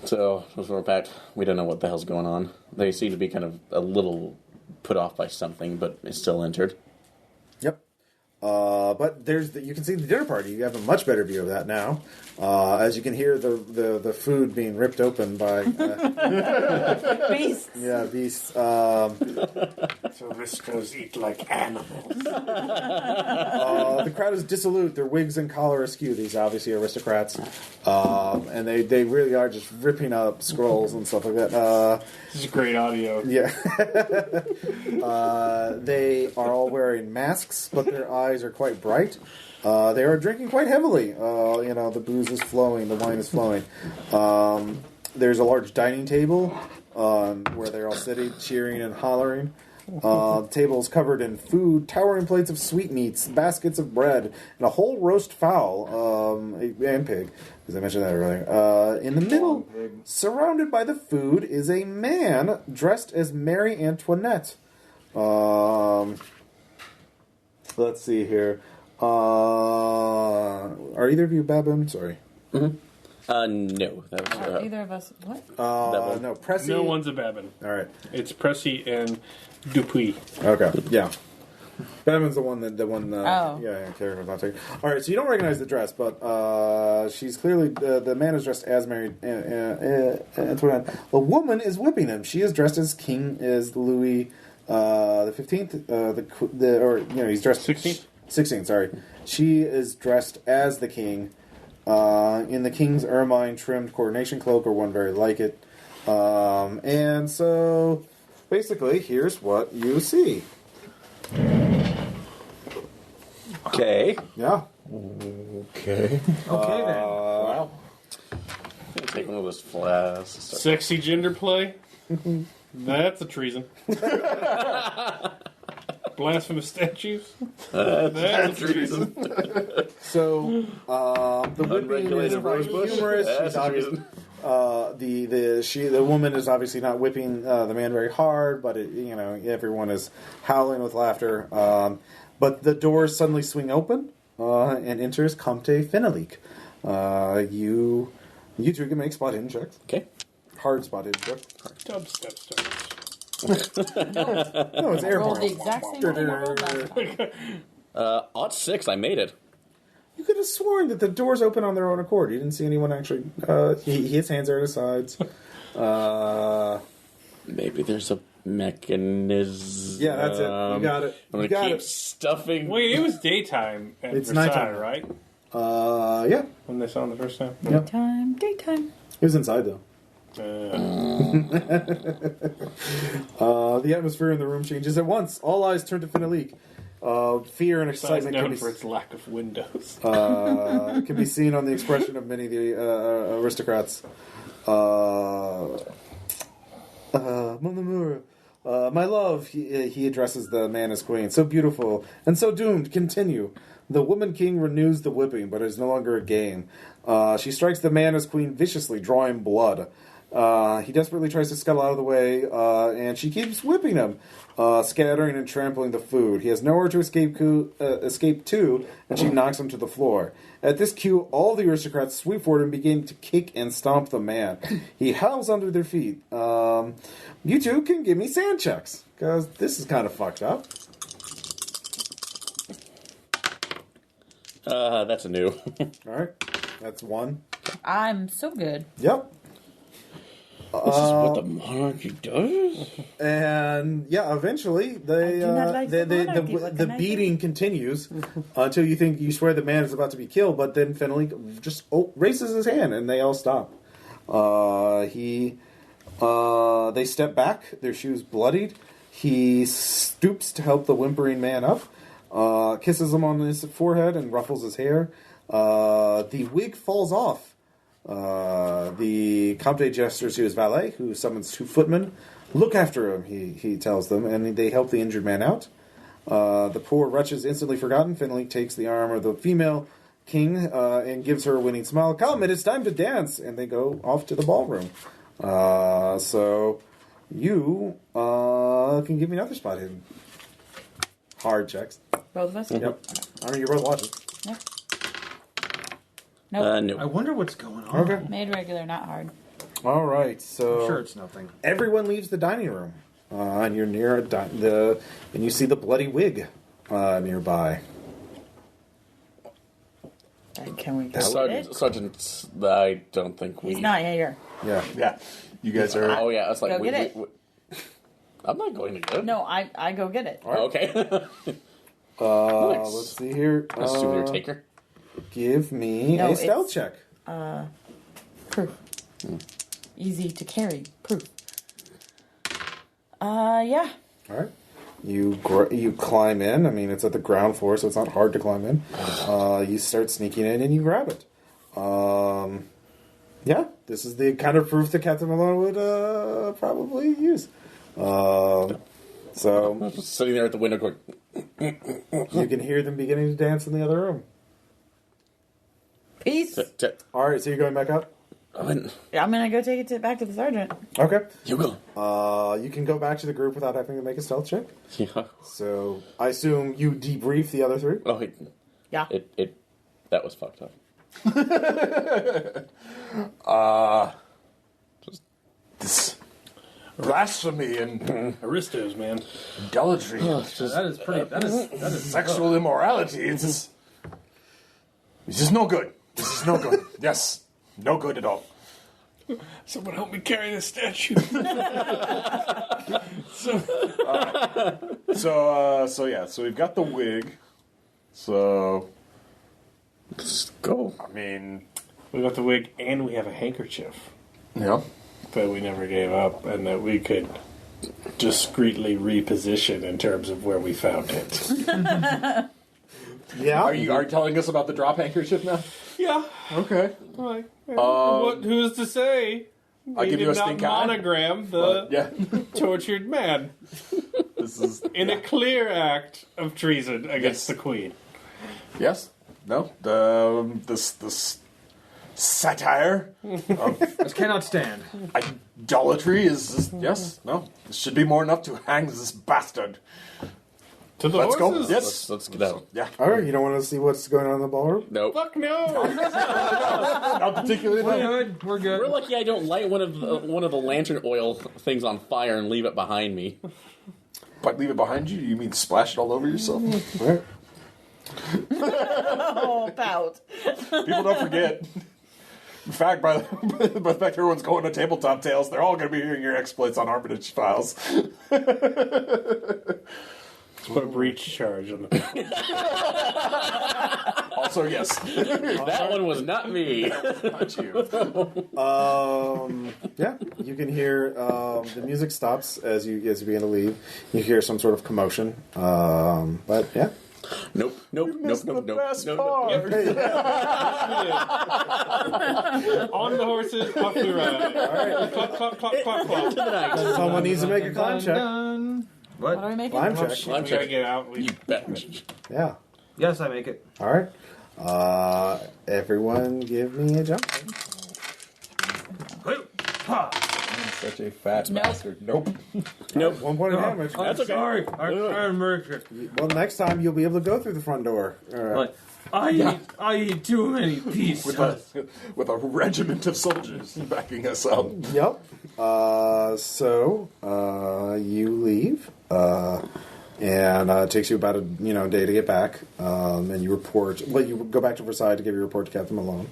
so we're back. We don't know what the hell's going on. They seem to be kind of a little put off by something, but it's still entered. Yep. But you can see the dinner party. You have a much better view of that now, as you can hear the food being ripped open by Beasts. beasts. So Riscos eat like animals. The crowd is dissolute. Their wigs and collar askew. These obviously aristocrats, and they really are just ripping up scrolls and stuff like that. This is great audio. Yeah. They are all wearing masks, but their eyes are quite bright. They are drinking quite heavily. The booze is flowing, the wine is flowing. There's a large dining table where they're all sitting, cheering and hollering. The table is covered in food, towering plates of sweetmeats, baskets of bread, and a whole roast fowl and pig, as I mentioned that earlier. In the middle, surrounded by the food, is a man dressed as Mary Antoinette. Let's see here. Are either of you Babin? Sorry. Mm-hmm. No. That was, Are either of us what? No, Pressy. No one's a Babin. All right. It's Pressy and Dupuis. Okay. Yeah. Babin's the one Oh. Karen was not taking. All right, so you don't recognize the dress, but she's clearly the man is dressed as Mary Antoinette. The woman is whipping him. She is dressed as Louis the 15th. He's dressed 16th. 16th. Sorry, she is dressed as the king in the king's ermine trimmed coronation cloak, or one very like it. And so, basically, here's what you see. okay. Yeah. Okay Okay. then. Wow. Take one of those flasks. Sexy gender play? That's a treason. Blasphemous statues? That's a treason. So the whipping is Unregulated rosebush? humorous. That's She's a obviously, reason. the woman is obviously not whipping the man very hard, but everyone is howling with laughter. But the doors suddenly swing open, and enters Comte Fenelique. You two can make spot hidden checks. Okay. Hard spot hidden check. Dubstep stars. No, it's air Rolled the horns. exact same thing I rolled last time. Odd 6, I made it. You could have sworn that the doors open on their own accord. You didn't see anyone actually. His hands are at his sides. Maybe there's a mechanism. Yeah, that's it. You got it. I'm You going to got keep it. stuffing. Wait, it was daytime at It's Versailles, nighttime. right? Yeah. When they saw him the first time? Yeah. Daytime. He was inside though. The atmosphere in the room changes at once. All eyes turn to Fenelique. Fear and It's excitement known for its lack of windows. can be seen on the expression of many of the aristocrats. Mon amour, my love, he addresses the man as queen. So beautiful and so doomed. Continue. The woman king renews the whipping, but it is no longer a game. She strikes the man as queen viciously, drawing blood. He desperately tries to scuttle out of the way, and she keeps whipping him, scattering and trampling the food. He has nowhere to escape to, and she knocks him to the floor. At this cue, all the aristocrats sweep forward and begin to kick and stomp the man. He howls under their feet. You two can give me sand checks, because this is kind of fucked up. That's a new. All right, that's one. I'm so good. Yep. This is what the monarchy does? And yeah, eventually they I do not like the monarchy. What the can I beating continues until you swear the man is about to be killed. But then Fenley just raises his hand, and they all stop. They step back, their shoes bloodied. He stoops to help the whimpering man up, kisses him on his forehead and ruffles his hair. The wig falls off. The Comte gestures to his valet, who summons 2 footmen. Look after him, he tells them, and they help the injured man out. The poor wretch is instantly forgotten. Finley takes the arm of the female king and gives her a winning smile. Come, it is time to dance! And they go off to the ballroom. So you can give me another spot hidden. Hard checks. Both of us? Yep. I mean, you're both watching. Yeah. Nope. No. I wonder what's going on. Okay. Made regular, not hard. All right. So I'm sure it's nothing. everyone leaves the dining room, and you're near and you see the bloody wig nearby. Can we go Sergeant, I don't think we... He's not here. Yeah. Yeah. You guys are. Oh, yeah, it's like... Go get it. I'm not going to get it. No, I go get it. Oh, okay. Let's see here. A souvenir taker. Give me No, a stealth it's- check. Proof. Easy to carry. Proof. Yeah. All right. You climb in. I mean, it's at the ground floor, so it's not hard to climb in. You start sneaking in, and you grab it. Yeah, this is the kind of proof that Captain Malone would probably use. So Just sitting there at the window going... you can hear them beginning to dance in the other room. Peace. All right, so you're going back up. Yeah, I'm gonna go take it back to the sergeant. Okay. You go. You can go back to the group without having to make a stealth check. Yeah. So I assume you debrief the other 3. Oh, Yeah. that was fucked up. This blasphemy and Aristos, man. idolatry, That is pretty. That is sexual immorality. It's just no good. This is no good. Yes, no good at all. Someone help me carry this statue. So we've got the wig. So Let's go. I mean, We got the wig and we have a handkerchief yeah. that we never gave up and that we could discreetly reposition in terms of where we found it. Yeah. Are you telling us about the drop handkerchief now? Yeah. Okay. Like, who's to say? I'll We give did you a not stink eye. monogram the Yeah. tortured man This is in a clear act of treason against Yes. the queen. yes. No. This satire This cannot stand. idolatry is just, yes. No. This should be more enough to hang this bastard. To the Let's go. horses? Yes. Let's get out. Yeah. All right, you don't want to see what's going on in the ballroom? Nope. Fuck no! Not particularly. We're good. We're good. We're lucky I don't light one of the lantern oil things on fire and leave it behind me. But leave it behind you? You mean splash it all over yourself? All right. Oh, pout. People don't forget. In fact, by the fact everyone's going to tabletop tales, they're all going to be hearing your exploits on Armitage Files. Put a breach charge on the. Also, yes. That one was not me. Not you. Yeah, you can hear the music stops as you begin to leave. You hear some sort of commotion. But yeah. Nope. Best Nope. part. On the horses, off the ride. All right. Clock, clock, clock, clock, clock. Someone needs to make a climb check. What are we making? Climb check. We gotta get out. We, You bet. Yeah. Yes, I make it. All right. Everyone, give me a jump. Such a fat Nope. bastard. Nope. Nope. 1 point of damage. That's okay. Sorry, I'm Richard. Well, next time you'll be able to go through the front door. I eat too many pieces. With a regiment of soldiers backing us up. Yep. So you leave, and it takes you about a day to get back, and you report. Well, you go back to Versailles to give your report to Captain Malone.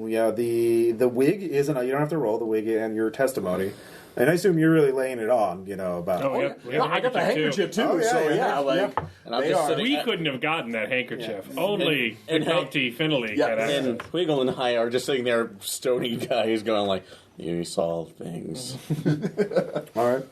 Yeah, the wig isn't. You don't have to roll the wig and your testimony. And I assume you're really laying it on, about. Oh, yeah. I got the handkerchief too. Oh, yeah, so yeah. like, And I'm they just are. sitting- We couldn't have gotten that handkerchief. Only And- the County Finley Yeah, had access. And Wiggle and I are just sitting there stoning guys going like, you saw things. All right.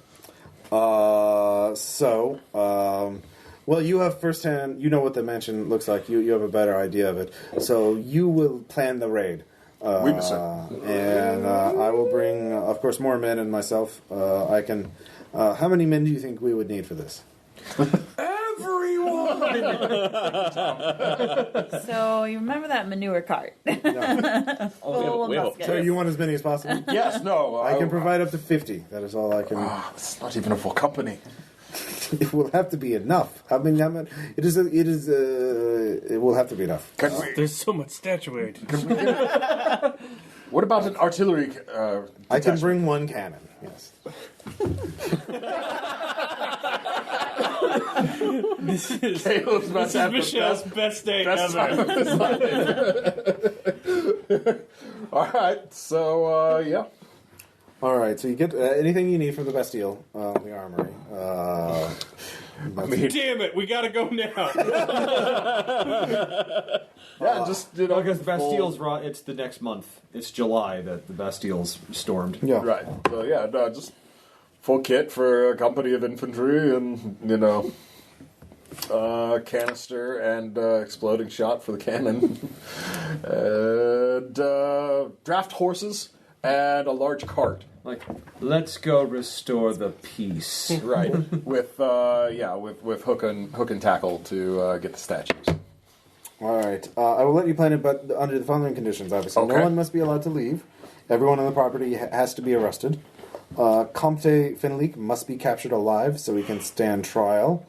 Well, you have firsthand. You know what the mansion looks like. You have a better idea of it. So you will plan the raid. Oui, monsieur. And I will bring, of course, more men and myself. I can. How many men do you think we would need for this? Everyone. So you remember that manure cart? Full of we have a- muskets. So you want as many as possible? Yes. No. I can provide up to 50. That is all I can. It's not even a full company. It will have to be enough. How many? It is. It will have to be enough. Can we? There's so much statuary. What about an artillery? I can bring one cannon. Yes. This is Caleb's about to have the Michelle's best day best ever. time of his life. All right. So yeah. All right. So you get anything you need from the Bastille, the armory. Damn it, we gotta go now. Yeah. Just Because the Bastille's it's the next month. It's July that the Bastille's stormed. Yeah. Right. So yeah. No. Just full kit for a company of infantry, and canister and exploding shot for the cannon, and draft horses and a large cart. Like, let's go restore the peace. Right. with hook and tackle to get the statues. All right. I will let you plan it, but under the following conditions, obviously. Okay. No one must be allowed to leave. Everyone on the property has to be arrested. Comte Finleek must be captured alive so he can stand trial.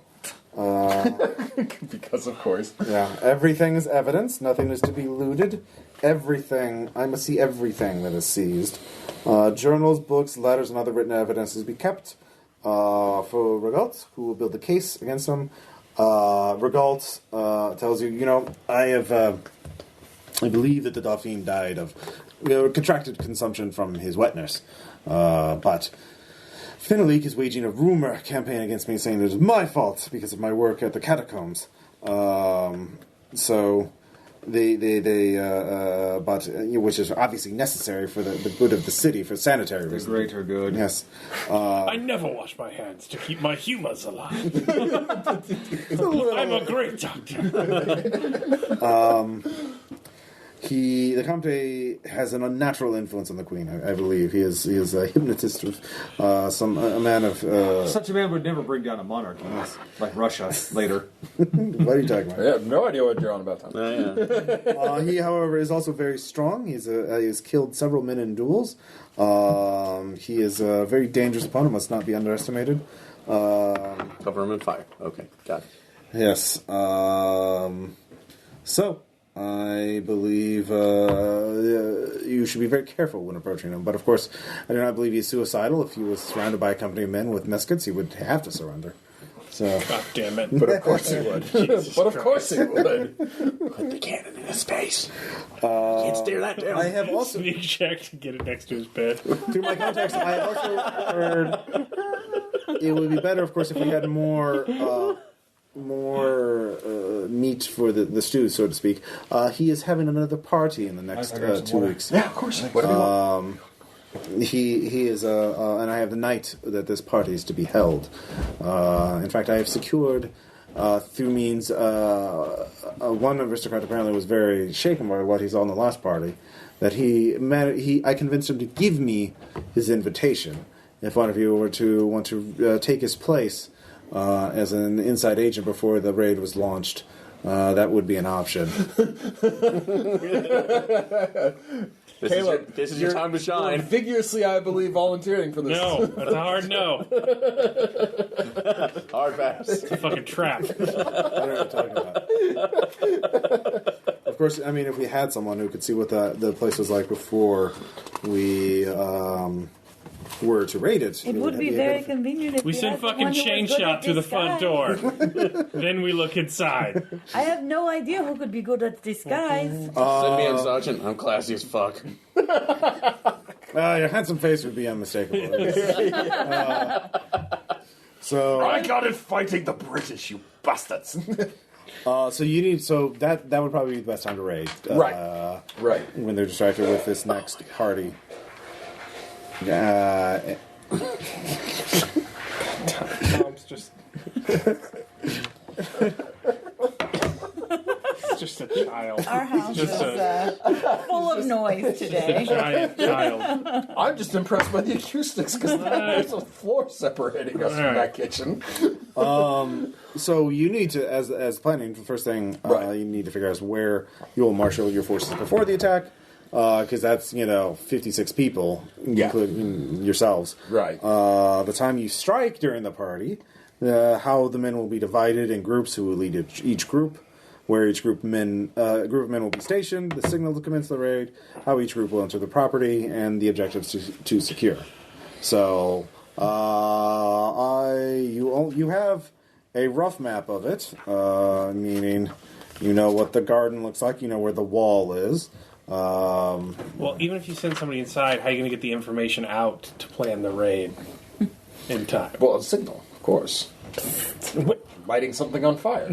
Because of course. Yeah. Everything is evidence. Nothing is to be looted. Everything. I must see everything that is seized. Journals, books, letters, and other written evidence is to be kept for Regalt, who will build the case against him. Regalt tells you, I believe that the Dauphine died of contracted consumption from his wet nurse. But Finaleek is waging a rumor campaign against me, saying that it is my fault because of my work at the catacombs. But which is obviously necessary for the good of the city, for sanitary The reasons. greater good. Yes. I never wash my hands to keep my humors alive. I'm a great doctor. The Comte has an unnatural influence on the Queen. I believe he is a hypnotist of a man of. Such a man would never bring down a monarchy, like Russia later. What are you talking I about? have no idea what you're on about, Tom. He, however, is also very strong. He has killed several men in duels. He is a very dangerous opponent. Must not be underestimated. Cover him in fire. Okay, got it. Yes. So. I believe you should be very careful when approaching him. But of course, I do not believe he's suicidal. If he was surrounded by a company of men with muskets, he would have to surrender. So, God damn it. But of course he would. But of course he would. Put the cannon in his face. Can't stare that down. I have also, Sneak check to get it next to his bed. through my contacts, I have also heard it would be better, of course, if we had more meat for the stew, so to speak. He is having another party in the next 2 weeks. Yeah, of course. What do you want? He is, and I have the night that this party is to be held. In fact, I have secured, through means, one aristocrat apparently was very shaken by what he saw in the last party, that I convinced him to give me his invitation. If one of you were to want to take his place as an inside agent before the raid was launched, that would be an option. Caleb, this is your time to shine. You're vigorously, I believe, volunteering for this. No, that's a hard no. Hard pass. It's a fucking trap. I don't know what you're talking about. Of course, I mean, if we had someone who could see what the place was like before we were to raid it, It you would be have very the convenient if We send had fucking someone who chain was good shot at through the front disguise. door. Then we look inside. I have no idea who could be good at disguise. Send me in, Sergeant. I'm classy as fuck. Your handsome face would be unmistakable. So I got it fighting the British, you bastards. so you need that would probably be the best time to raid. Right. Right. When they're distracted with this next party. Tom's just. It's just a child. Our house is Just full of noise today. Giant child. I'm just impressed by the acoustics because there's a floor separating us from that kitchen. So you need to, as planning, the first thing you need to figure out is where you will marshal your forces before the attack, because that's 56 people, including yourselves. Right. The time you strike during the party, how the men will be divided in groups, who will lead each group, where each group of men will be stationed, the signal to commence the raid, how each group will enter the property, and the objectives to secure. So you have a rough map of it, meaning you know what the garden looks like, you know where the wall is. Well, even if you send somebody inside, how are you going to get the information out to plan the raid in time? Well, a signal, of course. Lighting something on fire.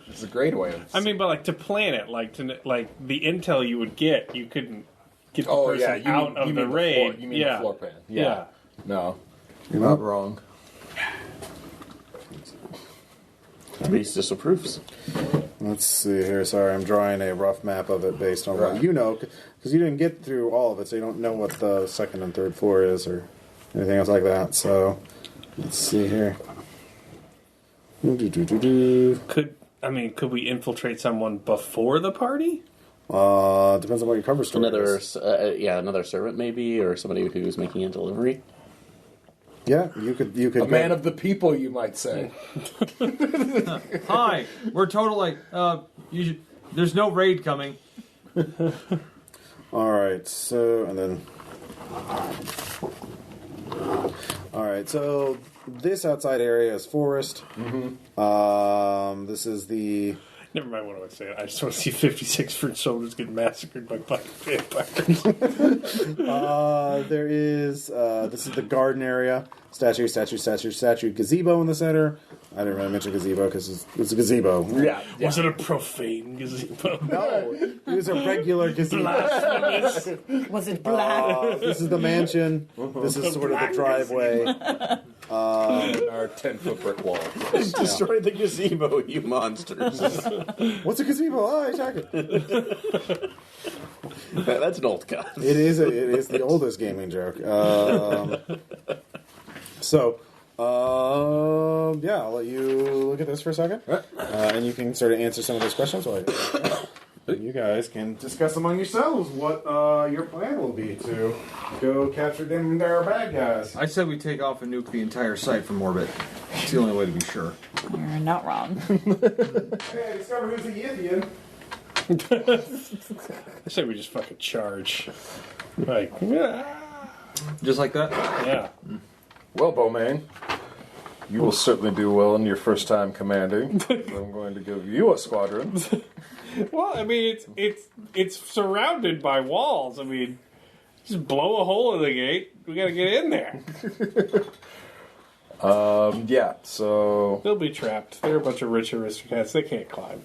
It's a great way of... I mean, but to plan it, the intel you would get, you couldn't get the person out of the raid. You mean the floor plan. Yeah. No, you're not wrong. Reese disapproves. Let's see here. Sorry, I'm drawing a rough map of it based on what you know, because you didn't get through all of it, so you don't know what the second and third floor is or anything else like that. So, let's see here. Could we infiltrate someone before the party? Depends on what your cover story is. Another servant maybe, or somebody who's making a delivery. Yeah, you could. A man of the people, you might say. Hi, we're total there's no raid coming. All right, so this outside area is forest. Mm-hmm. This is the. Never mind what I was saying. I just want to see 56 fruit soldiers get massacred by fucking vampires. There is. This is the garden area. Statue, gazebo in the center. I didn't really mention gazebo because it's a gazebo. Yeah. Was it a profane gazebo? No, it was a regular gazebo. Was it black? This is the mansion. This is sort of the driveway. Our 10-foot brick wall. Destroy the gazebo, you monsters. What's a gazebo? Oh, I attack it. That's an old cut. It is the oldest gaming joke. I'll let you look at this for a second, and you can sort of answer some of those questions. You guys can discuss among yourselves what your plan will be to go capture them there bad guys. I said we take off and nuke the entire site from orbit. It's the only way to be sure. You're not wrong. Hey, discover who's the Yithian. I say we just fucking charge. Just like that? Yeah. Well, Bowman, you will certainly do well in your first time commanding. I'm going to give you a squadron. Well, I mean, it's surrounded by walls. I mean, just blow a hole in the gate. We got to get in there. So... They'll be trapped. They're a bunch of rich aristocrats. They can't climb.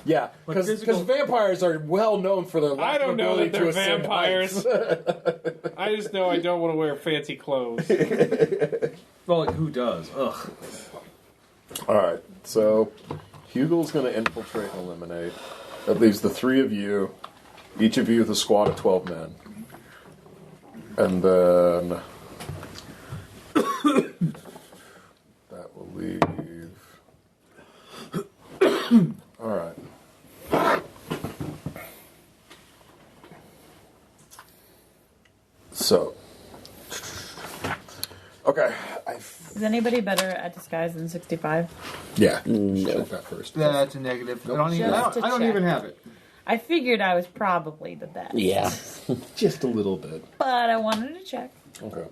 Yeah, because vampires are well known for their lack I don't of know ability that they're to ascend vampires. heights. I just know I don't want to wear fancy clothes. Well, who does? Ugh. All right, so Hugel's going to infiltrate and eliminate. That leaves the three of you, each of you with a squad of 12 men. And then that will leave... All right. So, okay. Is anybody better at disguise than 65? Yeah. Check that first. That's a negative. Just to I don't check. even have it. I figured I was probably the best. Yeah. Just a little bit. But I wanted to check. Okay.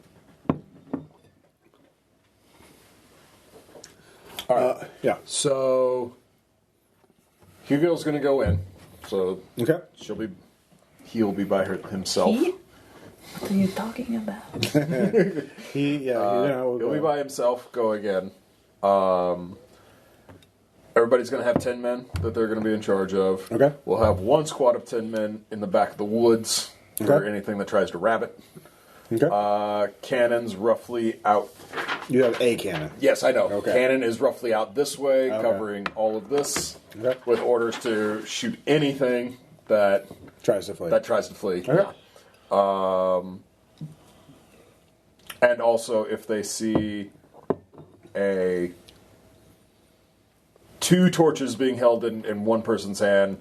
All right. Yeah. So Hugo's going to go in. So Okay. he'll be by himself. He? What are you talking about? He'll be by himself. Go again. Everybody's going to have 10 men that they're going to be in charge of. Okay. We'll have one squad of 10 men in the back of the woods for Okay. anything that tries to rabbit. Okay. Cannon's roughly out. You have a cannon. Yes, I know. Okay. Cannon is roughly out this way, Okay. covering all of this, Okay. with orders to shoot anything that Tries to flee. tries to flee. Okay. And also, if they see two torches being held in one person's hand,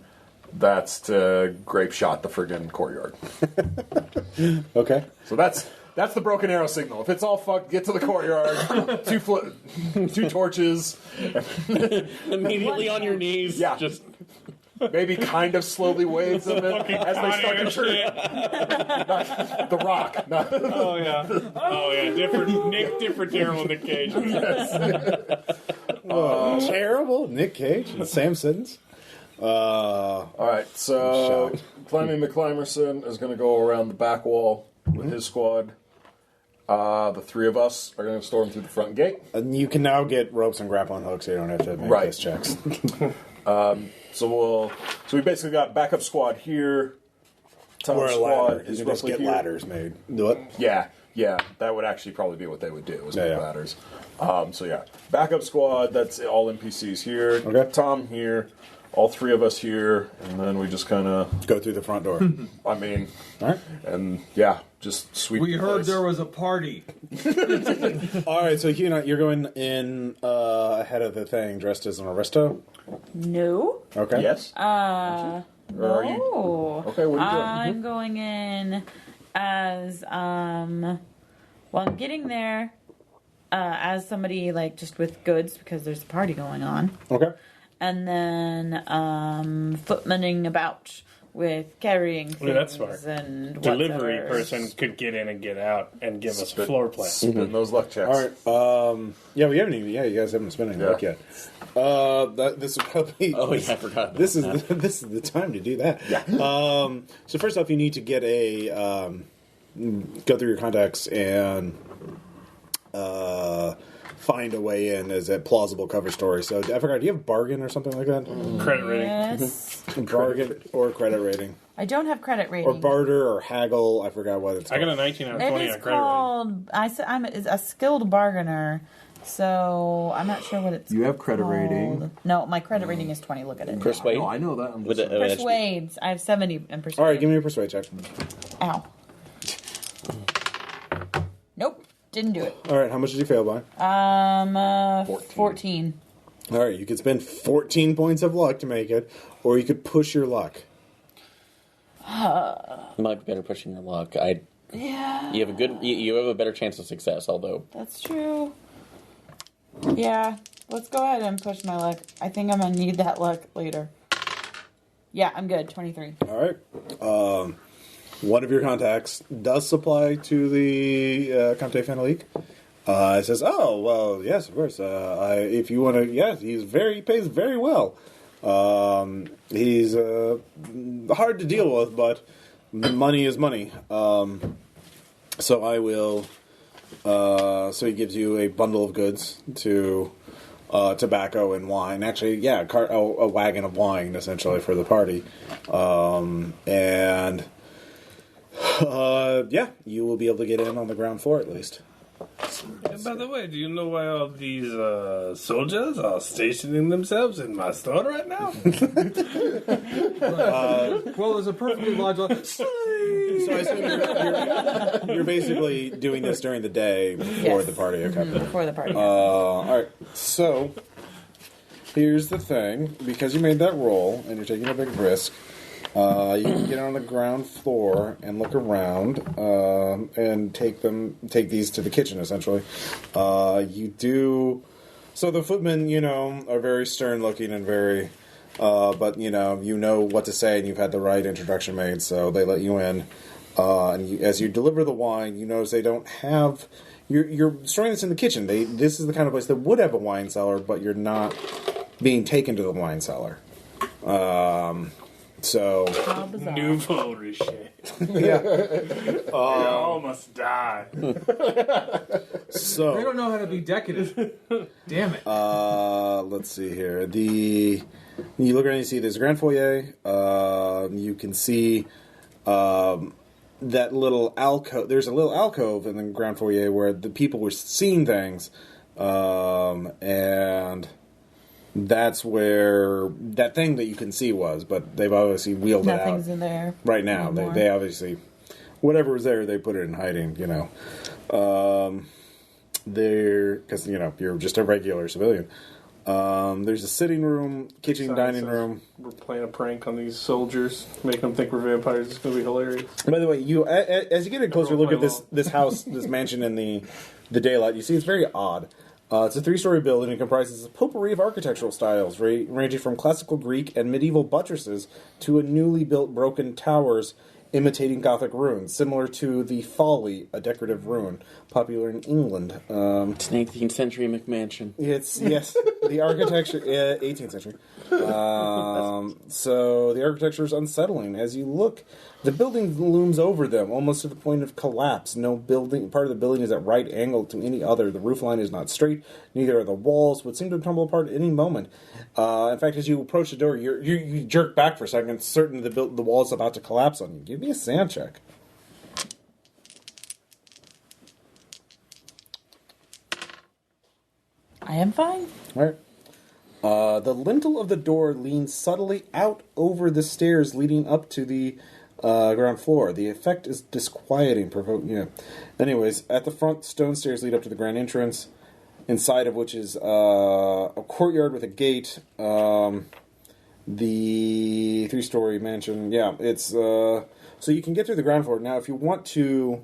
that's to grape shot the friggin' courtyard. Okay. So that's the broken arrow signal. If it's all fucked, get to the courtyard. Two torches. Immediately on your knees. Yeah. Just Maybe kind of slowly waves them in as they start to turn. The Rock. Not Oh yeah. Different terrible Nick Cage. Terrible. Nick Cage in the same sentence. All right, so shocked. Climbing McClimerson is going to go around the back wall with his squad. The three of us are going to storm through the front gate. And you can now get ropes and grappling hooks, so you don't have to make those checks. So we basically got backup squad here. Top Or a squad ladder. You is can just roughly get here. ladders made. Do it. Yeah, that would actually probably be what they would do, is Yeah, make yeah. ladders. So yeah, backup squad, that's all NPCs here. Okay. Tom here, all three of us here, and then we just kind of, Go through the front door. I mean, All right. and yeah, just sweep We the heard place. there was a party. All right, so you're going in ahead of the thing dressed as an aristo? No. Okay. Yes? Uh, Or are you- no. Okay, what are you doing? I'm going in as well, I'm getting there as somebody like just with goods because there's a party going on, Okay. and then footmaning about with carrying things Yeah, that's smart. and Delivery whatsoever. person could get in and get out and give us a Spit. floor plan. Spin those luck checks. All right. Yeah, we haven't even. Yeah, you guys haven't spent any luck yet. This is probably. oh yeah, I forgot. This is this is the time to do that. Yeah. So first off, you need to get a go through your contacts and find a way in as a plausible cover story. So I forgot. Do you have bargain or something like that? Credit rating. Yes. Bargain or credit rating I don't have credit rating. or barter or haggle. I forgot what it's I called. got a 19 out of It 20 is on credit rating. called. I'm a skilled bargainer, so I'm not sure what it's. You have credit called. rating. No, my credit rating is 20. Look at it. Persuade. I know that. I'm With just a- Persuades. I have 70 in persuade. All right, give me a persuade check. Ow. Nope. Didn't do it. All right, how much did you fail by? 14. All right, you could spend 14 points of luck to make it, or you could push your luck. You might be better pushing your luck. Yeah, You have a good. You have a better chance of success. Although that's true. Yeah, let's go ahead and push my luck. I think I'm gonna need that luck later. Yeah, I'm good. 23. All right. One of your contacts does supply to the Comte Fenelique. It says, "Oh, well, yes, of course. If you want to, yes, he pays very well. He's hard to deal with, but money is money. So I will." So he gives you a bundle of goods to tobacco and wine. Actually, yeah, a wagon of wine essentially for the party, and. Yeah, you will be able to get in on the ground floor at least. And by the way, do you know why all these soldiers are stationing themselves in my store right now? Well, there's a perfectly logical. So I assume you're basically doing this during the day before Yes. the party. Okay. Before the party. All right. So here's the thing: because you made that roll and you're taking a big risk, you can get on the ground floor and look around and take these to the kitchen. Essentially, you do. So the footmen, are very stern looking and very, but you know what to say, and you've had the right introduction made, so they let you in. As you deliver the wine, you notice they don't have. You're storing this in the kitchen. This is the kind of place that would have a wine cellar, but you're not being taken to the wine cellar. So How bizarre. Nouveau riche. yeah. All must die. So They don't know how to be decadent. Damn it. let's see here. You look around, you see there's a grand foyer. You can see that little alcove. There's a little alcove in the grand foyer where the people were seeing things, and that's where that thing that you can see was. But they've obviously wheeled it out. Nothing's in there Right now. anymore. They obviously, whatever was there, they put it in hiding. Because you're just a regular civilian. There's a sitting room, kitchen, dining room. We're playing a prank on these soldiers, making them think we're vampires. It's going to be hilarious. By the way, as you get a closer look at this house, this mansion in the daylight, you see it's very odd. It's a 3-story building. It comprises a potpourri of architectural styles, ranging from classical Greek and medieval buttresses to a newly built broken towers imitating Gothic runes, similar to the Folly, a decorative rune popular in England. It's an 18th century McMansion. Yes, the architecture, 18th century. So the architecture is unsettling. As you look, the building looms over them, almost to the point of collapse. No part of the building is at right angle to any other. The roof line is not straight. Neither are the walls, would seem to tumble apart at any moment. In fact, as you approach the door, you jerk back for a second, certain the wall is about to collapse on you. Give me a sand check. I am fine. All right. The lintel of the door leans subtly out over the stairs leading up to the ground floor. The effect is disquieting. Anyways, at the front, stone stairs lead up to the grand entrance, inside of which is a courtyard with a gate. The 3-story mansion. Yeah, it's so you can get through the ground floor. Now, if you want to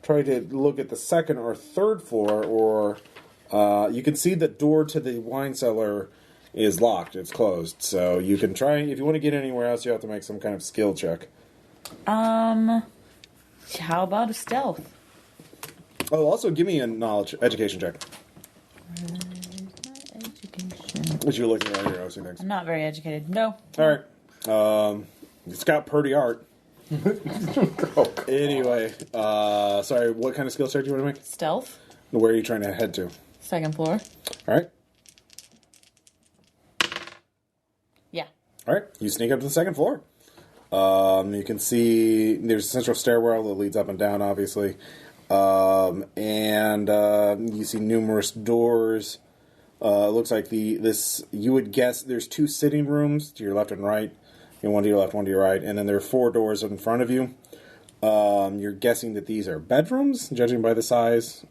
try to look at the second or third floor, or you can see the door to the wine cellar is locked. It's closed. So you can try, if you want to get anywhere else, you have to make some kind of skill check. How about a stealth? Oh, also give me a education check. Education. As you're looking around here, I see things. I'm not very educated. No. All right. It's got pretty art. Anyway, sorry, what kind of skill check do you want to make? Stealth. Where are you trying to head to? Second floor. All right. Yeah. All right. You sneak up to the second floor. You can see there's a central stairwell that leads up and down, obviously. And you see numerous doors. It looks like you would guess there's 2 sitting rooms to your left and right. And one to your left, one to your right. And then there are 4 doors in front of you. You're guessing that these are bedrooms, judging by the size.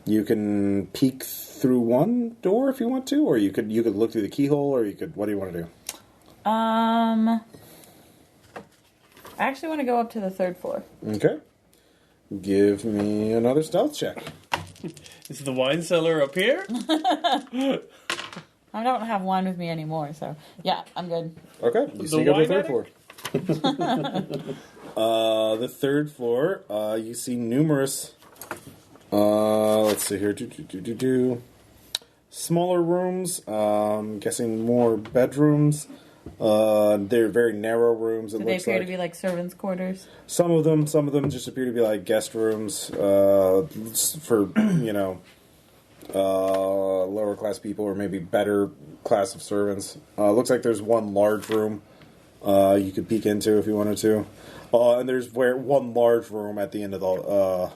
You can peek through one door if you want to, or you could look through the keyhole, or what do you want to do? I actually want to go up to the 3rd floor. Okay. Give me another stealth check. Is the wine cellar up here? I don't have wine with me anymore, so yeah, I'm good. Okay. You sneak up to the 3rd wine floor. The 3rd floor, you see numerous. Let's see here. Smaller rooms. Guessing more bedrooms. They're very narrow rooms. Do they appear to be like servants' quarters? Some of them just appear to be like guest rooms for lower class people, or maybe better class of servants. Looks like there's one large room you could peek into if you wanted to, and there's one large room at the end of the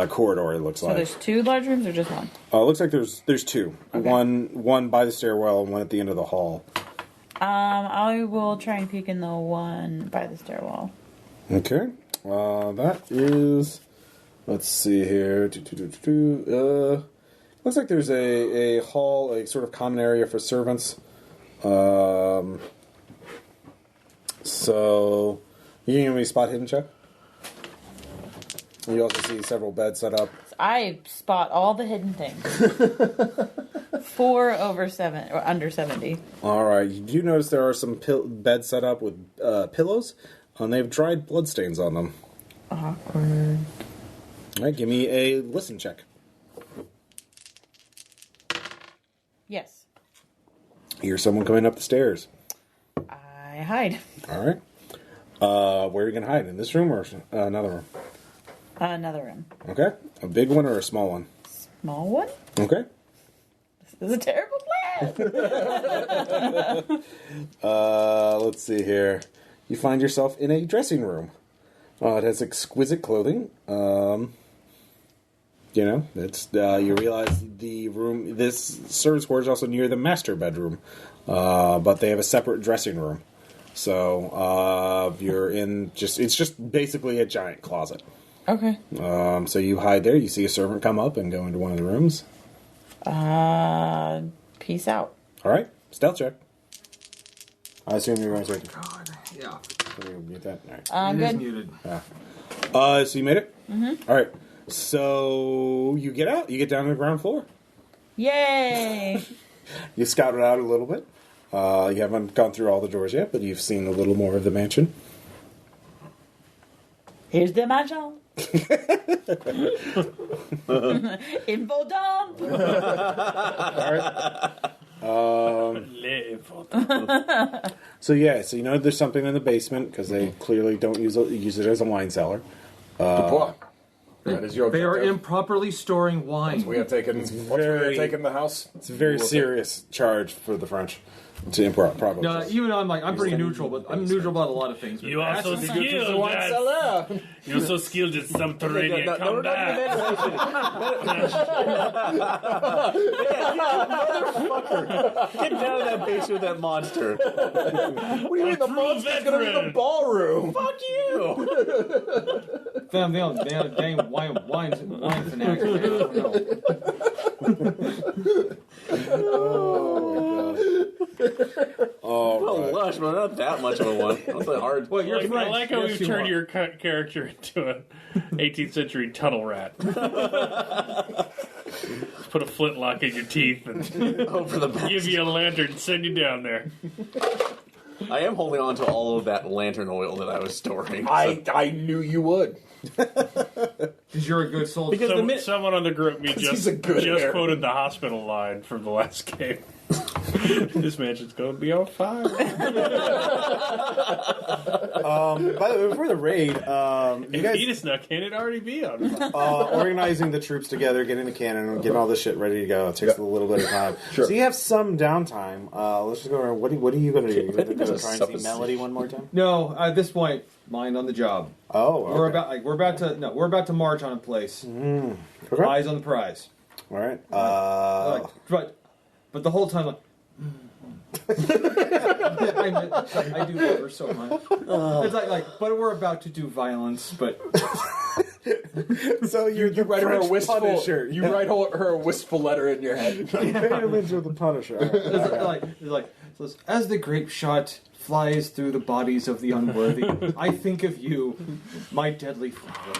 corridor. It looks like. So there's 2 large rooms or just one? Looks like there's 2. Okay. One by the stairwell and one at the end of the hall. I will try and peek in the one by the stairwell. Okay. That is. Let's see here. Looks like there's a hall, a sort of common area for servants. So you can give me a spot hidden check. You also see several beds set up. I spot all the hidden things. 4 over 7 or under 70. All right. You do notice there are some beds set up with pillows. and they have dried bloodstains on them. Awkward. All right, give me a listen check. Yes. Hear someone coming up the stairs. I hide. All right. Where are you going to hide? In this room or another room? Another room. Okay. A big one or a small one? Small one? Okay. This is a terrible plan. Let's see here. You find yourself in a dressing room. It has exquisite clothing. It's you realize this servants' quarters also near the master bedroom, but they have a separate dressing room. So you're in it's just basically a giant closet. Okay. So you hide there. You see a servant come up and go into one of the rooms. Peace out. All right, stealth check. I assume you're going to. God, yeah. So you mute that. All right. I'm It is good. muted. So you made it? Mm-hmm. All right. So you get out. You get down to the ground floor. Yay! You scouted out a little bit. You haven't gone through all the doors yet, but you've seen a little more of the mansion. Here's the mansion. Info dump. So you know there's something in the basement because they clearly don't use it as a wine cellar. That is your They are objective. improperly storing wine. We have taken. Once we have taken the house. It's a very serious charge for the French to import probably. No, even though I'm pretty neutral, but I'm neutral about a lot of things. You are so Acid- skilled at... You're so skilled at subterranean combat. Get down in that basement with that monster. What do you mean the monster's going to be the veteran. ballroom? Fuck you! They are dang wine fanatics. Man. I don't know. Oh, lush, but not that much of a one. That's a hard. Well, you're I French. like how Yes, we've you turned are. your character into an 18th century tunnel rat. Put a flintlock in your teeth and over the back. give you a lantern and send you down there. I am holding on to all of that lantern oil that I was storing. I knew you would. Because you're a good soldier. Because Someone on the group me he's a just good air. quoted the hospital line from the last game. This mansion's going to be on fire. By the way, before the raid, you guys Edisnuck, can it already be on fire? organizing the troops together, getting the cannon, and getting all this shit ready to go. It takes a little bit of time. Sure. So you have some downtime. Let's just go around. What are you going to do? You're going to that's a try and see supposition. Melody one more time? No, at this point, mind on the job. Oh, okay. We're about to march on a place. Okay. Eyes on the prize. All right. But the whole time, like, I do love her so much. It's like, but we're about to do violence. But So you Write her a French wistful. Punisher. You write her a wistful letter in your head. Image of the Punisher. it's like so as the grape shot flies through the bodies of the unworthy, I think of you, my deadly flower.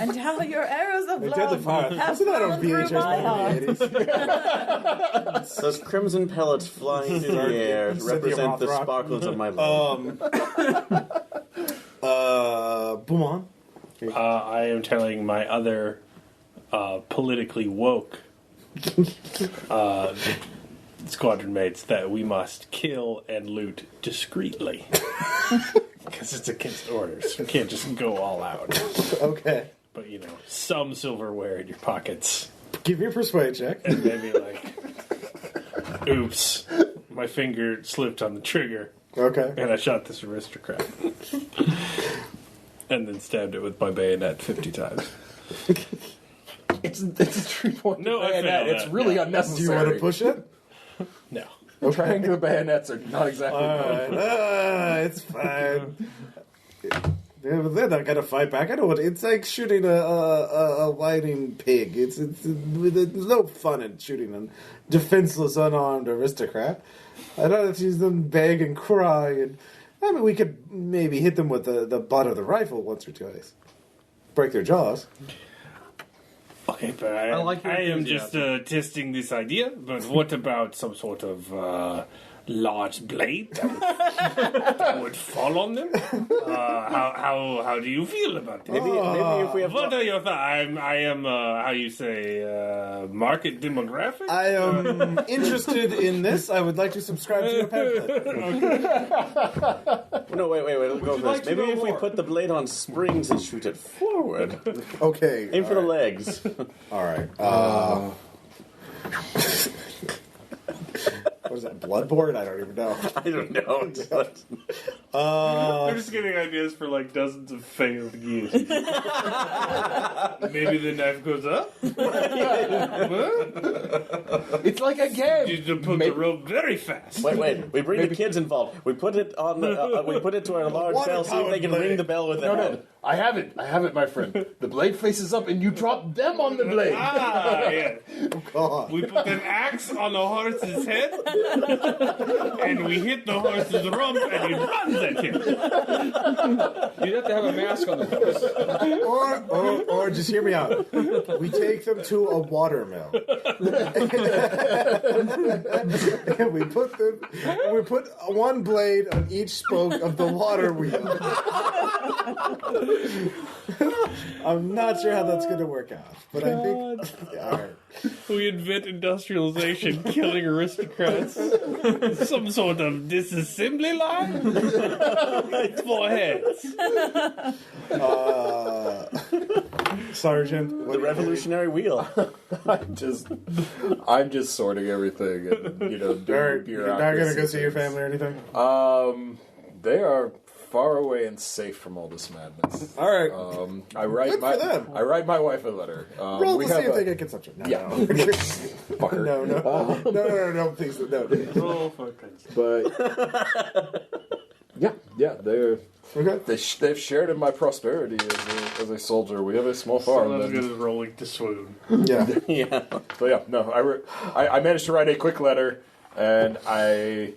And how your arrows of Deadly love Fire. have Wasn't that on flown through my heart. VHS? Those crimson pellets flying through the air Cynthia represent the Rothrock. sparkles of my love. Boumon. I am telling my other politically woke squadron mates that we must kill and loot discreetly. Because it's against orders. We can't just go all out. Okay. But, some silverware in your pockets. Give me a persuade check. And maybe oops, my finger slipped on the trigger. Okay. And I shot this aristocrat. And then stabbed it with my bayonet 50 times. It's a 3-point No, I bayonet. failed It's that. really Do unnecessary. you want to push it? No. Triangular bayonets are not exactly good. It's fine. They're not gonna fight back. I know what it's like shooting a whining pig. It's there's no fun in shooting a defenseless, unarmed aristocrat. I'd rather see them beg and cry, and I mean we could maybe hit them with the butt of the rifle once or twice, break their jaws. Okay, but I like your I am just enthusiasm. testing this idea. But what about some sort of large blade that would fall on them? How do you feel about this? Maybe if we have What are your thoughts? I am how you say market demographic. I am interested in this. I would like to subscribe to your pamphlet. No, wait. Go first. like to Maybe know if we more? put the blade on springs and shoot it forward. Okay. Aim for the legs. All right. What is that? Bloodborne? I don't even know. I don't know. I'm just getting ideas for like dozens of failed use. Maybe the knife goes up. It's like a game. You just put the rope very fast. Wait. We bring the kids involved. We put it on the. We put it to our large bell, see if they can ring the bell with their head. I have it, my friend. The blade faces up, and you drop them on the blade. Yeah. God. We put an axe on the horse's head, and we hit the horse's rump, and he runs at him. You'd have to have a mask on the horse. Or just hear me out. We take them to a watermill. And we put one blade on each spoke of the water wheel. I'm not sure how that's going to work out, but I think. Yeah, all right. We invent industrialization, killing aristocrats. Some sort of disassembly line for heads. Sergeant, The revolutionary wheel. I'm just sorting everything, and doing you're not bureaucracy going to go see your things. family or anything? They are far away and safe from all this madness. All right. I write Good for them. I write my wife a letter. Roll we to see have if a- they get consumption. No, Yeah. no. Fucker. No, please, no. Oh, fuck. But yeah, they're. Okay. They've shared in my prosperity as a soldier. We have a small So farm. that's and- good as rolling to swoon. Yeah. Yeah. So yeah, no, I managed to write a quick letter, and I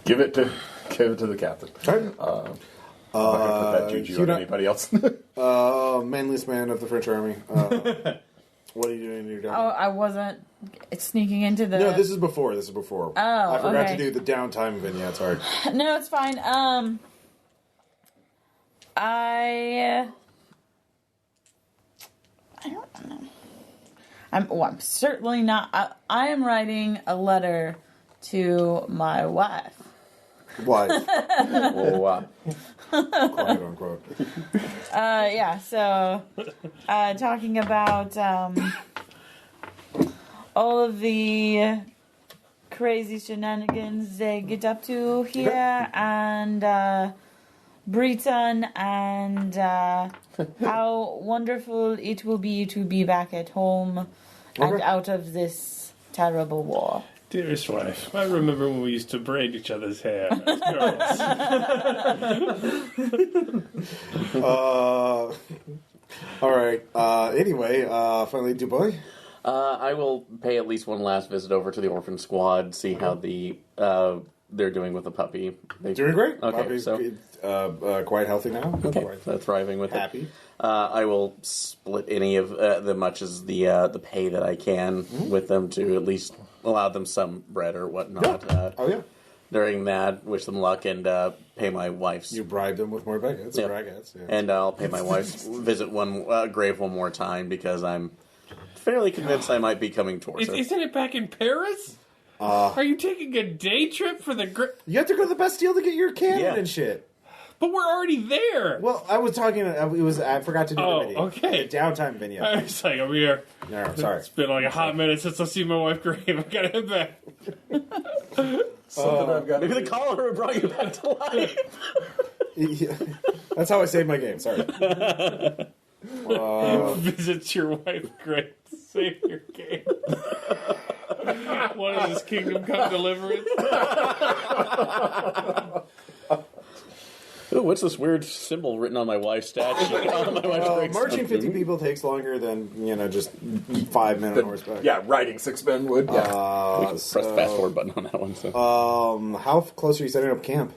give it to the captain. I'm not gonna put that juju on anybody else. Manliest man of the French army. What are you doing in your Oh, downtime? I wasn't sneaking into the. No, this is before. Oh, I forgot okay. to do the downtime vignette. Sorry. No, it's fine. I don't know. I'm certainly not. I am writing a letter to my wife. Wife, Oh, wow. quote unquote. Yeah. So, talking about all of the crazy shenanigans they get up to here, and Britain, and how wonderful it will be to be back at home and Okay. out of this terrible war. Dearest wife, I remember when we used to braid each other's hair as girls. All right. Anyway, finally, Dubois. I will pay at least one last visit over to the orphan squad, see how they're doing with the puppy. Doing great. Okay, Puppy's so quite healthy now. okay, Quite so thriving with happy. it. I will split any of the much as the pay that I can with them to at least allow them some bread or whatnot. Oh yeah. During that, wish them luck and pay my wife's. You bribed them with more baguettes. Yeah. Baguettes. Yeah. And I'll pay my wife's visit grave one more time because I'm fairly convinced I might be coming towards her. Isn't it back in Paris? Are you taking a day trip for the... You have to go to the Bastille to get your cannon Yeah. and shit. But we're already there. Well, I was talking. I forgot to do Oh, the video. okay. The downtime video. I was like, I'm here. No, sorry. It's been like a hot minute since I see my wife grave. I gotta head back. Something I've got. Maybe the cholera brought you back to life. Yeah. That's how I save my game. Sorry. Visit your wife's grave to save your game. What is this, Kingdom Come Deliverance? Ooh, what's this weird symbol written on my wife's statue? On my wife's gravestone? Marching 50 people takes longer than just 5 men on horseback. Yeah, riding 6 men would. Yeah. We can press the fast forward button on that one. So. How close are you setting up camp?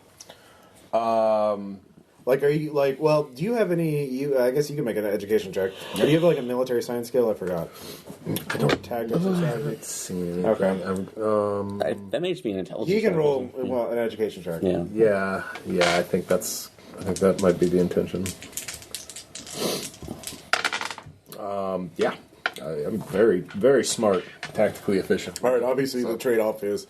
Like, are you like? Well, do you have any? I guess you can make an education check. Do you have like a military science skill? I forgot. I don't tag this. Let's see. Okay. That may just be an intelligence. He can check. roll an education check. Yeah. Yeah. I think that might be the intention. Yeah. I'm very, very smart, tactically efficient. All right. Obviously, the trade-off is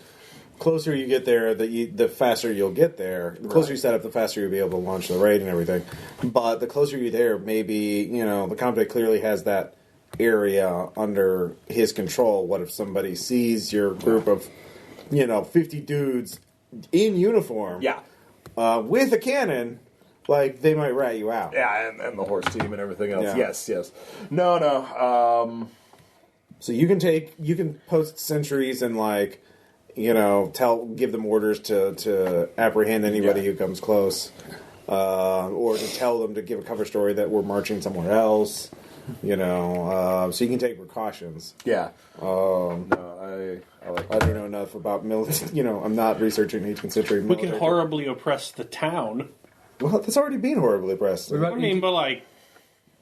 closer you get there, the faster you'll get there. The closer you set up, the faster you'll be able to launch the raid and everything. But the closer you're there, maybe the Comte clearly has that area under his control. What if somebody sees your group of 50 dudes in uniform? Yeah. With a cannon. Like, they might rat you out. Yeah, and the horse team and everything else. Yeah. Yes. No. So you can post sentries and give them orders to apprehend anybody who comes close, or to tell them to give a cover story that we're marching somewhere else. So you can take precautions. Yeah. No, I don't know enough about military. I'm not researching 18th century We military. can horribly oppress the town. Well, that's already been horribly oppressed. What about I mean, but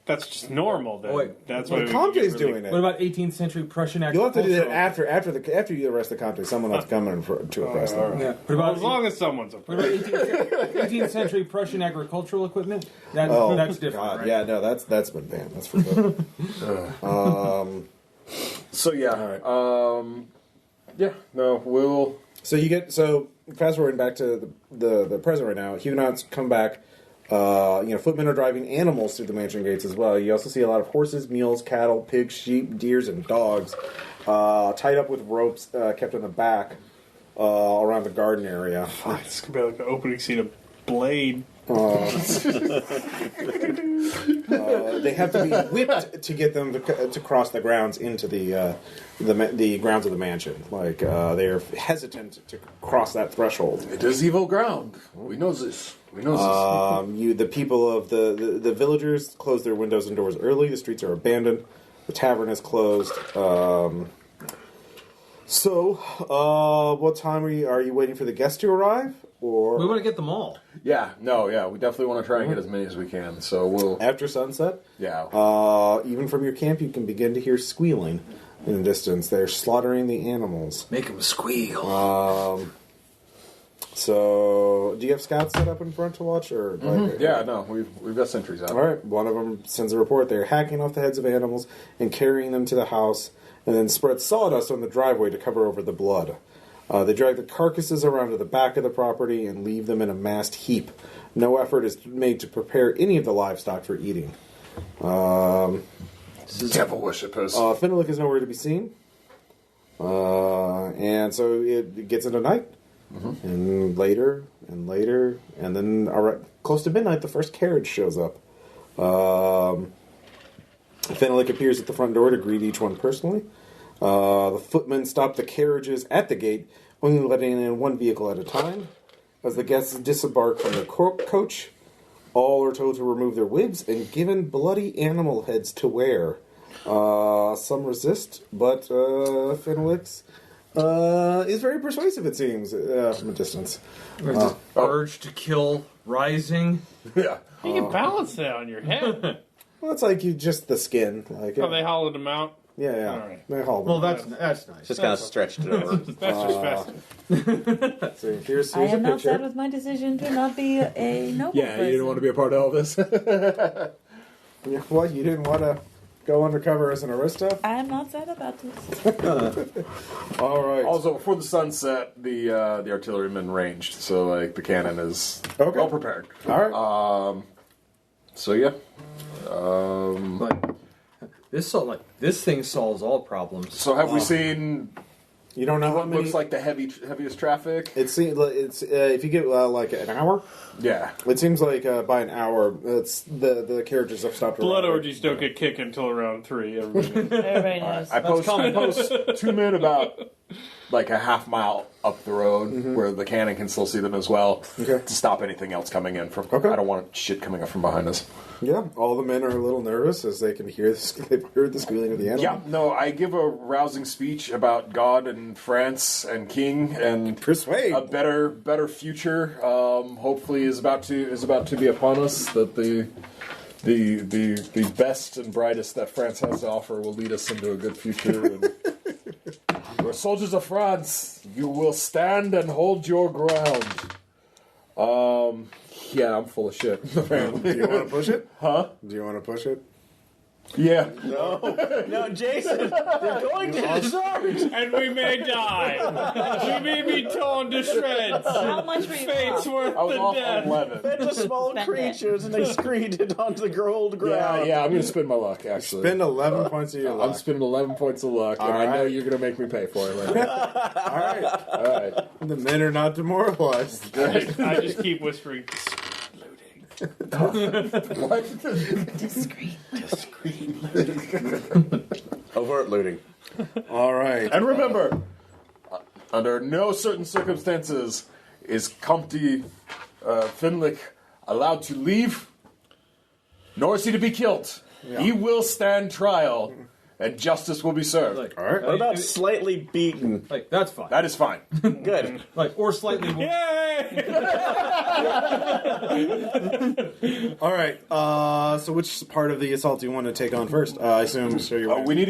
that's just normal. Then. Wait. That's Well, why Comte's doing it. What about 18th century Prussian You'll have to do that agricultural- after you arrest the Comte. Someone else coming to oppress them. Yeah. What Well, about as long as someone's What about oppressed. 18th century Prussian agricultural equipment? That's different, God, right? yeah, no, that's been banned. That's for sure. So yeah. All right. Yeah. No. We'll. So fast forwarding back to the present right now. Huguenots come back. Footmen are driving animals through the mansion gates as well. You also see a lot of horses, mules, cattle, pigs, sheep, deers, and dogs tied up with ropes kept in the back around the garden area. It's gonna be like the opening scene of Blade. They have to be whipped to get them to cross the grounds into the grounds of the mansion. Like they're hesitant to cross that threshold. It is evil ground. We know this. The people of the villagers close their windows and doors early. The streets are abandoned. The tavern is closed. What time are you waiting for the guests to arrive? Or We want to get them all. Yeah. No. Yeah. We definitely want to try and get as many as we can. So we'll. after sunset? Yeah. Even from your camp, you can begin to hear squealing in the distance. They're slaughtering the animals. Make them squeal. So, do you have scouts set up in front to watch, or Yeah. No. We've got sentries out. All right. One of them sends a report. They're hacking off the heads of animals and carrying them to the house, and then spread sawdust on the driveway to cover over the blood. They drag the carcasses around to the back of the property and leave them in a massed heap. No effort is made to prepare any of the livestock for eating. Devil worshippers. Fenwick is nowhere to be seen. And so it gets into night. And later, and then close to midnight, the first carriage shows up. Fenwick appears at the front door to greet each one personally. The footmen stop the carriages at the gate, only letting in one vehicle at a time. As the guests disembark from the coach, all are told to remove their wigs and given bloody animal heads to wear. Some resist, but Fenwick's is very persuasive, it seems, from a distance. Urge to kill rising. Yeah. You can balance that on your head. Well, it's like just the skin. Like, Oh, they hollowed him out. yeah. All right. They haul them. Well, that's nice. Just kind of stretched it over. That's just fast. So here's I a am not sad picture. with my decision to not be a noble Yeah. person. You didn't want to be a part of all this. Yeah, what, you didn't want to go undercover as an arista? I am not sad about this. All right. Also, before the sunset, the artillerymen ranged, so like the cannon is Okay. well prepared. All right. So yeah. This thing solves all problems. So have we seen You don't know how what many. looks like the heaviest traffic? It's if you get like an hour. Yeah. It seems like by an hour, it's the carriages have stopped. Blood around. orgies don't get kicked until around 3. Everybody. Very nice. I post 2 men about like a half mile up the road where the cannon can still see them as well Okay. to stop anything else coming in from. Okay. I don't want shit coming up from behind us. Yeah, all the men are a little nervous as they can hear they've heard the squealing of the animal. Yeah, no, I give a rousing speech about God and France and King and Persuade. a better future. Hopefully is about to be upon us. That the best and brightest that France has to offer will lead us into a good future. And we're soldiers of France. You will stand and hold your ground. Yeah, I'm full of shit. Apparently. Do you want to push it? Huh? Do you want to push it? Yeah. No, Jason, they're going to charge. And we may die. We may be torn to shreds. How much were you Fate's off? worth I was the off death. 11. They're just small Spend it. creatures, and they screeded onto the gold ground. Yeah, I'm going to spin my luck, actually. Spend 11 points of your I'm luck. spending 11 points of luck, and All I know right. you're going to make me pay for it. Right? All right. All right. The men are not demoralized. I just keep whispering. Overt looting. All right. And remember, under no certain circumstances is Comte Finlick allowed to leave, nor is he to be killed. He will stand trial, and justice will be served. Like, All right. What about slightly beaten? like that's fine. That is fine. Good. Like, or slightly more. All right. So which part of the assault do you want to take on first? I assume. So you're. We need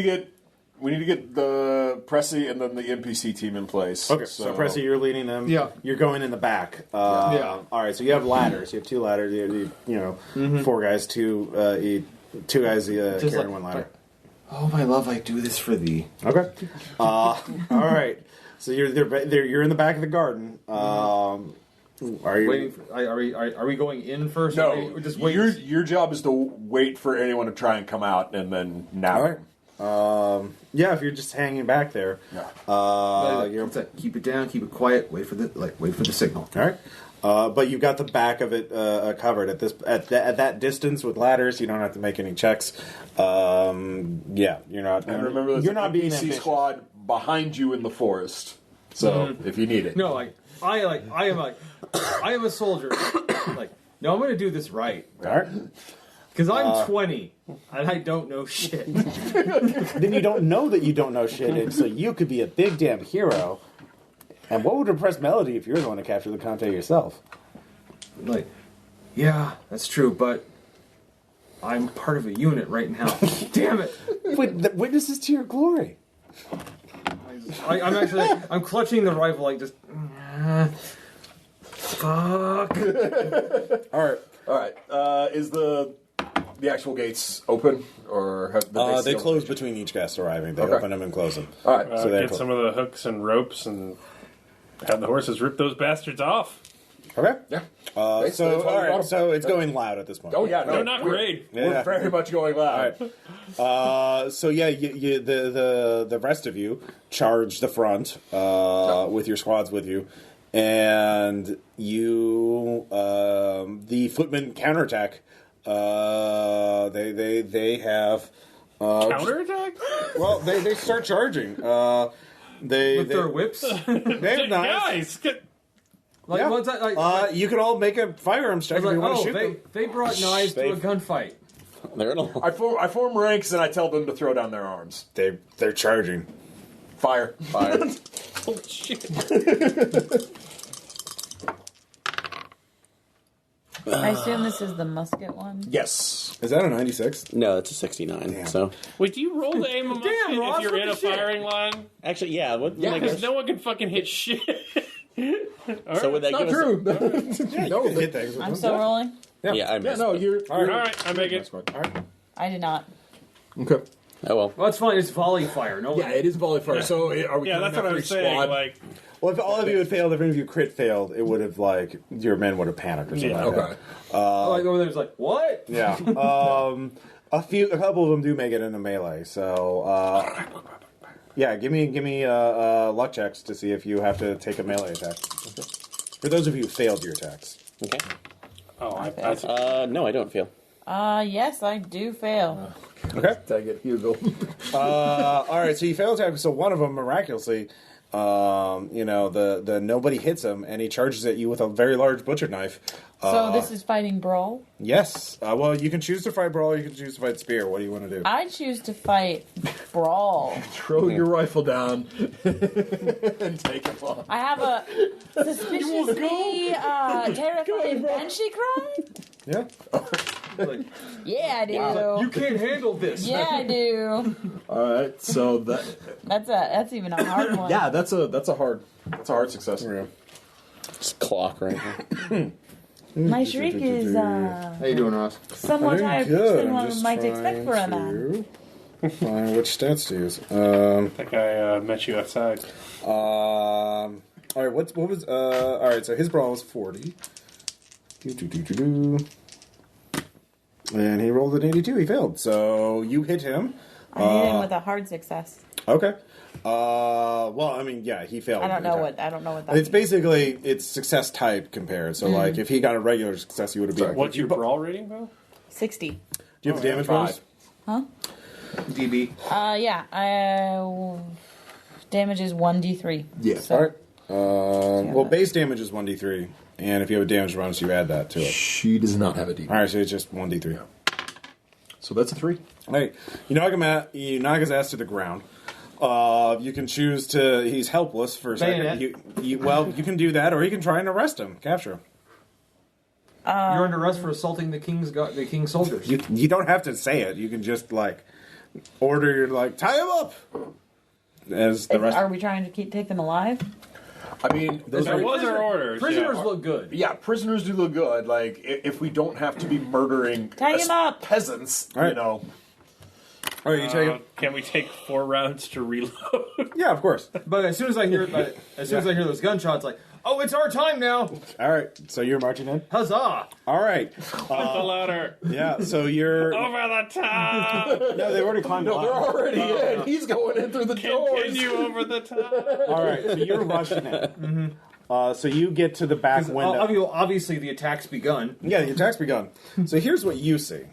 to get the Pressy and then the NPC team in place. Okay. So Pressy, you're leading them. Yeah. You're going in the back. Yeah. All right. So you have ladders. You have 2 ladders. You know, 4 guys, 2 guys Just carrying like- 1 ladder. Oh my love, I do this for thee. Okay. All right. So you're in the back of the garden. Are you Waiting. For, are we going in first? No, or just wait. your job is to wait for anyone to try and come out, and then nab All them. right. Yeah. If you're just hanging back there. Yeah. You're What's that? Keep it down. Keep it quiet. Wait for the signal. all right. But you've got the back of it covered at that distance with ladders. You don't have to make any checks. Yeah, you're not. And remember, there's you're an not being NPC ambitious. squad behind you in the forest. So if you need it, No, I am a soldier. Like, no, I'm going to do this right All right. because I'm 20 and I don't know shit. Then you don't know that you don't know shit, and so you could be a big damn hero. And what would impress Melody if you're the one to capture the Conte yourself? Like, yeah, that's true, but I'm part of a unit right now. Damn it! But the witnesses to your glory. I'm clutching the rifle like just. Fuck. All right. is the actual gates open or have They sealed? close between each guest arriving. They Okay. open them and close them. All right. So they're Get closed. some of the hooks and ropes and have the horses rip those bastards off. Okay. Yeah. So Basically, that's what all we got right. 'em. So it's going loud at this point. Oh yeah, no, They're not we're- great. Yeah. We're very much going loud. All right. So yeah, the rest of you charge the front with your squads with you, and you the footmen counterattack. They have Counterattack? well they start charging. With their whips. They have knives. Guys, get, Like, Yeah. what's that, like, You can all make a firearms check I was if you like, want to oh, shoot them. they brought knives to a gunfight. They're in a I form ranks and I tell them to throw down their arms. They're charging. Fire. fire. oh, shit. I assume this is the musket one. Yes. Is that a 96? No, it's a 69. Damn. So Wait, do you roll to aim a musket Ross, if you're what in the a shit? firing line? actually, yeah. What? Yeah, like, Because no one can fucking hit shit. so would that Not give true. No, hit things. with I'm them. still rolling. us? Yeah, I Yeah, missed. no, you're. All right. All right, I make it. All right. I did not. Okay. Oh well. Well, that's fine. It's volley fire. No, Yeah, it is volley fire. So are we? Yeah, that's what I was saying. Like, Well, if all of you had failed, if any of you crit failed, it would have your men would have panicked or something. Yeah. like Okay. like over there, it's like what? that. Yeah. A couple of them do make it into melee. So, yeah, give me luck checks to see if you have to take a melee attack. For those of you who failed your attacks. Okay. oh, No, I don't feel. Yes, I do fail. Okay. Tag it, Hugo. All right. So you fail attack. So one of them miraculously the nobody hits him, and he charges at you with a very large butcher knife. So this is fighting brawl? Yes. Well, you can choose to fight brawl, or you can choose to fight spear. What do you want to do? I choose to fight brawl. Throw your rifle down and take him on. I have a suspiciously terrifying banshee cry? Yeah. Yeah, I do. You can't handle this. Yeah, I do. All right, so That's even a hard one. yeah, that's a hard success. Yeah. Just clock right here. My shriek is How you doing, Ross? somewhat higher pitched than I'm one just might expect for a man. to find which stats to use. I think I met you outside. All right. What was? All right. So his brawl was 40. And he rolled an 82. He failed. So you hit him. I hit him with a hard success. Okay. Well, I mean, yeah, he failed. I don't know what that It's means. basically it's success type compared. So like, if he got a regular success, he would have been. What's your brawl rating, though? 60. Do you have a damage bonus? Huh? DB. Yeah. Damage is 1d3. Yeah. So, All right. Well, base damage is 1d3, and if you have a damage bonus, you add that to it. She does not have a D. All right, so it's just 1d3. So that's a 3. All right, you knock his ass to the ground. You can choose to. He's helpless for a second. Bayonet. You can do that, or you can try and arrest him, capture him. You're under arrest for assaulting the king's soldiers. You don't have to say it. You can just order tie him up. As the rest. are we trying to take them alive? I mean, Those are our orders. Prisoners yeah. look good. yeah, prisoners do look good. Like if we don't have to be murdering Tie him up. peasants, All right. you know. All right, you take him. Can we take 4 rounds to reload? Yeah, of course. But as soon as I hear those gunshots, oh, it's our time now! All right, so you're marching in. Huzzah! All right. The ladder. Yeah, so you're. Over the top. No, they've already climbed. No, they're already in. He's going in through the doors. Continue over the top. All right, so you're rushing in. So you get to the back window. Obviously, the attack's begun. Yeah, the attack's begun. So here's what you see.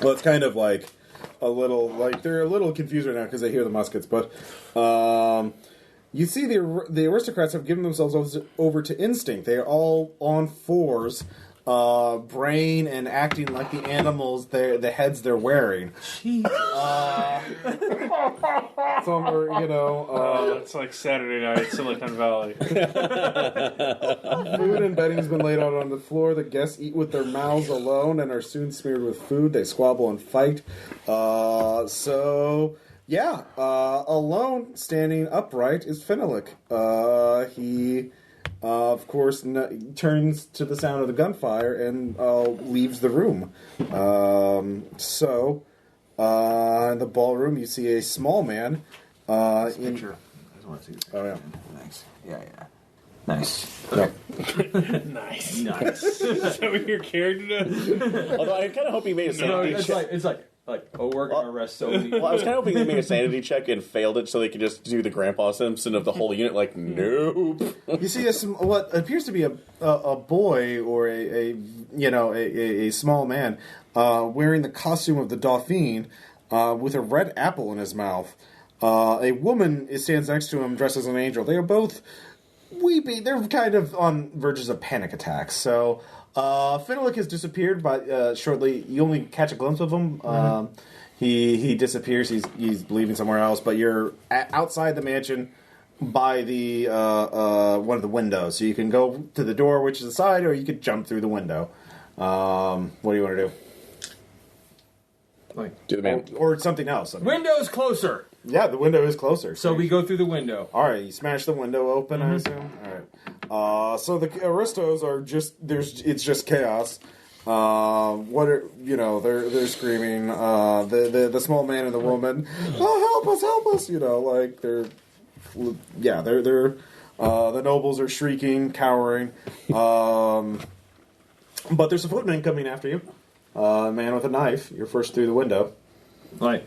Well, it's kind of like a little, they're a little confused right now because they hear the muskets, but you see the aristocrats have given themselves over to instinct. They are all on fours, brain and acting like the animals, the heads they're wearing. Jeez. Some are, It's like Saturday night, Silicon Valley. food and bedding has been laid out on the floor. The guests eat with their mouths alone and are soon smeared with food. They squabble and fight. Alone, standing upright, is Fenelic. He, of course, turns to the sound of the gunfire and leaves the room. In the ballroom, you see a small man. Picture. I just want to see this. Oh, yeah. Thanks. Yeah. Nice. Yeah. Nice. Nice. Is that what your character does? Although I kind of hope he made a sanity check. It's like, we're gonna arrest so many. Well, I was kind of hoping they made a sanity check and failed it so they could just do the Grandpa Simpson of the whole unit. Nope. You see what appears to be a boy or a small man wearing the costume of the Dauphin with a red apple in his mouth. A woman stands next to him dressed as an angel. They are both weepy. They're kind of on verges of panic attacks. So Fenelic has disappeared, but shortly you only catch a glimpse of him. He disappears. He's leaving somewhere else. But you're outside the mansion by the one of the windows, so you can go to the door, which is the side, or you could jump through the window. What do you want to do? Do the man. Or something else. I mean. Window's closer, Yeah, the window is closer. so we go through the window. All right, you smash the window open, I assume. All right. So the aristos are it's just chaos. They're screaming. The small man and the woman, oh, help us! The nobles are shrieking, cowering. But there's a footman coming after you. A man with a knife. You're first through the window. Like,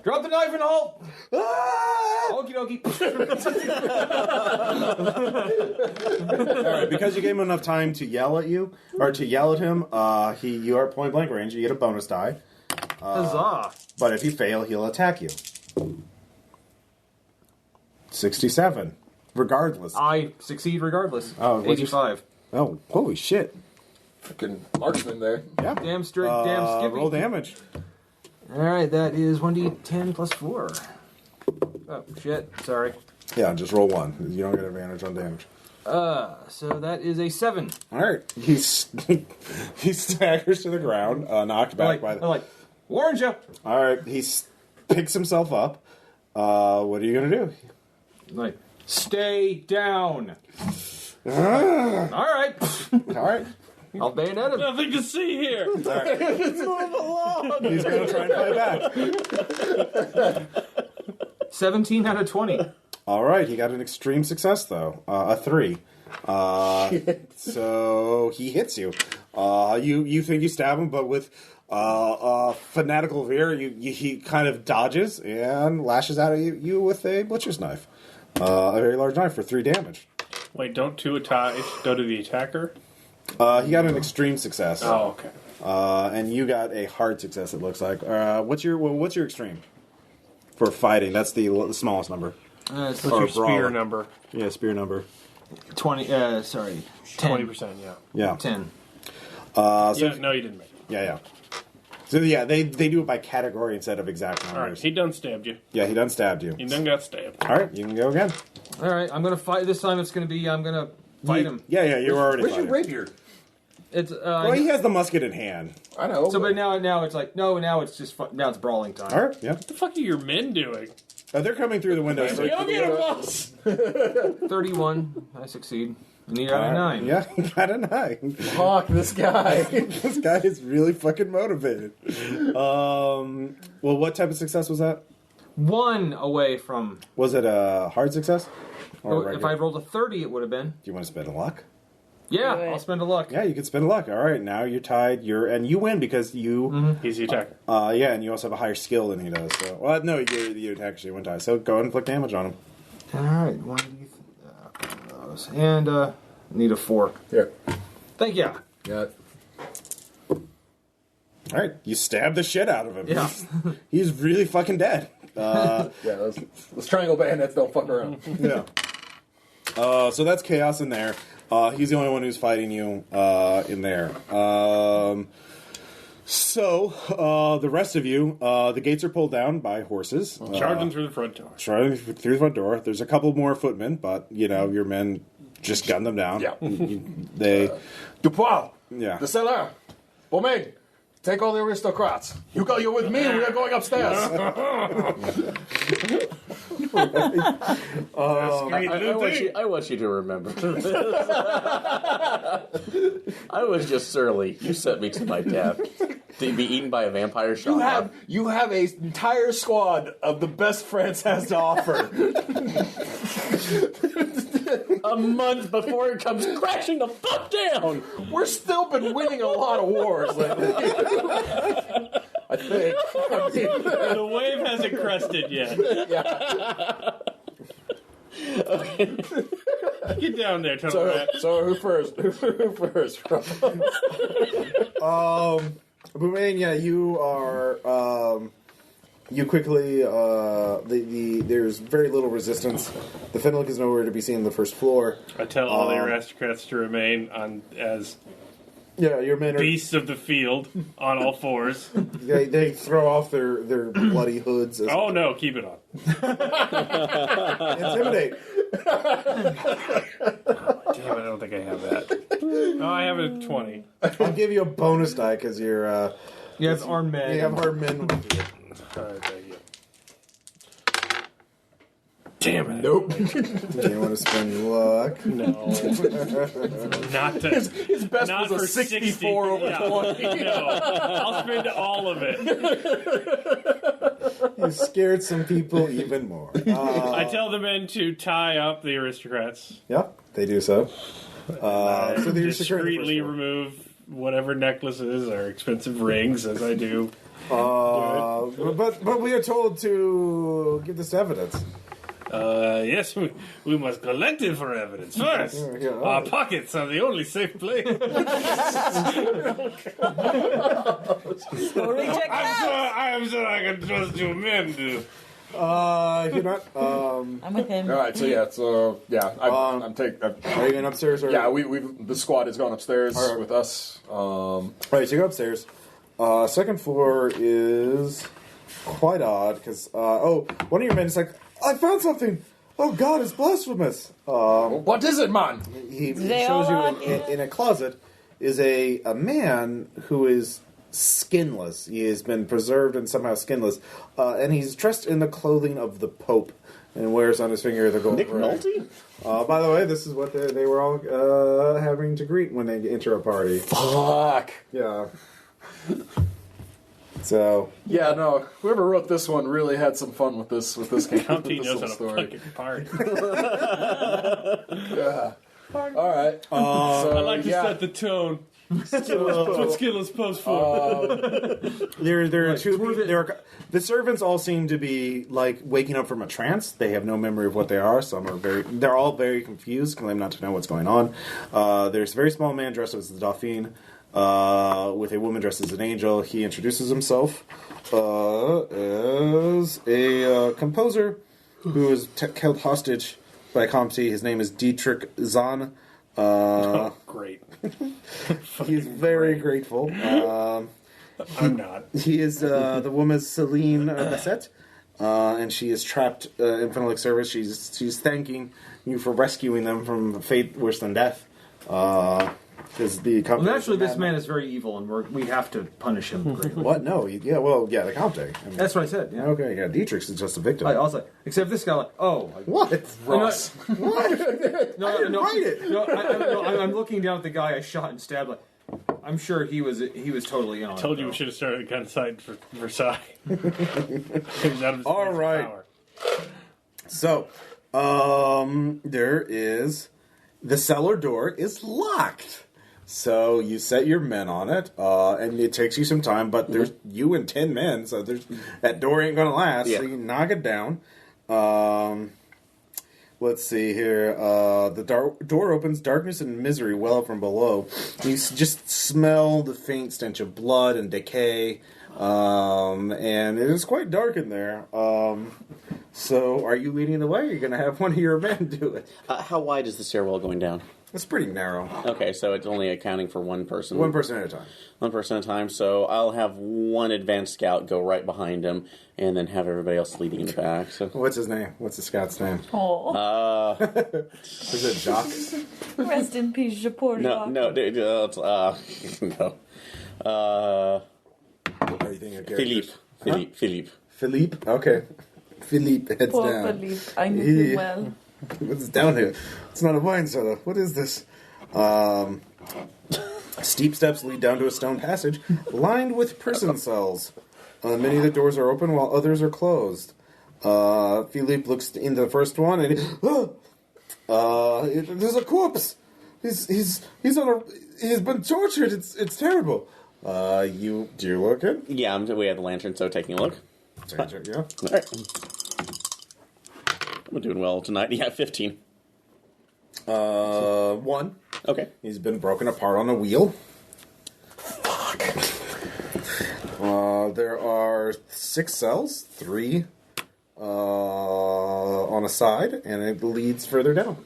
drop the knife and halt. Ah! Okie dokie. All right, because you gave him enough time to yell at you or to yell at him, you are at point blank range. You get a bonus die. Huzzah! But if you fail, he'll attack you. 67. Regardless. I succeed regardless. Oh, what'd you 85. Oh, holy shit. Fucking marksman there. Yeah. Damn straight, damn skippy. Roll damage. Alright, that is 1d10 plus 4. Oh, shit. Sorry. Yeah, just roll 1. You don't get advantage on damage. So that is a 7. Alright. He staggers to the ground, knocked back by the... I'm like, warned you! Alright, picks himself up. What are you gonna do? Like, stay down. Alright. Alright. I'll bayonet him. Nothing to see here. He's gonna try and fight back. 17 out of 20. Alright, he got an extreme success though. A 3. So he hits you. You think you stab him, but with fanatical veer, he kind of dodges and lashes out at you with a butcher's knife. A very large knife for 3 damage. Wait, don't 2 attacks go to the attacker? He got an extreme success. Oh, okay. And you got a hard success, it looks like. What's your extreme? For fighting, that's the smallest number. What's your spear brawler. number? Yeah, spear number. 20, sorry. 10. 20%, yeah. Yeah. 10. So, No, you didn't make it. yeah. So yeah, they do it by category instead of exact numbers. Alright, he done stabbed you. Yeah, he done stabbed you. He done got stabbed. Alright, you can go again. Alright, I'm gonna fight. This time it's gonna be, I'm gonna fight him. Yeah, you're already Where's your fighting. rapier? It's, Well, he has the musket in hand. I know. so, but now it's like, no, now it's just, now it's brawling time. Alright, yeah. What the fuck are your men doing? They're coming through the window. So Go get a bus! 31, I succeed. And you got a 9. Yeah, he got a 9. Fuck this guy. This guy is really fucking motivated. Well, what type of success was that? 1 away from, Was it a hard success? Or if regular? I rolled a 30, it would have been. Do you want to spend a luck? Yeah, Do it. I'll spend a luck. Yeah, you can spend a luck. All right, now you're tied. And you win because you. He's the attacker. Yeah, and you also have a higher skill than he does. So, well, no, you attack actually one die. So go ahead and inflict damage on him. Alright, 1 of those. And, need a 4. Here. Thank you. Yeah. All right, you stab the shit out of him. Yeah. He's really fucking dead. Yeah, those triangle bayonets don't fuck around. Yeah. So that's chaos in there. He's the only one who's fighting you in there. So the rest of you, the gates are pulled down by horses. Charging through the front door. Charging through the front door. There's a couple more footmen, but your men just gun them down. Yeah. They. Dupois, Yeah. the cellar, Beaumain, take all the aristocrats. You're with me, we are going upstairs. I want you to remember this. I was just surly. You sent me to my death. To be eaten by a vampire shot. You have an entire squad of the best France has to offer. A month before it comes crashing the fuck down. We're still been winning a lot of wars lately. I think. The wave hasn't crested yet. Get down there, Tunnel Rat. So who first? Who first? Boomerang, yeah, you are. You quickly. There's very little resistance. The Fenwick is nowhere to be seen on the first floor. I tell all the aristocrats to remain as Yeah, your men are. beasts of the field on all fours. They throw off their bloody hoods. As Oh no, keep it on. Intimidate. Damn it, I don't think I have that. No, I have a 20. I'll give you a bonus die because you're. You have armed men. You have hard men with you. Alright, thank you. Damn it. Nope. Do you want to spend luck? No. Not to. His best Not was a for 64 over 20. No. I'll spend all of it. You scared some people even more. I tell the men to tie up the aristocrats. Yep, they do so. So they're Discreetly remove whatever necklaces or expensive rings, as I do. But we are told to give this evidence. Yes, we must collect it for evidence first. Yeah, Our pockets are the only safe place. Reject that. I am sure I can trust you men to You're not. I'm with him. All right, so I'm taking. Are you going upstairs? Or? Yeah, the squad has gone upstairs All right. with us. All right, so you go upstairs. Second floor is quite odd because one of your men is like, I found something. Oh God, it's blasphemous. What is it, man? He They shows all you in a closet is a man who is skinless. He has been preserved and somehow skinless, and he's dressed in the clothing of the Pope and wears on his finger the gold Nick ring. Nolte? By the way, this is what they were all having to greet when they enter a party. Fuck. Yeah. So Yeah, no. Whoever wrote this one really had some fun with this game. County with knows this how little to story. fucking party. Yeah. All right. So, I like to set the tone. That's what Skillet's post for. there are the servants all seem to be like waking up from a trance. They have no memory of what they are. They're all very confused, claim not to know what's going on. There's a very small man dressed as the Dauphine, with a woman dressed as an angel. He introduces himself as a composer who is held hostage by Comte. His name is Dietrich Zahn. Great. He's very grateful. I'm not. He is the woman's Celine Bassett, and she is trapped in Phenolic service. She's thanking you for rescuing them from a fate worse than death. Because the Well, Comte naturally, is this man is very evil, and we have to punish him greatly. What? No. The Comte. I mean, That's what I said. Yeah. okay, yeah. Dietrich is just a victim. I was like, except this guy, like, What? Ross. What? no, I didn't write it. No, I'm looking down at the guy I shot and stabbed. Like, I'm sure he was totally in on it. Told you though. we should have started a gun site for Versailles. He was out of his All place of right. power. So, there is the cellar door is locked. So you set your men on it, and it takes you some time. But there's you and 10 men, so that door ain't gonna last. Yeah. So you knock it down. Let's see here. The door opens. Darkness and misery well up from below. You just smell the faint stench of blood and decay, and it is quite dark in there. So, are you leading the way? Or are you going to have one of your men do it? How wide is the stairwell going down? It's pretty narrow. Okay, so it's only accounting for one person. One person at a time. One person at a time. So I'll have one advanced scout go right behind him, and then have everybody else leading in the back. So What's his name? What's the scout's name? Oh, Is it Jacques? rest in peace, je poor Jacques. no. Are you thinking of characters? Philippe. Philippe? Okay. Philippe, heads Poor down. Philippe. I knew him Yeah. well. What's down here? It's not a wine cellar. What is this? Steep steps lead down to a stone passage lined with prison cells. Many of the doors are open while others are closed. Philippe looks into the first one and there's a corpse. He's been tortured. It's terrible. Do you look at? Yeah, we have the lantern, so taking a look. Yeah. All right. I'm doing well tonight. Yeah, 15. One. Okay. He's been broken apart on a wheel. Fuck. There are 6 cells, 3 on a side, and it leads further down.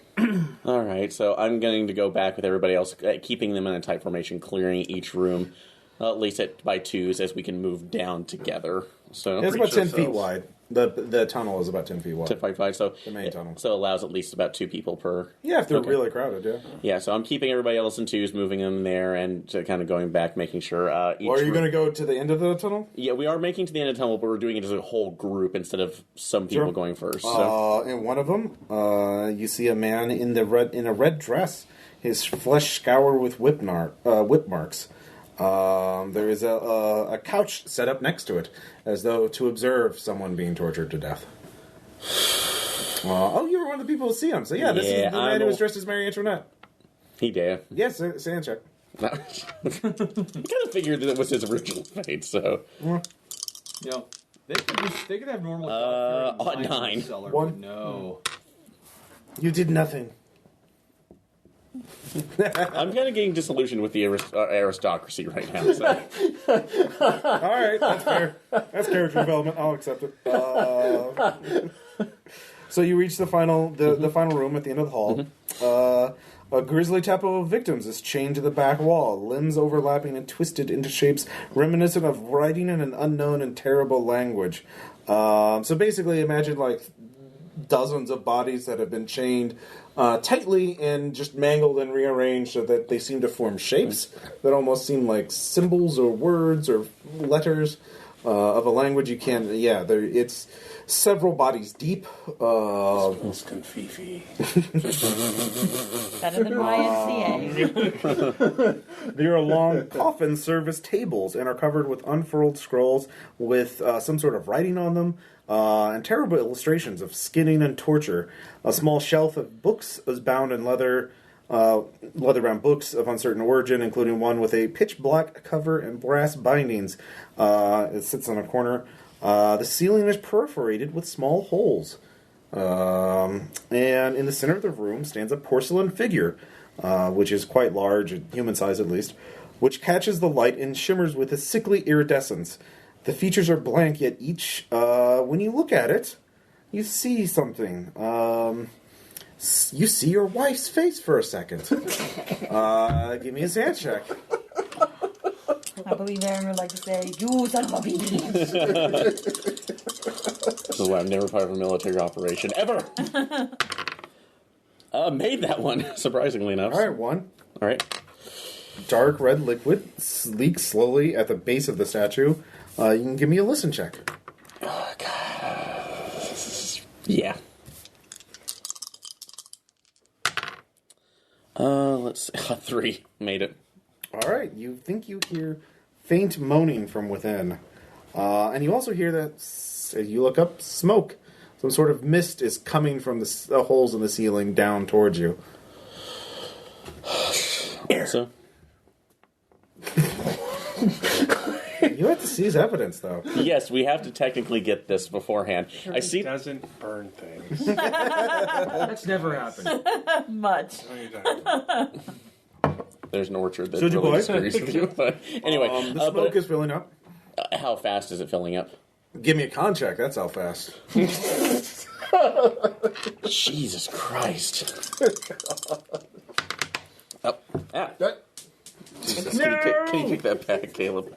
All right, so I'm going to go back with everybody else, keeping them in a tight formation, clearing each room, at least by twos, as we can move down together. So It's about 10 feet wide. The tunnel is about 10 feet wide. 10 feet wide, so The main tunnel. So it allows at least about 2 people per. Yeah, if they're Okay. really crowded, yeah. Yeah, so I'm keeping everybody else in twos, moving them there, and kind of going back, making sure. Each Or are you room- going to go to the end of the tunnel? Yeah, we are making to the end of the tunnel, but we're doing it as a whole group instead of some people Sure. going first. So. In one of them, you see a man in a red dress, his flesh scoured with whip marks. There is a couch set up next to it, as though to observe someone being tortured to death. You were one of the people who see him. So yeah, this is the man who was dressed as Marie Antoinette. He did. Yes, sand check. I kind of figured that it was his original fate, so. Yeah. They could have normal. 9. Cellar, One. but no. You did nothing. I'm kind of getting disillusioned with the aristocracy right now. So. All right, that's fair. That's character development. I'll accept it. So you reach the final room at the end of the hall. A grisly tempo of victims is chained to the back wall, limbs overlapping and twisted into shapes reminiscent of writing in an unknown and terrible language. So basically, imagine like dozens of bodies that have been chained tightly and just mangled and rearranged so that they seem to form shapes that almost seem like symbols or words or letters of a language you can't. Yeah, it's several bodies deep. Smells confifi. Better than YMCA. There are long coffin service tables and are covered with unfurled scrolls with some sort of writing on them and terrible illustrations of skinning and torture. A small shelf of books is bound in leather-bound books of uncertain origin, including one with a pitch-black cover and brass bindings. It sits on a corner. The ceiling is perforated with small holes. And in the center of the room stands a porcelain figure, which is quite large, human size at least, which catches the light and shimmers with a sickly iridescence. The features are blank, yet each, when you look at it, you see something. You see your wife's face for a second. Give me a sand check. I believe Aaron would like to say, "You son of a bitch." This is why I'm never part of a military operation ever. Made that one, surprisingly enough. All right, one. All right. Dark red liquid leaks slowly at the base of the statue. You can give me a listen check. Oh, God. Yeah. Let's see. 3. Made it. All right, you think you hear faint moaning from within. And you also hear that, as you look up, smoke. Some sort of mist is coming from the holes in the ceiling down towards you. So? You have to seize evidence, though. Yes, we have to technically get this beforehand. I see. It doesn't burn things. That's never happened. Much. There's an orchard that Should you, really boy? disagrees with you. But anyway, The smoke is filling up. how fast is it filling up? Give me a con check. That's how fast. Jesus Christ. Oh, ah. Jesus, can you kick that back, Caleb?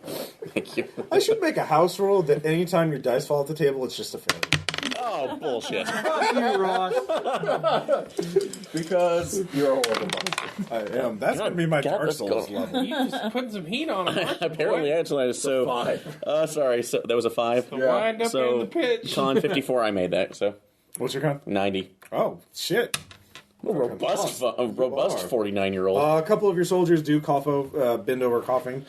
Thank you. I should make a house rule that anytime your dice fall at the table, it's just a failure. Oh, bullshit. Because you're a horrible boss. I am. That's going to be my God, Dark let's Souls go. level. You just putting some heat on him. Apparently, actually, so 5. sorry. So that was a 5. Wind up in So the pitch. con 54, I made that. So What's your con? 90. Oh, shit. Robust 49-year-old. A couple of your soldiers do bend over coughing.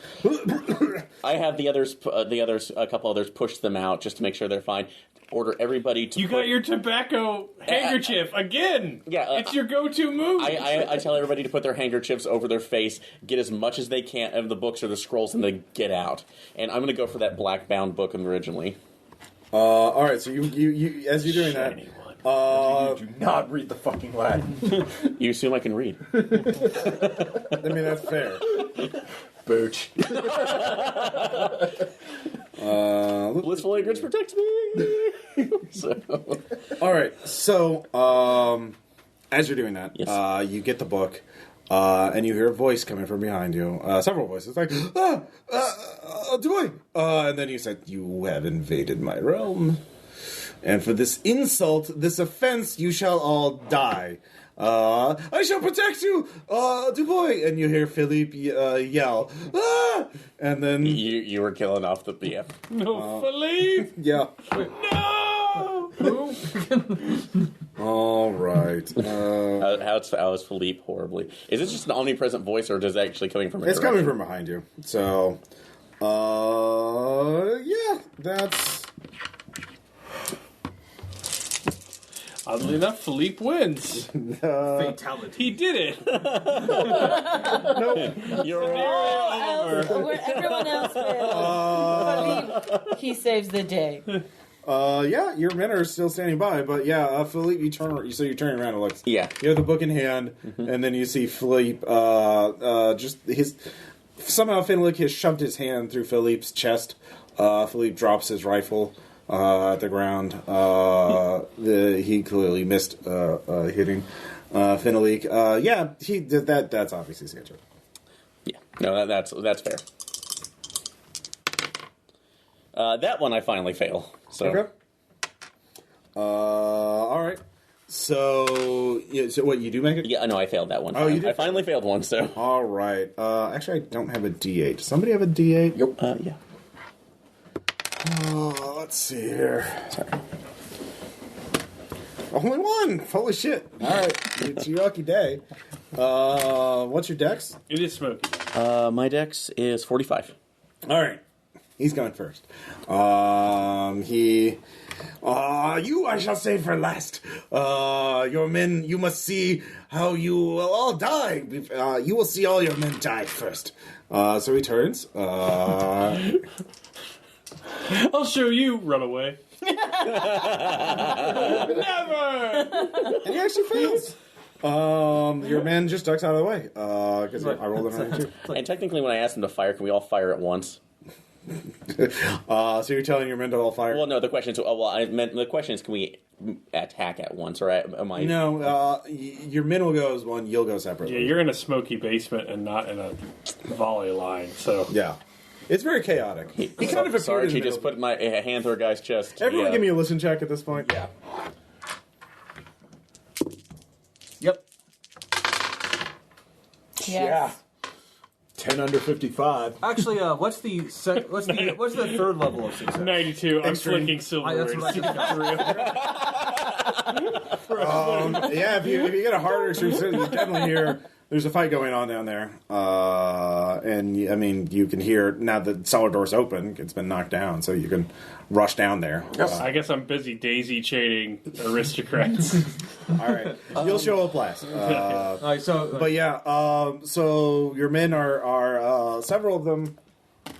I have the others. A couple others push them out just to make sure they're fine. Order everybody to. You got your tobacco handkerchief again. Yeah, it's your go-to move. I tell everybody to put their handkerchiefs over their face, get as much as they can of the books or the scrolls, and then get out. And I'm going to go for that black bound book originally. All right, so you as you're doing that. You do not read the fucking Latin. You assume I can read. I mean, that's fair. Booch. Blissful ignorance protects me. So. All right, so as you're doing that, Yes. you get the book, and you hear a voice coming from behind you. Several voices, like, do I? And then you said, "You have invaded my realm. And for this insult, this offense, you shall all die. I shall protect you, Dubois." And you hear Philippe yell, "Ah!" And then You were killing off the BF. No, Philippe. yeah. No. All right. How is Philippe horribly? Is it just an omnipresent voice, or is it actually coming from? It's coming from behind you. So, yeah, that's. Oddly enough, Philippe wins. Fatality. He did it. You're Everyone else fails. He saves the day. Yeah, your men are still standing by, but yeah, Philippe, you're turning around and look. Yeah. You have the book in hand, and then you see Philippe, somehow Finlick has shoved his hand through Philippe's chest. Philippe drops his rifle at the ground. He clearly missed hitting Finlick. Yeah, he did that. That's obviously Sancho. Yeah, no, that's fair. That one I finally fail. So. Okay. All right. So what, you do make it? Yeah, no, I failed that one. Oh, you did? I finally failed one, so. All right. Actually, I don't have a D8. Does somebody have a D8? Yep. Yeah. Let's see here. Sorry. Only one. Holy shit. All right. It's your lucky day. What's your dex? It is smoky. My dex is 45. All right. He's going first. You, I shall say for last. Your men, you must see how you will all die. You will see all your men die first. So he turns. I'll show you. Run away. Never! And he actually fails. Your man just ducks out of the way. Because I rolled a 92. And technically, when I asked them to fire, can we all fire at once? So you're telling your men to all fire? Well, no. The question is, the question is, can we attack at once, or am I? No. Your men will go as one. You'll go separately. Yeah, you're in a smoky basement and not in a volley line, so... Yeah. It's very chaotic. He kind of appeared Sorry, in the he just middle. put my hand through a guy's chest. Everyone Yeah. give me a listen check at this point. Yeah. Yep. Yes. 10 under 55. Actually, what's the third level of success? 92, I'm Extreme. flicking silver. That's what I just got. Yeah, if you get a harder extreme, you definitely hear there's a fight going on down there. And, I mean, you can hear, now the cellar door's open, it's been knocked down, so you can rush down there. I guess I'm busy daisy chaining aristocrats. All right. You'll show up last. All right, so But yeah, so your men are several of them.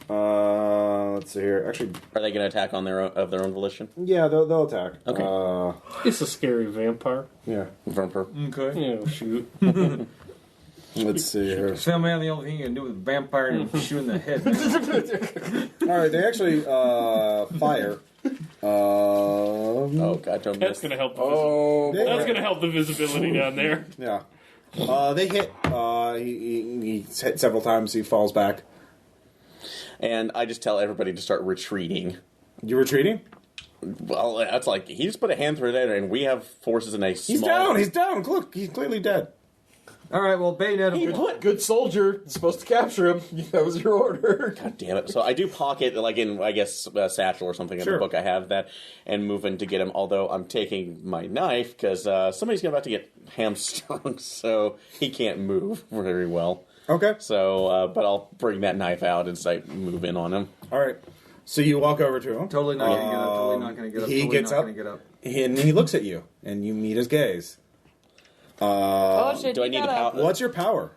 Let's see here. Actually, Are they going to attack on their own volition? yeah, they'll attack. Okay. It's a scary vampire. Yeah. okay. Oh, shoot. Let's see here. Tell man, the only thing you can do with a vampire and shoot in the head. All right, they actually fire. Oh God, don't That's miss. gonna help. They- That's gonna help the visibility down there. Yeah. They hit. He's hit several times. He falls back. And I just tell everybody to start retreating. You retreating? Well, that's like he just put a hand through there, and we have forces in a small. He's down. He's down. Look, he's clearly dead. All right, well, bayonet him. Good soldier. Supposed to capture him. That was your order. God damn it! So I do pocket, like in I guess a satchel or something in Sure. the book. I have that and move in to get him. Although I'm taking my knife because somebody's about to get hamstrung, so he can't move very well. Okay. So, but I'll bring that knife out and say move in on him. All right. So you walk over to him. Totally not going to get up. Totally not going to get up. He Totally gets not up. Gonna get up. And he looks at you, and you meet his gaze. Oh shit! Do I you need a got power? What's your power?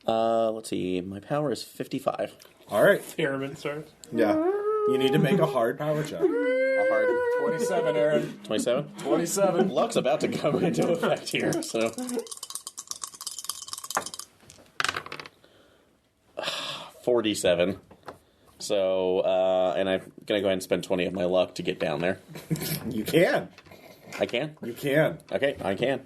Let's see. My power is 55. All right. Airman starts. Yeah. You need to make a hard power check. A hard 27, Aaron. 27. 27. Luck's about to come into effect here, so. 47. So, and I'm gonna go ahead and spend 20 of my luck to get down there. You can. I can? You can. Okay, I can.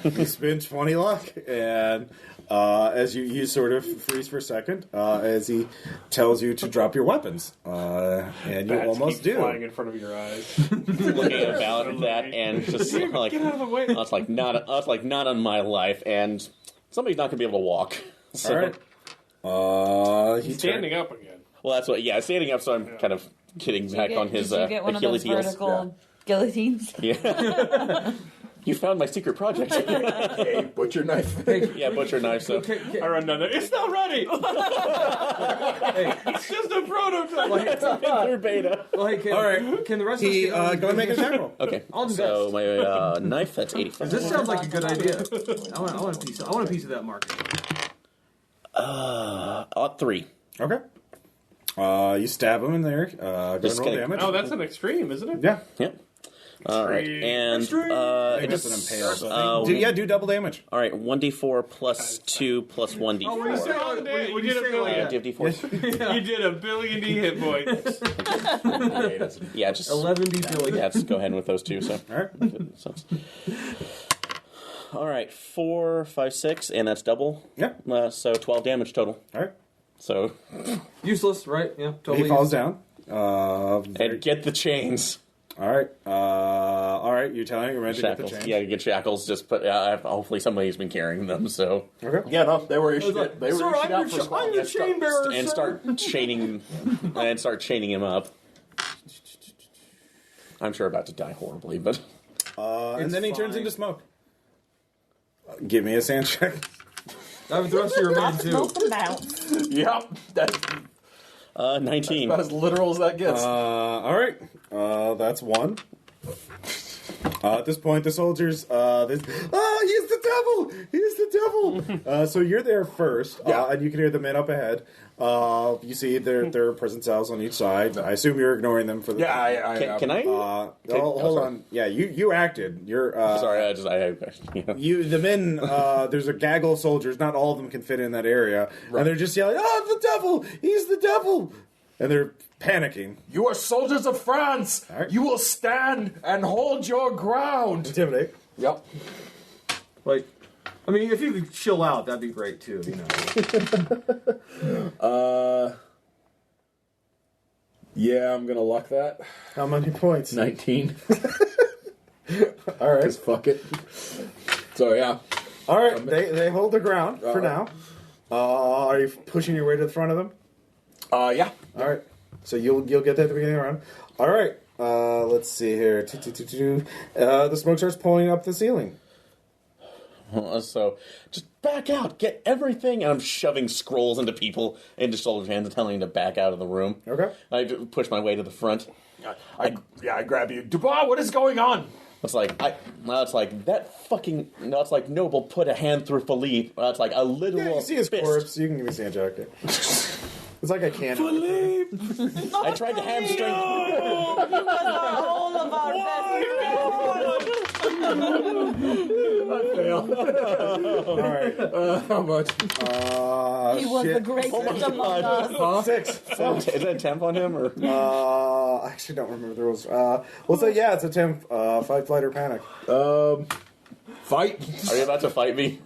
You spend 20 luck, and as you sort of freeze for a second, as he tells you to drop your weapons, and you Bats almost keep do. flying in front of your eyes. Looking about that and just like, Get out of the way. I was like, not on my life, and somebody's not gonna be able to walk. So, All right. He's standing up again. well, that's what. Yeah, standing up, so I'm kind of getting back on his Did you get one of Achilles those heels. vertical guillotines? Yeah. You found my secret project. Hey, butcher knife. Yeah, butcher knife. So I run down there. It's not ready. It's just a prototype. through beta. Well, hey, can, All right. can the rest He of us go and make a attack roll. Okay. I'll So invest. my knife, that's 85. This sounds like a good idea. I want a piece. I want a piece of that market. 3. Okay. You stab him in there. Go and roll kidding. damage. Oh, that's an extreme, isn't it? Yeah. Yep. All right, and I think it that's just an impale. Do double damage. all right. 1d4 plus 2 plus 1d4. Oh, when you say Wrong day. when You you did a say billion. Yeah, like do you have d4s? You did a billion D hit points. Yeah, just 11d billion. yeah, just go ahead with those two. So, All right. all right, 4, 5, 6, and that's double. Yeah. So 12 damage total. All right. So Useless, right? Yeah, totally. He falls down. and get the chains. All right. All right. You're telling you're meant to get the Shackles. chain. Yeah, you get shackles. Just put. Hopefully somebody's been carrying them. So Okay. Yeah, no, they were issued. like, They were "Sir, issued I'm out for your small. I'm your chain bearer, and sir." start chaining him up. I'm sure about to die horribly, but And then he turns fine. into smoke. Give me a sand check. That was the rest of your man too. Smoke them out. Yep, that's 19. about as literal as that gets. All right. That's one. At this point, the soldiers. He's the devil! He's the devil! So you're there first, and you can hear the men up ahead. You see their prison cells on each side. I assume you're ignoring them for the. Yeah, Can I? hold sorry. on. Yeah, you acted. You're. Sorry, The men, there's a gaggle of soldiers. Not all of them can fit in that area, and they're just yelling, "Oh, the devil! He's the devil!" And they're panicking. You are soldiers of France. All right. You will stand and hold your ground. Intimidate. Yep. Like, I mean, if you could chill out, that'd be great too. You know. Yeah, I'm gonna luck that. How many points? 19. All right. Just fuck it. So yeah. All right. They hold their ground for now. Are you pushing your way to the front of them? Yeah. All right. So you'll get that at the beginning of the round. All right. Let's see here. The smoke starts pulling up the ceiling. So just back out, get everything, and I'm shoving scrolls into soldiers' hands and telling them to back out of the room. Okay. I push my way to the front. I grab you. Dubois, what is going on? It's like it's like Noble put a hand through Philippe. It's like a literal Yeah, you see his fist. corpse. You can give me a sand jacket. It's like a cannon. I tried to hamstring. All of our All right. How much? He was the greatest among us. 6. Is that a temp on him or? I actually don't remember the rules. Well, so yeah, it's a temp. Fight, flight, or panic. Fight. Are you about to fight me?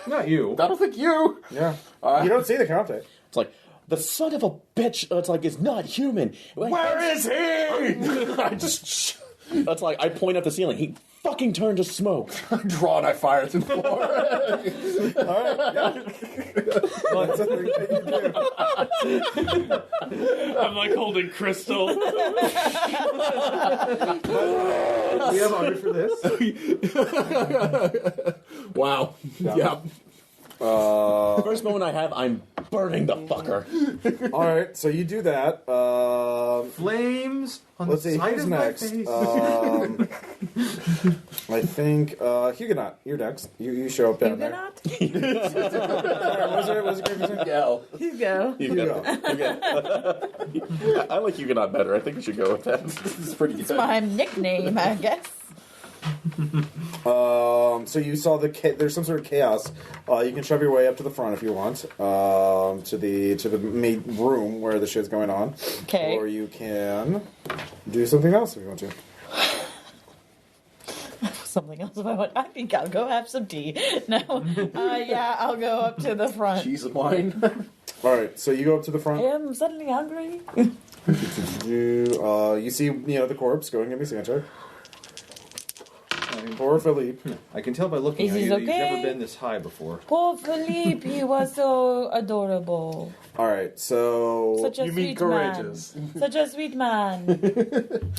Not you. I don't think you. Yeah. You don't see the contact. It's like the son of a bitch. It's like is not human. Where is he? I just That's like I point at the ceiling. He fucking turned to smoke. draw and I fire through the floor. All right. Yeah. That's a thing that you do. I'm like holding crystal. We have honor for this. Wow. Yep. First moment I have, I'm burning the fucker. All right. So you do that. Flames on Let's the see. side Who's of next? my face. I think Huguenot. You're next. You show up down there. Huguenot? Sorry, what was it? Go. Hugo. Hugo. I like Huguenot better. I think we should go with that. This is pretty good. My nickname, I guess. So you saw there's some sort of chaos. You can shove your way up to the front if you want, to the main room where the shit's going on. Okay. Or you can do something else if you want to. Something else about what I think I'll go have some tea. No. Yeah, I'll go up to the front. Cheese and wine. All right, so you go up to the I front. am suddenly hungry. You see, the corpse. Go and give me a sand check. Or Philippe. I can tell by looking Is at he you that you've okay? never been this high before. Poor Philippe, he was so adorable. All right, so Such a You mean sweet courageous. man. Such a sweet man.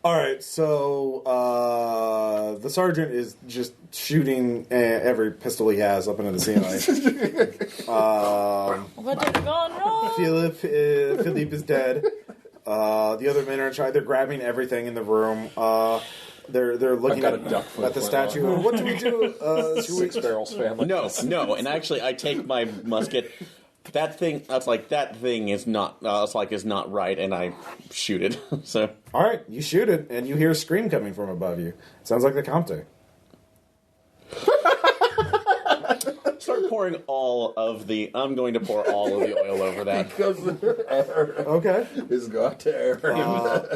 all right, so the sergeant is just shooting every pistol he has up into the ceiling. What has gone wrong? Philippe is dead. The other men are trying. They're grabbing everything in the room. They're looking got at a duck foot the for statue. What do we do? Should we? Six Barrels family. No, and actually I take my musket, that thing. That's like that thing is not. Is not right, and I shoot it. So All right, you shoot it, and you hear a scream coming from above you. Sounds like the Comte. start pouring all of the. I'm going to pour all of the oil over that. Because the air Okay. is got air.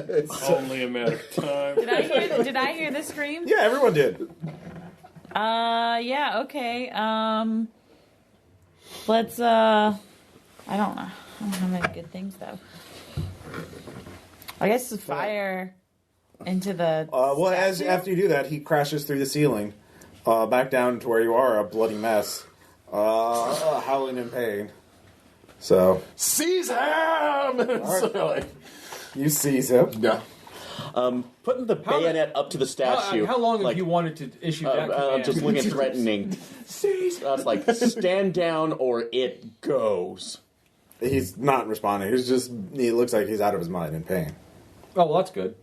It's only a matter of time. Did I hear the scream? Yeah, everyone did. Yeah, okay. Let's, I don't know. I don't have any good things, though. I guess fire into the Well, statue? after you do that, he crashes through the ceiling, back down to where you are, a bloody mess, howling in pain. So Seize him! So, like, you seize him. yeah. Putting the bayonet up to the statue. How long have like, you wanted to issue that command? just looking threatening. That's like stand down or it goes. He's not responding. He looks like he's out of his mind in pain. Oh, well, that's good.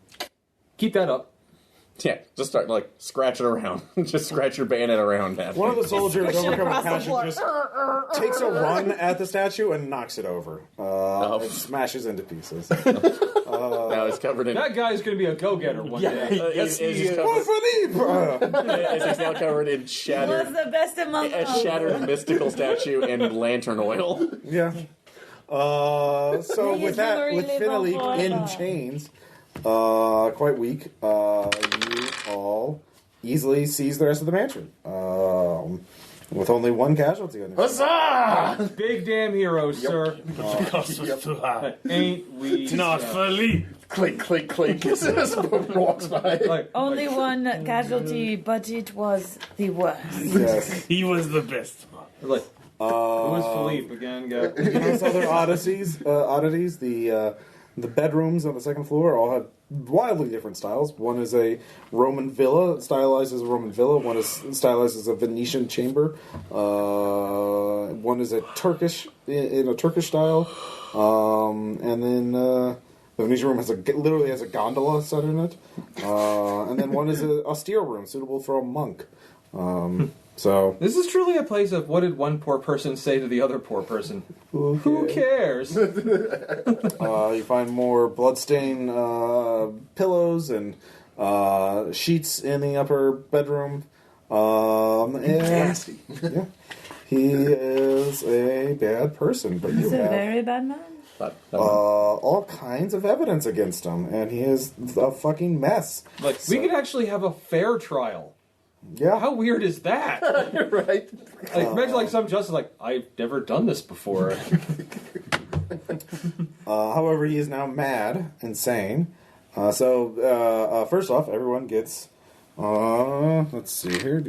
Keep that up. Yeah, just start like scratching around. Just scratch your bayonet around that. One of the soldiers, Pushing overcome with across the passion, floor. just takes a run at the statue and knocks it over. It smashes into pieces. Now it's covered in. That guy's going to be a go-getter one day. It's Oh, Philippe! it's now covered in Was shattered, the best among a shattered mystical statue and lantern oil. Yeah. So May with his that, memory with live on Finalik in forever. chains, quite weak, you all easily seize the rest of the mansion. With only one casualty on your side. Huzzah! Big damn heroes, sir. Cost us too high. Ain't we? Not Philippe. Clink, clink, clink. As this walks by. Like, Only one casualty, but it was the worst. Yes. He was the best one. like who was Philippe again? Go. These other oddities, the bedrooms on the second floor all have wildly different styles. One is a Roman villa, stylized as a Roman villa. One is stylized as a Venetian chamber. One is a Turkish, in a Turkish style. And then the Venetian room literally has a gondola set in it. And then one is an austere room, suitable for a monk. So This is truly a place of what did one poor person say to the other poor person? Who cares? you find more bloodstained pillows and sheets in the upper bedroom. And Nasty. yeah, he is a bad person, but you He's a have very bad man. all kinds of evidence against him, and he is a fucking mess. Like we could actually have a fair trial. Yeah, How weird is that? Right? Like, imagine like some justice like I've never done this before. however, he is now mad, insane. So first off, everyone gets let's see here.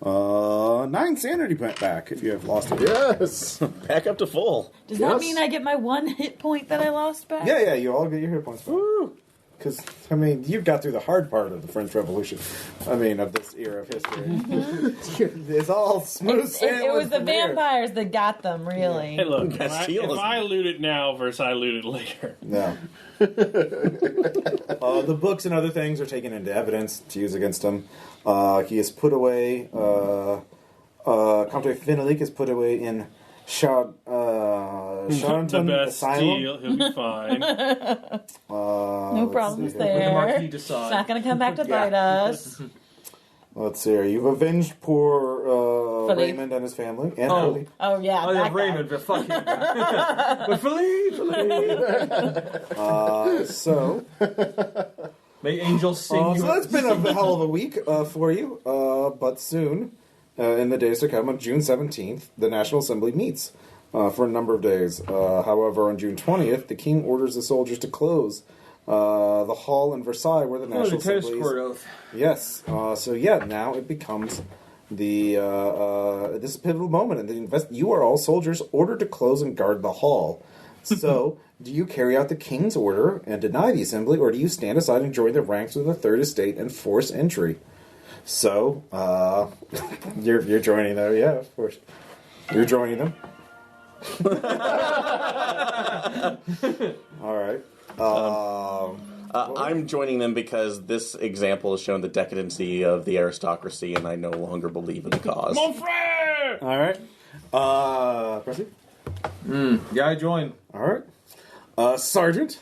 9 sanity point back if you have lost it. Yes. Back up to full. Does that Yes. mean I get my 1 hit point that I lost back? Yeah, you all get your hit points back. Because, I mean, you got through the hard part of the French Revolution. I mean, of this era of history. It's all smooth sailing. It was the from here. vampires that got them, really. Hey, look, Castile if I loot it now versus I loot it later. No. The books and other things are taken into evidence to use against him. He is put away. Comte Finalik is put away in The Charenton best Asylum. deal, he'll be fine. No problems see. Let the there. Marquis It's decide. not going to come back to bite us. Let's see here. You've avenged poor Philippe. Raymond and his family. And Oh. Philippe. Oh, yeah. Oh yeah, that guy. Raymond, but fuck him. But Philippe. So May angels sing you. so that's been a hell of a week for you. But soon, in the days to come, on June 17th, the National Assembly meets for a number of days. However, on June 20th, the King orders the soldiers to close the hall in Versailles where the Oh, the National tennis Assembly court is. oath. Yes. So yeah, now it becomes the this is a pivotal moment, and you are all soldiers ordered to close and guard the hall. So, do you carry out the king's order and deny the assembly, or do you stand aside and join the ranks of the Third Estate and force entry? So, you're joining them, yeah, of course. You're joining them. All right. I'm joining them because this example has shown the decadency of the aristocracy, and I no longer believe in the cause. Mon frère! All right. Presley? Yeah, I join. All right. Sergeant?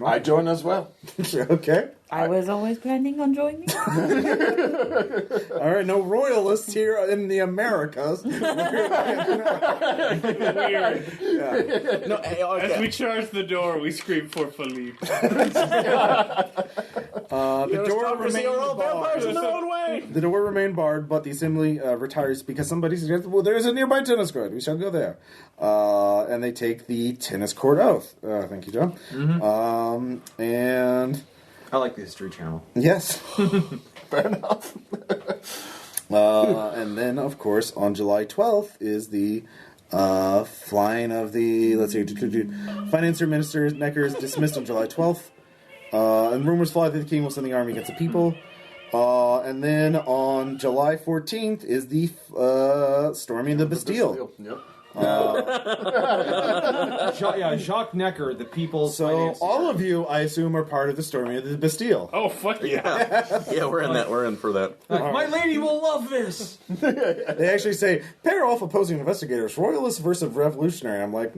I join as well. Okay. I was always planning on joining. All right, no royalists here in the Americas. Weird. No, As we charge the door, we scream for Philippe. The door remained vampires in their own way. The door remained barred, but the assembly retires because somebody suggested, well, there is a nearby tennis court. We shall go there. And they take the tennis court oath. Thank you, John. And... I like the History Channel. Yes. Fair enough. And then, of course, on July 12th is the flying of the, Finance Minister Necker is dismissed on July 12th. And rumors fly that the king will send the army against the people. And then on July 14th is the storming of the Bastille. Yep. Jacques Necker, the people's So financier. all of you, I assume, are part of the storming of the Bastille. Oh, fuck yeah. Yeah, we're in that. We're in for that. My lady will love this. They actually say, pair off opposing investigators, royalists versus revolutionary. I'm like,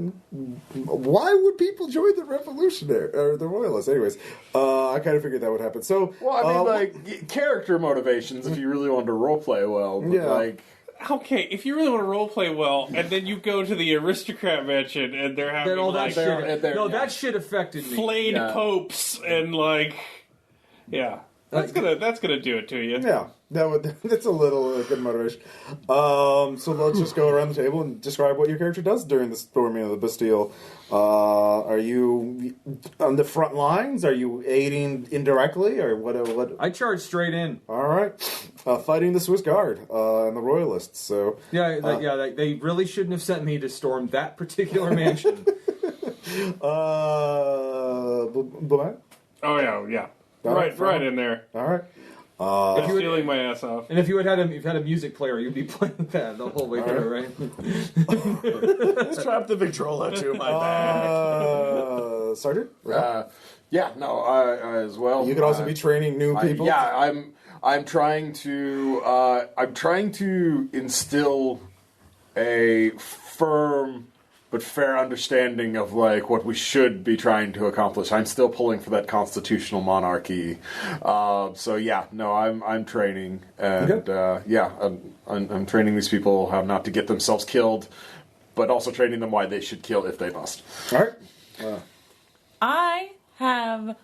why would people join the revolutionary, or the royalists? Anyways, I kind of figured that would happen. So, Well, I mean, character motivations if you really wanted to roleplay well. But Yeah. Okay, if you really want to roleplay well, and then you go to the aristocrat mansion, and they're having Then all that like shit. they're- No, yeah. that shit affected me. flayed Yeah. popes and that's gonna do it to you. yeah, that's a little good motivation. So let's just go around the table and describe what your character does during the storming of the Bastille. Are you on the front lines? Are you aiding indirectly, or what? I charged straight in. All right, fighting the Swiss Guard and the Royalists. So They really shouldn't have sent me to storm that particular mansion. Black. Oh yeah. Alright, Right in there. All right. If you would- Stealing my ass off. And if you had a music player, you'd be playing that the whole way through, right? Strap the Victrola to my back. Sergeant. I as well. You could also be training new people. I'm trying to instill a firm but fair understanding of like what we should be trying to accomplish. I'm still pulling for that constitutional monarchy. I'm training, and I'm training these people how not to get themselves killed, but also training them why they should kill if they must. All right. I have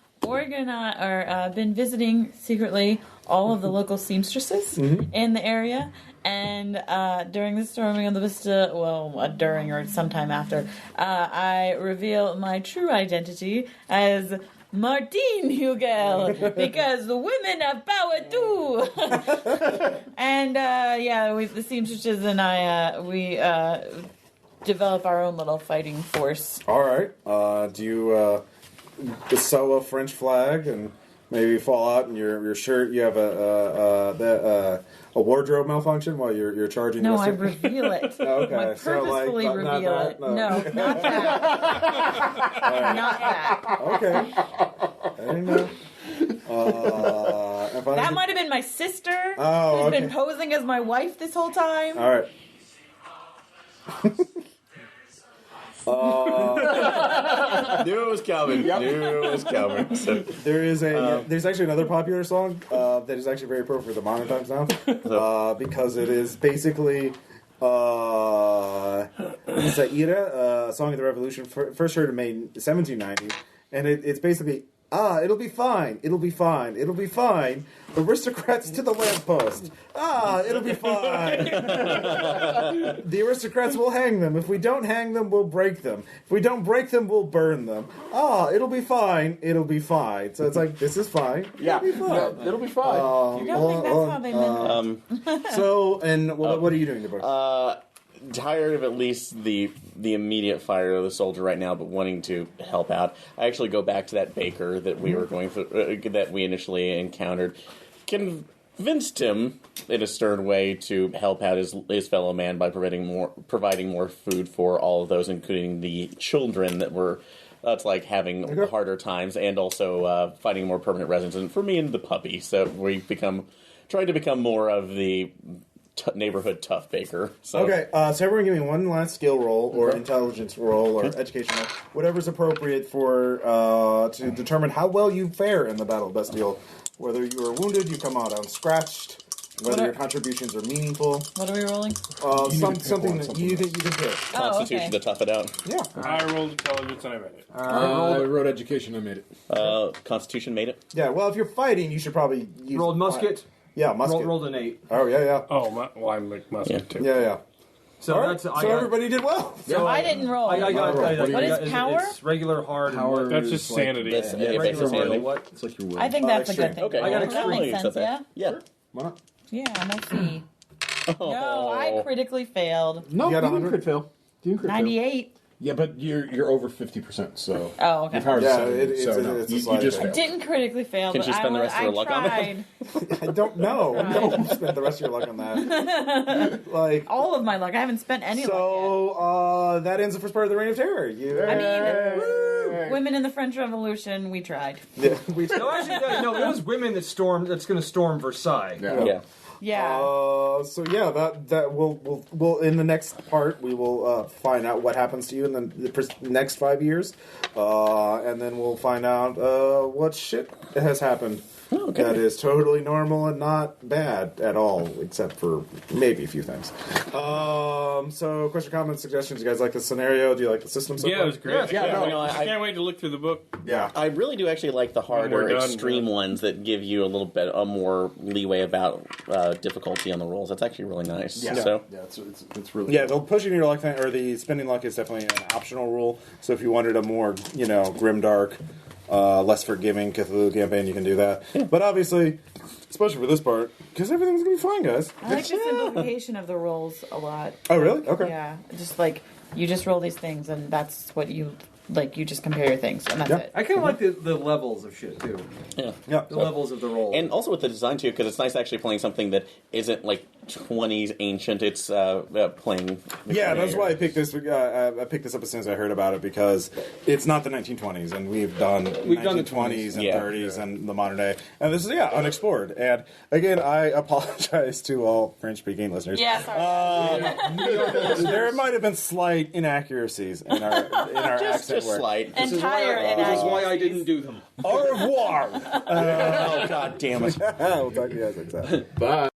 been visiting secretly all of the local seamstresses in the area, and during the storming of the Bastille, during or sometime after, I reveal my true identity as Martine Hugel, because the women have power too. And the seamstresses and we develop our own little fighting force. All right. Do you sew a French flag and maybe fall out in your shirt? You have a wardrobe malfunction while you're charging. No, the I reveal it. Okay, I purposefully not reveal that? it. No. No, not that. Not that. Okay. I didn't know. That might have been my sister. Oh, who's okay. been posing as my wife this whole time. All right. Knew it was coming. Knew it was coming. So, There's actually another popular song that is actually very appropriate for the modern times now, because it is basically Zaire, a song of the revolution, first heard in May 1790, and it's basically it'll be fine, it'll be fine, it'll be fine. Aristocrats to the lamppost. It'll be fine. The aristocrats will hang them. If we don't hang them, we'll break them. If we don't break them, we'll burn them. It'll be fine. It'll be fine. So it's like, this is fine. Yeah, It'll be fine. it'll be fine. I don't think that's how they meant it. So, and what are you doing, DeBoer? tired of at least the immediate fire of the soldier right now, but wanting to help out. I actually go back to that baker that we were going through, that we initially encountered. Convinced him in a stern way to help out his fellow man by providing more food for all of those, including the children that were. That's like having harder times, and also finding more permanent residence. And for me and the puppy, so we trying to become more of the neighborhood tough baker. So. Okay, so everyone give me one last skill roll, or intelligence roll, or education roll, whatever's appropriate for to determine how well you fare in the Battle of Bastille. Whether you are wounded, you come out unscratched. Whether your contributions are meaningful. What are we rolling? Something that you can pick. Constitution to tough it out. Yeah. I rolled intelligence and I made it. I wrote education. I made it. Constitution made it. Yeah. Well, if you're fighting, you should probably use Rolled musket. Yeah, musket. Rolled an 8. Oh yeah. Oh, I'm like musket too. Yeah. So All right, that's so everybody did well. So I didn't roll. I got What is power? It's regular hard. Power. That's just sanity. This, And based on regular sanity. what? It's like your will. I think that's a good thing. Okay, I got that extreme. makes sense, yeah? Yeah. Why not? Yeah, let's see. No, I critically failed. No, You got you can 100? crit fail. You can crit fail. 98. Yeah, but you're over 50%, so Oh, okay. your power's Yeah, 70, it's so a- no, it's a you slight just effect. failed. Didn't critically fail, Can but you spend the rest of your luck on tried. I don't know. Don't spend the rest of your luck on that. Like All of my luck. I haven't spent any luck so, that ends the first part of the Reign of Terror. yet. I mean, women in the French Revolution, we tried. Yeah, we No, actually, no. It was women that stormed. That's going to storm Versailles. Yeah. Yeah. So yeah, that we'll in the next part we will find out what happens to you in the next 5 years, and then we'll find out what shit has happened. Okay. That is totally normal and not bad at all, except for maybe a few things. So, question, comments, suggestions. You guys like the scenario? Do you like the system? So Yeah, far? it was great. Yeah, I no, I- can't wait to look through the book. Yeah. I really do actually like the harder, we're done, extreme yeah. ones that give you a little bit more leeway about difficulty on the rolls. That's actually really nice. Yeah. So, Yeah, it's really Yeah, the pushing your luck thing, or the spending luck is definitely an optional rule. So if you wanted a more, grimdark, less forgiving Cthulhu campaign, you can do that. But obviously, especially for this part, because everything's going to be fine, guys. I like the simplification of the rolls a lot. Oh, really? Okay. Yeah. Just like, you just roll these things, and that's what you just compare your things, and that's Yeah. it. I kind of like the levels of shit too. Yeah. The levels of the roll. and also with the design too, because it's nice actually playing something that isn't like 20s ancient. It's playing. Yeah, that's why I picked this. I picked this up as soon as I heard about it, because it's not the 1920s, and we've done done the 1920s and Yeah. 30s and the modern day, and this is unexplored. And again, I apologize to all French-speaking listeners. Yeah, sorry. There might have been slight inaccuracies in our accent. Just slight. Entire This is why I didn't do them. Au revoir. Oh god damn it! We'll talk to you guys next time. Bye.